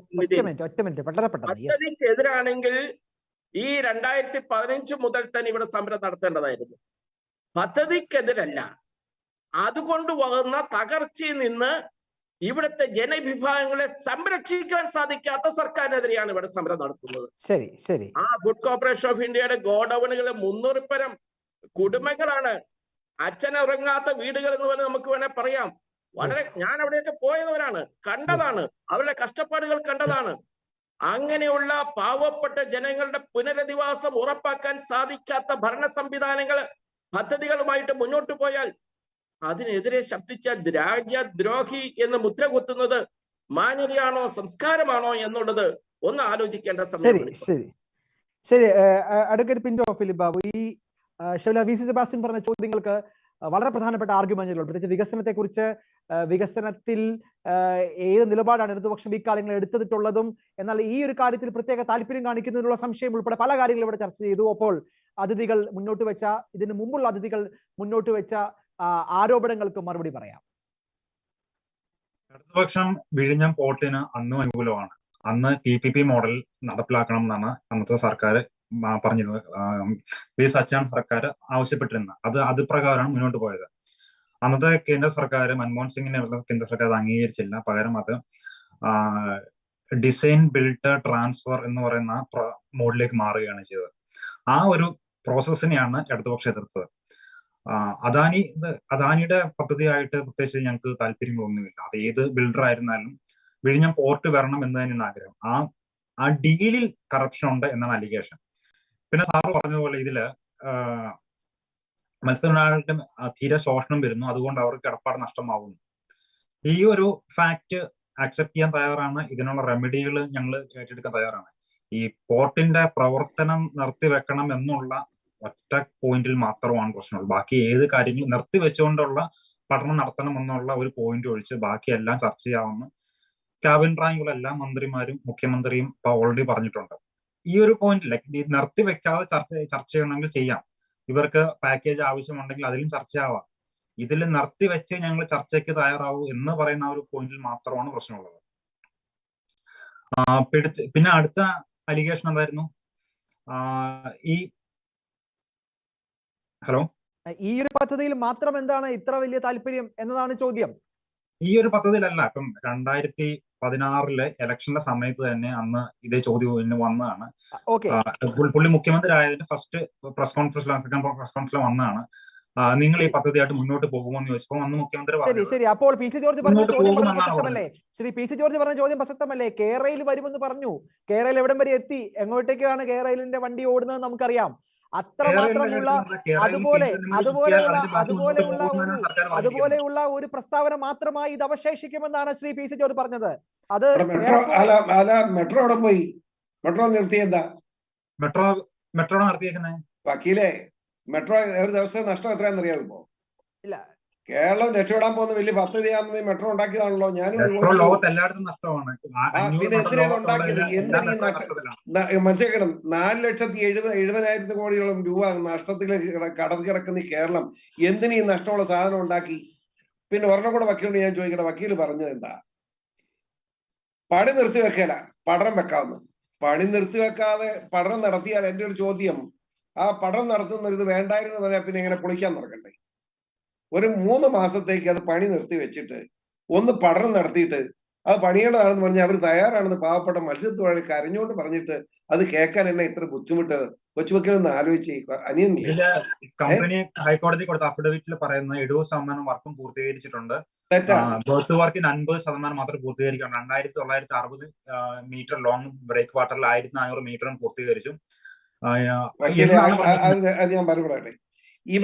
പദ്ധതിക്ക് എതിരാണെങ്കിൽ ഈ 2015 മുതൽ തന്നെ ഇവിടെ സമരം നടത്തേണ്ടതായിരുന്നു. പദ്ധതിക്കെതിരല്ല, അതുകൊണ്ട് വന്ന തകർച്ചയിൽ നിന്ന് ഇവിടുത്തെ ജനവിഭാഗങ്ങളെ സംരക്ഷിക്കാൻ സാധിക്കാത്ത സർക്കാരിനെതിരെയാണ് ഇവിടെ സമരം നടത്തുന്നത്. ശരി ശരി. ആ ഫുഡ് കോർപ്പറേഷൻ ഓഫ് ഇന്ത്യയുടെ ഗോഡൌണുകളെ 300 പരം കുടുംബങ്ങളാണ്. അച്ഛനുറങ്ങാത്ത വീടുകൾ എന്ന് പറഞ്ഞ് നമുക്ക് വേണേൽ പറയാം. വളരെ ഞാൻ അവിടെയൊക്കെ പോയവരാണ്, കണ്ടതാണ്, അവരുടെ കഷ്ടപ്പാടുകൾ കണ്ടതാണ്. അങ്ങനെയുള്ള പാവപ്പെട്ട ജനങ്ങളുടെ പുനരധിവാസം ഉറപ്പാക്കാൻ സാധിക്കാത്ത ഭരണ സംവിധാനങ്ങൾ പദ്ധതികളുമായിട്ട് മുന്നോട്ട് പോയാൽ അതിനെതിരെ ശബ്ദിച്ച രാജ്യദ്രോഹി എന്ന് മുദ്ര കുത്തുന്നത് മാന്യതയാണോ സംസ്കാരമാണോ എന്നുള്ളത് ഒന്ന് ആലോചിക്കേണ്ട സമയം. ശരി ശരി ശരി. അഡ്വക്കേറ്റ് പിന്റോ ഫിലിപ്പ് ബാബു, ഈ വി സി സെബാസ്റ്റ്യൻ പറഞ്ഞ ചോദ്യങ്ങൾക്ക് വളരെ പ്രധാനപ്പെട്ട ആർഗ്യുമെന്റുകൾ, പ്രത്യേകിച്ച് വികസനത്തെക്കുറിച്ച്, വികസനത്തിൽ ഏത് നിലപാടാണ് ഇടതുപക്ഷം ഈ കാര്യങ്ങൾ എടുത്തിട്ടുള്ളതും, എന്നാൽ ഈ ഒരു കാര്യത്തിൽ പ്രത്യേക താല്പര്യം കാണിക്കുന്നതിനുള്ള സംശയം ഉൾപ്പെടെ പല കാര്യങ്ങളും ഇവിടെ ചർച്ച ചെയ്തു. അപ്പോൾ അതിഥികൾ മുന്നോട്ട് വെച്ച, ഇതിനു മുമ്പുള്ള അതിഥികൾ മുന്നോട്ട് വെച്ച ആരോപണങ്ങൾക്ക് മറുപടി പറയാം. ഇടതുപക്ഷം വിഴിഞ്ഞം പോർട്ടിന് അന്നും അനുകൂലമാണ്. അന്ന് PPP മോഡൽ നടപ്പിലാക്കണം എന്നാണ് അന്നത്തെ സർക്കാർ പറഞ്ഞിരുന്നത്. വി സച്ചിദാനന്ദ സർക്കാർ ആവശ്യപ്പെട്ടിരുന്നത്. അത് പ്രകാരമാണ് മുന്നോട്ട് പോയത്. അന്നത്തെ കേന്ദ്ര സർക്കാർ, മൻമോഹൻ സിംഗിനെ കേന്ദ്ര സർക്കാർ അത് അംഗീകരിച്ചില്ല. പകരം അത് ഡിസൈൻ ബിൽഡ് ട്രാൻസ്ഫർ എന്ന് പറയുന്ന മോഡിലേക്ക് മാറുകയാണ് ചെയ്തത്. ആ ഒരു പ്രോസസ്സിനെയാണ് ഇടതുപക്ഷം എതിർത്തത്. അദാനിയുടെ പദ്ധതിയായിട്ട് പ്രത്യേകിച്ച് ഞങ്ങൾക്ക് താല്പര്യങ്ങളൊന്നുമില്ല. അത് ഏത് ബിൽഡർ ആയിരുന്നാലും വിഴിഞ്ഞം പോർട്ട് വരണം എന്ന് തന്നെയാണ് ആഗ്രഹം. ആ ഡീലിൽ കറപ്ഷൻ ഉണ്ട് എന്നാണ് അലിഗേഷൻ. പിന്നെ സാറ് പറഞ്ഞതുപോലെ ഇതില് മത്സ്യത്തൊഴിലാളികളുടെ തീരെ ശോഷണം വരുന്നു, അതുകൊണ്ട് അവർക്ക് കിടപ്പാട് നഷ്ടമാവുന്നു. ഈ ഒരു ഫാക്ട് അക്സെപ്റ്റ് ചെയ്യാൻ തയ്യാറാണ്. ഇതിനുള്ള റെമഡികൾ ഞങ്ങൾ ഏറ്റെടുക്കാൻ തയ്യാറാണ്. ഈ പോർട്ടിന്റെ പ്രവർത്തനം നിർത്തിവെക്കണം എന്നുള്ള ഒറ്റ പോയിന്റിൽ മാത്രമാണ് പ്രശ്നമുള്ളൂ. ബാക്കി ഏത് കാര്യങ്ങളും നിർത്തിവെച്ചുകൊണ്ടുള്ള പഠനം നടത്തണം എന്നുള്ള ഒരു പോയിന്റ് ഒഴിച്ച് ബാക്കി എല്ലാം ചർച്ച ചെയ്യാവുന്ന ക്യാബിനറ്റ് റാങ്കുള്ള എല്ലാ മന്ത്രിമാരും മുഖ്യമന്ത്രിയും ഇപ്പൊ ഓൾറെഡി പറഞ്ഞിട്ടുണ്ട്. ഈ ഒരു പോയിന്റിൽ നിർത്തിവെക്കാതെ ചർച്ച ചെയ്യണമെങ്കിൽ ചെയ്യാം. ഇവർക്ക് പാക്കേജ് ആവശ്യമുണ്ടെങ്കിൽ അതിലും ചർച്ചയാവാം. ഇതിൽ നിർത്തിവെച്ച് ഞങ്ങൾ ചർച്ചയ്ക്ക് തയ്യാറാവൂ എന്ന് പറയുന്ന ആ ഒരു പോയിന്റിൽ മാത്രമാണ് പ്രശ്നമുള്ളത്. പിന്നെ അടുത്ത അലിഗേഷൻ എന്തായിരുന്നു? ഹലോ, ഈ ഒരു പദ്ധതിയിൽ മാത്രം എന്താണ് ഇത്ര വലിയ താല്പര്യം എന്നതാണ് ചോദ്യം. ഈ ഒരു പദ്ധതിയിലല്ല. ഇപ്പം 2016 ഇലക്ഷന്റെ സമയത്ത് തന്നെ അന്ന് ഇതേ ചോദ്യം വന്നതാണ്. പുള്ളി മുഖ്യമന്ത്രി ആയതിന്റെ ഫസ്റ്റ് പ്രസ് കോൺഫറൻസിൽ വന്നതാണ്. നിങ്ങൾ ഈ പദ്ധതിയായിട്ട് മുന്നോട്ട് പോകുമെന്ന് ചോദിച്ചപ്പോൾ അന്ന് മുഖ്യമന്ത്രി പറഞ്ഞു. ശരി. അപ്പോൾ പി സി ജോർജ് പറഞ്ഞ ചോദ്യം പറഞ്ഞ ചോദ്യം പ്രസക്തമല്ലേ? കേരളയിൽ വരുമെന്ന് പറഞ്ഞു. കേരളയിൽ എവിടം വരെ എത്തി? എങ്ങോട്ടേക്കാണ് കേരളയിലെ വണ്ടി ഓടുന്നത് നമുക്കറിയാം. അത്രമാത്രമുള്ള അതുപോലെയുള്ള ഒരു പ്രസ്താവന മാത്രമായി ഇത് അവശേഷിക്കുമെന്നാണ് ശ്രീ പി സി ജോർജ് പറഞ്ഞത്. അത് മെട്രോ പോയി മെട്രോ നിർത്തിയെന്താ? മെട്രോ നിർത്തിയേക്കുന്നത് വക്കീലെ, മെട്രോ ഒരു ദിവസത്തെ നഷ്ടം എത്രയാണെന്ന് അറിയാമോ? ഇല്ല, കേരളം രക്ഷപ്പെടാൻ പോകുന്ന വലിയ പദ്ധതിയാണെന്ന് മെട്രോ ഉണ്ടാക്കിയതാണല്ലോ. ഞാനും പിന്നെ എന്തിനാ ഉണ്ടാക്കിയത്? മനസ്സിലാക്കണം, 4,70,000 കോടിയോളം രൂപ നഷ്ടത്തിൽ കടന്നു കിടക്കുന്ന ഈ കേരളം എന്തിനു ഈ നഷ്ടമുള്ള സാധനം ഉണ്ടാക്കി? പിന്നെ ഒരെണ്ണം കൂടെ വക്കീലിനോട് ഞാൻ ചോദിക്കട്ടെ, വക്കീൽ പറഞ്ഞത് എന്താ? പണി നിർത്തിവെക്കല, പഠനം വെക്കാവുന്ന. പണി നിർത്തിവെക്കാതെ പഠനം നടത്തിയാൽ എന്റെ ഒരു ചോദ്യം, ആ പഠനം നടത്തുന്ന ഇത് വേണ്ടായിരുന്നു പറഞ്ഞാൽ പിന്നെ എങ്ങനെ പൊളിക്കാൻ നടക്കണ്ടേ? ഒരു 3 മാസത്തേക്ക് അത് പണി നിർത്തി വെച്ചിട്ട് ഒന്ന് പഠനം നടത്തിയിട്ട് അത് പണിയേണ്ടതാണെന്ന് പറഞ്ഞാൽ അവർ തയ്യാറാണെന്ന് പാവപ്പെട്ട മത്സ്യത്തൊഴിലാളി കരഞ്ഞുകൊണ്ട് പറഞ്ഞിട്ട് അത് കേൾക്കാൻ എന്നെ ഇത്ര ബുദ്ധിമുട്ട് കൊച്ചുവെക്കലെന്ന് ആലോചിച്ച് അനിയനില്ല. കമ്പനി ഹൈക്കോടതി കൊടുത്ത അഫിഡവിറ്റിൽ പറയുന്ന 70% വർക്കും പൂർത്തീകരിച്ചിട്ടുണ്ട്. ബർത്ത് വർക്കിന് 50% മാത്രം പൂർത്തീകരിക്കണം. 2,960 മീറ്റർ ലോങ് ബ്രേക്ക് വാട്ടറിൽ 1,400 മീറ്ററും പൂർത്തീകരിച്ചു. അത് ഞാൻ പറയട്ടെ,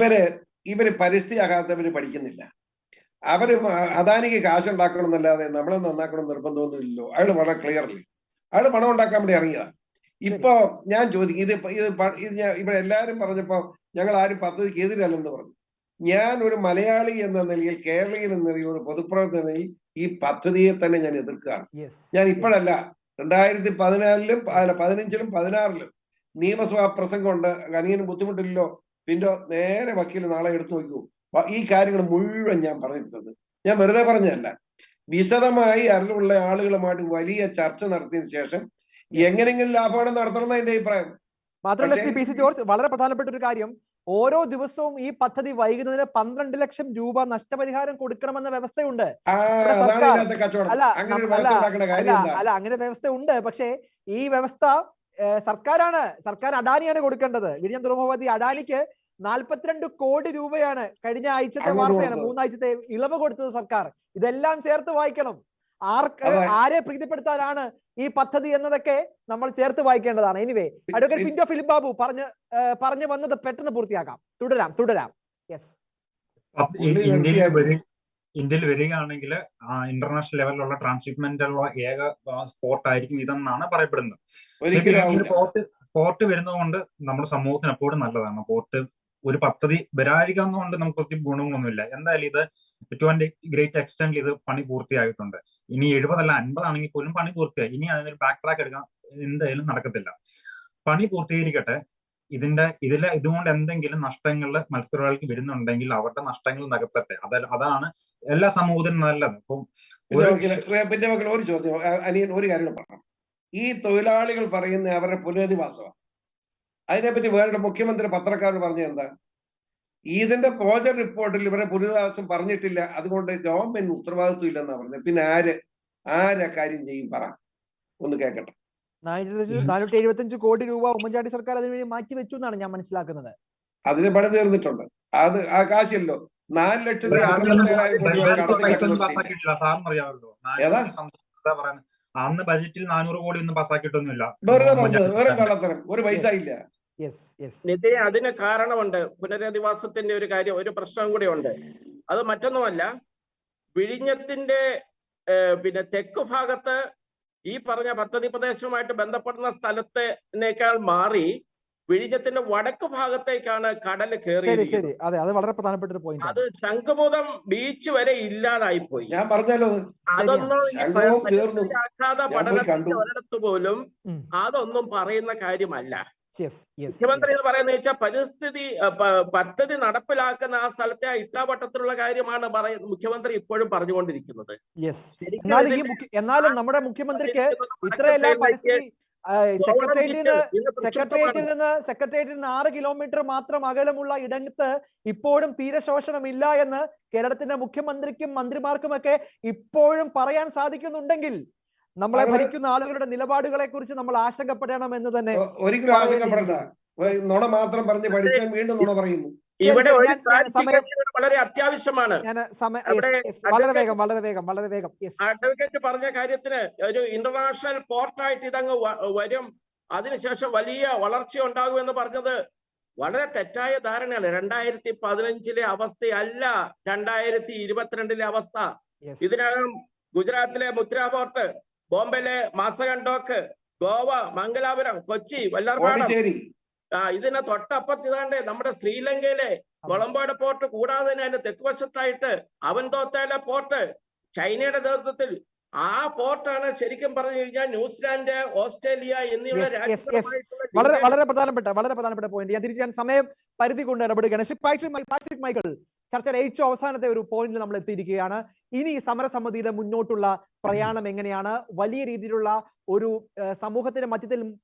ഇവര് പരിസ്ഥിതി ആഘാതവര് പഠിക്കുന്നില്ല. അവര് അദാനിക്ക് കാശുണ്ടാക്കണം എന്നല്ലാതെ നമ്മളെ നന്നാക്കണം നിർബന്ധമൊന്നുമില്ലല്ലോ. അയാൾ വളരെ ക്ലിയർലി അയാൾ പണം ഉണ്ടാക്കാൻ വേണ്ടി ഇറങ്ങിയതാ. ഇപ്പൊ ഞാൻ ചോദിക്കും, ഇത് ഇവിടെ എല്ലാരും പറഞ്ഞപ്പോ ഞങ്ങൾ ആരും പദ്ധതിക്ക് എതിരല്ലെന്ന് പറഞ്ഞു. ഞാൻ ഒരു മലയാളി എന്ന നിലയിൽ, കേരളീയൻ എന്ന നിലയിൽ, ഒരു പൊതുപ്രവർത്തനയിൽ ഈ പദ്ധതിയെ തന്നെ ഞാൻ എതിർക്കുകയാണ്. ഞാൻ ഇപ്പോഴല്ല, 2014-ലും 15-ലും 16-ലും നിയമസഭാ പ്രസംഗം ഉണ്ട്. അനിയന് ബുദ്ധിമുട്ടില്ലല്ലോ. പിന്നെ നേരെ വക്കീൽ നാളെ എടുത്തു നോക്കൂ. ഈ കാര്യങ്ങൾ മുഴുവൻ ഞാൻ പറഞ്ഞിട്ടുള്ളത് ഞാൻ വെറുതെ പറഞ്ഞതല്ല. വിശദമായി അറിവുള്ള ആളുകളുമായിട്ട് വലിയ ചർച്ച നടത്തിയതിനു ശേഷം എങ്ങനെയെങ്കിലും ലാഭമാണ് നടത്തണം എന്റെ അഭിപ്രായം. മാത്രമല്ല ശ്രീ പക്ഷേ പി സി ജോർജ്, വളരെ പ്രധാനപ്പെട്ട ഒരു കാര്യം, ഓരോ ദിവസവും ഈ പദ്ധതി വൈകുന്നതിന് 12 ലക്ഷം രൂപ നഷ്ടപരിഹാരം കൊടുക്കണമെന്ന വ്യവസ്ഥയുണ്ട്. ഇവിടെ അതാണ് സർക്കാർ ഇതിനകത്തെ കച്ചവടം. അല്ല അങ്ങനെ ഒരു അല്ല വ്യവസ്ഥ ഉണ്ടാക്കേണ്ട അല്ല കാര്യം എന്താ? അല്ല അങ്ങനെ വ്യവസ്ഥ ഉണ്ട്. പക്ഷേ ഈ വ്യവസ്ഥ സർക്കാർ അഡാനിയാണ് കൊടുക്കേണ്ടത്. വിഴിഞ്ഞം തുറമുഖ പദ്ധതി അഡാനിക്ക് 42 കോടി രൂപയാണ് കഴിഞ്ഞ ആഴ്ചത്തെ അങ്ങോട്ട് വാർത്തയാണ്, കൊടുത്തത്. 3 ആഴ്ചത്തെ ഇളവ് കൊടുത്തത് സർക്കാർ. ഇതെല്ലാം ചേർത്ത് വായിക്കണം. അതെ. ആരെ പ്രീതിപ്പെടുത്താനാണ് ഈ പദ്ധതി എന്നതൊക്കെ നമ്മൾ ചേർത്ത് വായിക്കേണ്ടതാണ്. എനിവേ, അഡ്വക്കേറ്റ് പിന്റോ ഫിലിപ്പ് ബാബു പറഞ്ഞു വന്നത് പെട്ടെന്ന് പൂർത്തിയാക്കാം. തുടരാം. യെസ്. ഇന്ത്യയിൽ വരികയാണെങ്കിൽ ഇന്റർനാഷണൽ ലെവലിലുള്ള ട്രാൻസ്ഷിപ്മെന്റ് ഉള്ള ഏക സ്പോട്ട് ആയിരിക്കും ഇതെന്നാണ് പറയപ്പെടുന്നത്. പോർട്ട് വരുന്നതുകൊണ്ട് നമ്മുടെ സമൂഹത്തിന് എപ്പോഴും നല്ലതാണ്. പോർട്ട് ഒരു പദ്ധതി വരാഴിക എന്നുകൊണ്ട് നമുക്ക് ഒത്തിരി ഗുണങ്ങളൊന്നുമില്ല. എന്തായാലും ഇത് ടു ആൻഡ് ഗ്രേറ്റ് എക്സ്റ്റെന്റ് ഇത് പണി പൂർത്തിയായിട്ടുണ്ട്. ഇനി 70 അല്ല 50 ആണെങ്കിൽ പോലും പണി പൂർത്തിയായി. ഇനി അതിനൊരു ബാക്ക് ട്രാക്ക് എടുക്കാൻ എന്തായാലും നടക്കത്തില്ല. പണി പൂർത്തീകരിക്കട്ടെ. ഇതുകൊണ്ട് എന്തെങ്കിലും നഷ്ടങ്ങൾ മത്സ്യത്തൊഴിലാളികൾക്ക് വരുന്നുണ്ടെങ്കിൽ അവരുടെ നഷ്ടങ്ങൾ നികത്തട്ടെ. അതാണ് എല്ലാ സമൂഹത്തിനും നല്ലത്. ഇപ്പം പിന്നെ ഒരു ചോദ്യം, അനിയൻ ഒരു കാര്യം പറഞ്ഞു. ഈ തൊഴിലാളികൾ പറയുന്ന അവരുടെ പുനരധിവാസമാണ്. അതിനെപ്പറ്റി വേറെ മുഖ്യമന്ത്രി പത്രക്കാരോട് പറഞ്ഞത് എന്താ? ഇതിന്റെ പ്രോജക്ട് റിപ്പോർട്ടിൽ ഇവരെ പുനരധിവാസം പറഞ്ഞിട്ടില്ല, അതുകൊണ്ട് ഗവൺമെന്റ് ഉത്തരവാദിത്വം ഇല്ലെന്നാ പറഞ്ഞത്. പിന്നെ ആരെ കാര്യം ചെയ്യും? പറ, ഒന്ന് കേൾക്കട്ടെ. 475 കോടി രൂപ ഉമ്മൻചാണ്ടി സർക്കാർ അതിനുവേണ്ടി മാറ്റിവെച്ചു എന്നാണ് ഞാൻ മനസ്സിലാക്കുന്നത്. അതിന് പണി തീർന്നിട്ടുണ്ട്. അത് ആ കാശല്ലോ 4,67,000 കോടി ഏതാ അന്ന് ബജറ്റിൽ 400 കോടി ഒന്നും പാസ്സാക്കിയിട്ടൊന്നുമില്ല. വെറുതെ പറഞ്ഞത്, വേറെ കള്ളത്തരം. ഒരു പൈസ ഇല്ല. നിതിൻ, അതിന് കാരണമുണ്ട്. പുനരധിവാസത്തിന്റെ ഒരു കാര്യം, ഒരു പ്രശ്നം കൂടി ഉണ്ട്. അത് മറ്റൊന്നുമല്ല, വിഴിഞ്ഞത്തിന്റെ പിന്നെ തെക്ക് ഭാഗത്ത് ഈ പറഞ്ഞ പദ്ധതി പ്രദേശവുമായിട്ട് ബന്ധപ്പെടുന്ന സ്ഥലത്തിനേക്കാൾ മാറി വിഴിഞ്ഞത്തിന്റെ വടക്ക് ഭാഗത്തേക്കാണ് കടൽ കയറിയിരിക്കുന്നത്. അത് വളരെ പ്രധാനപ്പെട്ട ഒരു പോയിന്റ്. അത് ശംഖുമുഖം ബീച്ച് വരെ ഇല്ലാതായി പോയി. ഞാൻ പറഞ്ഞല്ലോ, അതൊന്നും ആഘാത പഠനത്തിന്റെ ഒരിടത്ത് പോലും അതൊന്നും പറയുന്ന കാര്യമല്ല. മുഖ്യമന്ത്രി എന്ന് പറയുന്നത് വെച്ചാൽ പദ്ധതി നടപ്പിലാക്കുന്ന ആ സ്ഥലത്തെ ഇട്ടാവട്ടത്തിലുള്ള കാര്യമാണ് മുഖ്യമന്ത്രി ഇപ്പോഴും പറഞ്ഞുകൊണ്ടിരിക്കുന്നത്. എന്നാലും നമ്മുടെ മുഖ്യമന്ത്രിക്ക് ഇത്രയെല്ലാം പരിസ്ഥിതി സെക്രട്ടേറിയറ്റിൽ നിന്ന് 6 കിലോമീറ്റർ മാത്രം അകലമുള്ള ഇടത്ത് ഇപ്പോഴും തീരശോഷണമില്ല എന്ന് കേരളത്തിന്റെ മുഖ്യമന്ത്രിക്കും മന്ത്രിമാർക്കുമൊക്കെ ഇപ്പോഴും പറയാൻ സാധിക്കുന്നുണ്ടെങ്കിൽ നമ്മളെ ഭരിക്കുന്ന ആളുകളുടെ നിലപാടുകളെ കുറിച്ച് നമ്മൾ ആശങ്കപ്പെടണം എന്ന് തന്നെ. ഒരിക്കലും ആശങ്കപ്പെടണ്ട. നുണ മാത്രം പറഞ്ഞ് പഠിച്ചാൽ വീണ്ടും നുണ പറയുന്നു. ഇവിടെ വളരെ അത്യാവശ്യമാണ്. വളരെ വേഗം അഡ്വക്കേറ്റ് പറഞ്ഞ കാര്യത്തിന് ഒരു ഇന്റർനാഷണൽ പോർട്ടായിട്ട് ഇതങ്ങ് വരും, അതിനുശേഷം വലിയ വളർച്ച ഉണ്ടാകുമെന്ന് പറഞ്ഞത് വളരെ തെറ്റായ ധാരണയാണ്. 2015 അവസ്ഥയല്ല 2022 അവസ്ഥ. ഇതിനകം ഗുജറാത്തിലെ മുദ്ര പോർട്ട്, ബോംബെയിലെ മാസകണ്ടോക്ക്, ഗോവ, മംഗലാപുരം, കൊച്ചി, വല്ലാർപാടം, ഇതിന് തൊട്ടപ്പുറത്ത് ഇതാണ്ട് നമ്മുടെ ശ്രീലങ്കയിലെ കൊളംബോയുടെ പോർട്ട്, കൂടാതെ തന്നെ അതിന്റെ തെക്കുവശത്തായിട്ട് അവൻതോത്തയിലെ പോർട്ട്, ചൈനയുടെ നേതൃത്വത്തിൽ ആ പോർട്ടാണ് ശരിക്കും പറഞ്ഞു കഴിഞ്ഞാൽ ന്യൂസിലാൻഡ്, ഓസ്ട്രേലിയ എന്നിവ വളരെ പ്രധാനപ്പെട്ട പോയിന്റ്. ഞാൻ തിരിച്ചു സമയം പരിധി കൊണ്ട് ഇടപെടുകയാണ്. പാട്രിക് മൈക്കിൾ, ചർച്ചയുടെ ഏറ്റവും അവസാനത്തെ ഒരു പോയിന്റിൽ നമ്മൾ എത്തിയിരിക്കുകയാണ്. ഇനി സമരസമിതിയുടെ മുന്നോട്ടുള്ള പ്രയാണം എങ്ങനെയാണ്? വലിയ രീതിയിലുള്ള ഒരു സമൂഹത്തിന്റെ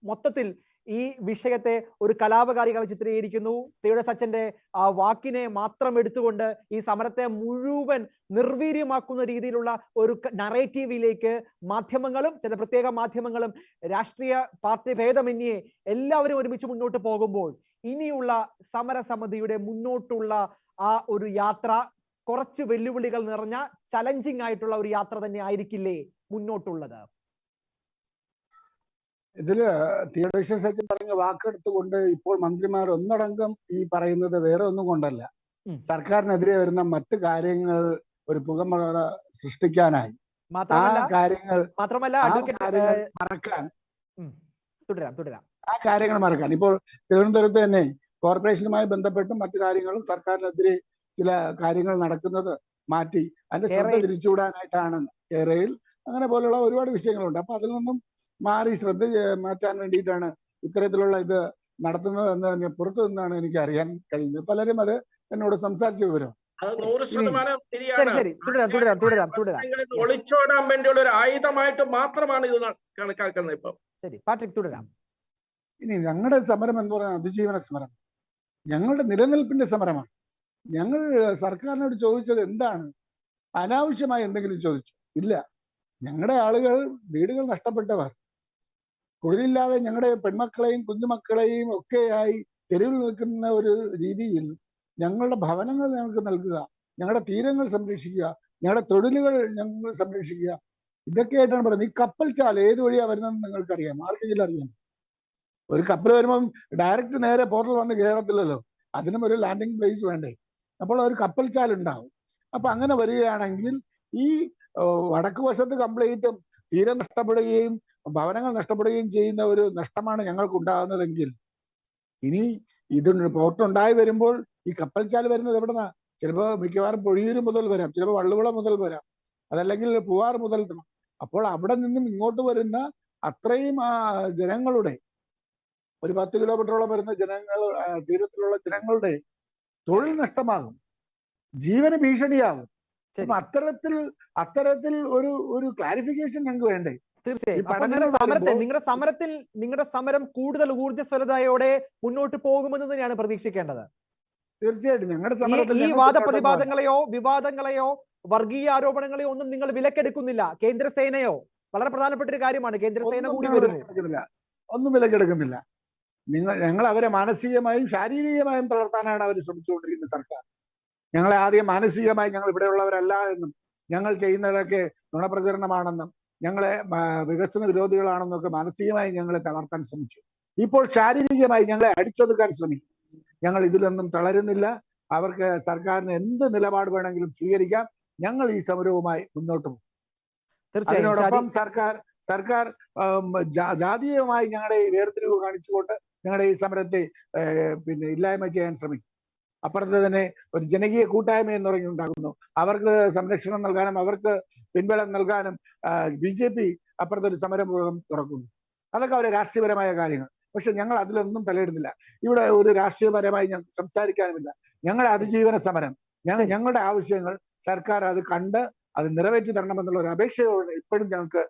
മൊത്തത്തിൽ ഈ വിഷയത്തെ ഒരു കലാപകാരികളെ ചിത്രീകരിക്കുന്നു. തേജസ് അച്ഛന്റെ ആ വാക്കിനെ മാത്രം എടുത്തുകൊണ്ട് ഈ സമരത്തെ മുഴുവൻ നിർവീര്യമാക്കുന്ന രീതിയിലുള്ള ഒരു നറേറ്റീവിലേക്ക് മാധ്യമങ്ങളും ചില പ്രത്യേക മാധ്യമങ്ങളും രാഷ്ട്രീയ പാർട്ടി ഭേദമന്യേ എല്ലാവരും ഒരുമിച്ച് മുന്നോട്ട് പോകുമ്പോൾ ഇനിയുള്ള സമരസമിതിയുടെ മുന്നോട്ടുള്ള ആ ഒരു യാത്ര കുറച്ച് വെല്ലുവിളികൾ നിറഞ്ഞ ചലഞ്ചിങ് ആയിട്ടുള്ള ഒരു യാത്ര തന്നെ ആയിരിക്കില്ലേ മുന്നോട്ടുള്ളത്? ഇതില് തിയോഡോഷ്യസ് അച്ഛൻ പറഞ്ഞ വാക്കെടുത്തുകൊണ്ട് ഇപ്പോൾ മന്ത്രിമാർ ഒന്നടങ്കം ഈ പറയുന്നത് വേറെ ഒന്നും കൊണ്ടല്ല, സർക്കാരിനെതിരെ വരുന്ന മറ്റു കാര്യങ്ങൾ ഒരു പുകമറ സൃഷ്ടിക്കാനായി ആ കാര്യങ്ങൾ മറക്കാൻ ഇപ്പോൾ തിരുവനന്തപുരത്ത് തന്നെ കോർപ്പറേഷനുമായി ബന്ധപ്പെട്ടും മറ്റു കാര്യങ്ങളും സർക്കാരിനെതിരെ ചില കാര്യങ്ങൾ നടക്കുന്നത് മാറ്റി അതിന്റെ ശ്രദ്ധ തിരിച്ചുവിടാനായിട്ടാണ് കേരളയിൽ അങ്ങനെ പോലുള്ള ഒരുപാട് വിഷയങ്ങളുണ്ട്. അപ്പൊ അതിൽ നിന്നും മാറി ശ്രദ്ധ മാറ്റാൻ വേണ്ടിയിട്ടാണ് ഇത്തരത്തിലുള്ള ഇത് നടത്തുന്നത് എന്ന് തന്നെ പുറത്തു നിന്നാണ് എനിക്ക് അറിയാൻ കഴിയുന്നത്. പലരും അത് എന്നോട് സംസാരിച്ച വിവരം. ഒളിച്ചോടാൻ വേണ്ടിയുള്ള ഒരു ആയുധമായിട്ട് മാത്രമാണ് ഇത് കണക്കാക്കുന്നത്. ഇപ്പം ശരി, പാട്രിക് തുടരാം. ഇനി ഞങ്ങളുടെ സമരം എന്ന് പറയുന്നത് അതിജീവന സമരം, ഞങ്ങളുടെ നിലനിൽപ്പിന്റെ സമരമാണ്. ഞങ്ങൾ സർക്കാരിനോട് ചോദിച്ചത് എന്താണ്? അനാവശ്യമായി എന്തെങ്കിലും ചോദിച്ചു? ഇല്ല. ഞങ്ങളുടെ ആളുകൾ, വീടുകൾ നഷ്ടപ്പെട്ടവർ, തൊഴിലില്ലാതെ ഞങ്ങളുടെ പെൺമക്കളെയും കുഞ്ഞുമക്കളെയും ഒക്കെയായി തെരുവിൽ നിൽക്കുന്ന ഒരു രീതിയിൽ ഞങ്ങളുടെ ഭവനങ്ങൾ ഞങ്ങൾക്ക് നൽകുക, ഞങ്ങളുടെ തീരങ്ങൾ സംരക്ഷിക്കുക, ഞങ്ങളുടെ തൊഴിലുകൾ ഞങ്ങൾ സംരക്ഷിക്കുക, ഇതൊക്കെയായിട്ടാണ് പറയുന്നത്. ഈ കപ്പൽ ചാൽ ഏത് വഴിയാ വരുന്നതെന്ന് നിങ്ങൾക്കറിയാം? ആർക്കെങ്കിലും അറിയാം? ഒരു കപ്പൽ വരുമ്പം ഡയറക്റ്റ് നേരെ പോർട്ടിൽ വന്ന് കയറത്തില്ലല്ലോ, അതിനും ഒരു ലാൻഡിങ് പ്ലേസ് വേണ്ടേ? അപ്പോൾ ഒരു കപ്പൽ ചാൽ ഉണ്ടാവും. അപ്പൊ അങ്ങനെ വരികയാണെങ്കിൽ ഈ വടക്ക് വശത്ത് കംപ്ലീറ്റും തീരം നഷ്ടപ്പെടുകയും ഭവനങ്ങൾ നഷ്ടപ്പെടുകയും ചെയ്യുന്ന ഒരു നഷ്ടമാണ് ഞങ്ങൾക്ക് ഉണ്ടാകുന്നതെങ്കിൽ, ഇനി ഇത് പോർട്ടുണ്ടായി വരുമ്പോൾ ഈ കപ്പൽ ചാൽ വരുന്നത് എവിടെന്നാ? ചിലപ്പോൾ മിക്കവാറും പൊഴിയൂര് മുതൽ വരാം, ചിലപ്പോൾ വള്ളുവിള മുതൽ വരാം, അതല്ലെങ്കിൽ പൂവാർ മുതൽ. അപ്പോൾ അവിടെ നിന്നും ഇങ്ങോട്ട് വരുന്ന അത്രയും ജനങ്ങളുടെ, ഒരു 10 കിലോമീറ്ററോളം വരുന്ന ജനങ്ങൾ, തീരത്തിലുള്ള ജനങ്ങളുടെ തൊഴിൽ നഷ്ടമാകും, ജീവന് ഭീഷണിയാകും. അപ്പൊ അത്തരത്തിൽ ഒരു ക്ലാരിഫിക്കേഷൻ ഞങ്ങൾക്ക് വേണ്ടേ? തീർച്ചയായും. നിങ്ങളുടെ സമരം കൂടുതൽ ഊർജ്ജസ്വലതയോടെ മുന്നോട്ട് പോകുമെന്ന് തന്നെയാണ് പ്രതീക്ഷിക്കേണ്ടത്. തീർച്ചയായിട്ടും ഞങ്ങളുടെ സമരത്തിൽ ഈ വാദപ്രതിവാദങ്ങളെയോ വിവാദങ്ങളെയോ വർഗീയ ആരോപണങ്ങളെയോ ഒന്നും നിങ്ങൾ വിലക്കെടുക്കുന്നില്ല. കേന്ദ്രസേനയോ, വളരെ പ്രധാനപ്പെട്ട ഒരു കാര്യമാണ്, കേന്ദ്രസേന കൂടി വരുന്നു, ഒന്നും വിലക്കെടുക്കുന്നില്ല. ഞങ്ങൾ അവരെ മാനസികമായും ശാരീരികമായും തളർത്താനാണ് അവർ ശ്രമിച്ചുകൊണ്ടിരിക്കുന്നത് സർക്കാർ. ഞങ്ങളെ ആദ്യം മാനസികമായി ഞങ്ങൾ ഇവിടെയുള്ളവരല്ല എന്നും ഞങ്ങൾ ചെയ്യുന്നതൊക്കെ നുണപ്രചരണമാണെന്നും ഞങ്ങളെ വികസന വിരോധികളാണെന്നൊക്കെ മാനസികമായി ഞങ്ങളെ തളർത്താൻ ശ്രമിച്ചു. ഇപ്പോൾ ശാരീരികമായി ഞങ്ങളെ അടിച്ചൊതുക്കാൻ ശ്രമിക്കും. ഞങ്ങൾ ഇതിലൊന്നും തളരുന്നില്ല. അവർക്ക് സർക്കാരിന് എന്ത് നിലപാട് വേണമെങ്കിലും സ്വീകരിക്കാം. ഞങ്ങൾ ഈ സമരവുമായി മുന്നോട്ട് പോകും. അതിനോടൊപ്പം സർക്കാർ ജാതീയമായി ഞങ്ങളുടെ വേർതിരിവ് കാണിച്ചുകൊണ്ട് ഞങ്ങളുടെ ഈ സമരത്തെ ഇല്ലായ്മ ചെയ്യാൻ ശ്രമിക്കും. അപ്പുറത്ത് തന്നെ ഒരു ജനകീയ കൂട്ടായ്മ എന്ന് പറഞ്ഞുണ്ടാകുന്നു. അവർക്ക് സംരക്ഷണം നൽകാനും അവർക്ക് പിൻബലം നൽകാനും BJP അപ്പുറത്തൊരു സമരം തുറക്കുന്നു. അതൊക്കെ അവരെ രാഷ്ട്രീയപരമായ കാര്യങ്ങൾ. പക്ഷെ ഞങ്ങൾ അതിലൊന്നും തലയിടുന്നില്ല. ഇവിടെ ഒരു രാഷ്ട്രീയപരമായി ഞങ്ങൾ സംസാരിക്കാനുമില്ല. ഞങ്ങളുടെ അതിജീവന സമരം, ഞങ്ങളുടെ ആവശ്യങ്ങൾ സർക്കാർ അത് കണ്ട് അത് നിറവേറ്റി തരണമെന്നുള്ള ഒരു അപേക്ഷയോട് ഇപ്പോഴും ഞങ്ങൾക്ക്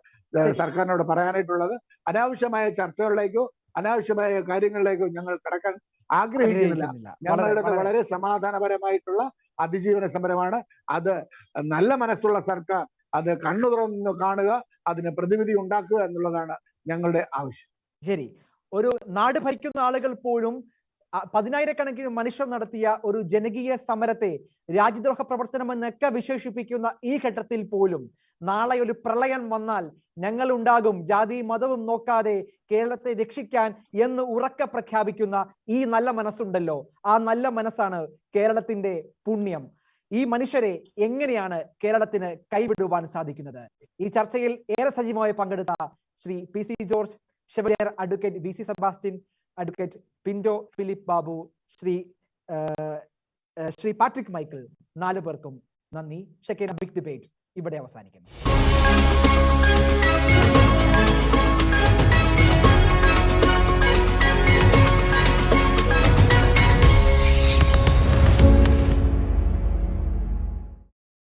സർക്കാരിനോട് പറയാനായിട്ടുള്ളത്. അനാവശ്യമായ ചർച്ചകളിലേക്കോ അനാവശ്യമായ കാര്യങ്ങളിലേക്കോ ഞങ്ങൾ കടക്കാൻ ആഗ്രഹിക്കുന്നില്ല. ഞങ്ങളുടെ വളരെ സമാധാനപരമായിട്ടുള്ള അതിജീവന സമരമാണ്. അത് നല്ല മനസ്സുള്ള സർക്കാർ അത് കണ്ണു തുറന്ന് കാണുക, അതിന് പ്രതിവിധി ഉണ്ടാക്കുക എന്നുള്ളതാണ് ഞങ്ങളുടെ ആവശ്യം. ശരി. ഒരു നാട് ഭരിക്കുന്ന ആളുകൾ പോലും 10,000-കണക്കിന് മനുഷ്യർ നടത്തിയ ഒരു ജനകീയ സമരത്തെ രാജ്യദ്രോഹ പ്രവർത്തനം എന്നൊക്കെ വിശേഷിപ്പിക്കുന്ന ഈ ഘട്ടത്തിൽ പോലും നാളെ ഒരു പ്രളയം വന്നാൽ ഞങ്ങൾ ഉണ്ടാകും, ജാതി മതവും നോക്കാതെ കേരളത്തെ രക്ഷിക്കാൻ എന്ന് ഉറക്കെ പ്രഖ്യാപിക്കുന്ന ഈ നല്ല മനസ്സുണ്ടല്ലോ, ആ നല്ല മനസ്സാണ് കേരളത്തിന്റെ പുണ്യം. ഈ മനുഷ്യരെ എങ്ങനെയാണ് കേരളത്തിന് കൈവിടുവാൻ സാധിക്കുന്നത്? ഈ ചർച്ചയിൽ ഏറെ സജീവമായി പങ്കെടുത്ത Shri PC George, chevalier advocate VC Sebastian, advocate Pinto Philip Babu, Shri Patrick Michael, 4 പേർക്കും നന്ദി. ഷെക്കേന ബിഗ് ഡിബേറ്റ് ഇവിടെ അവസാനിക്കുന്നു.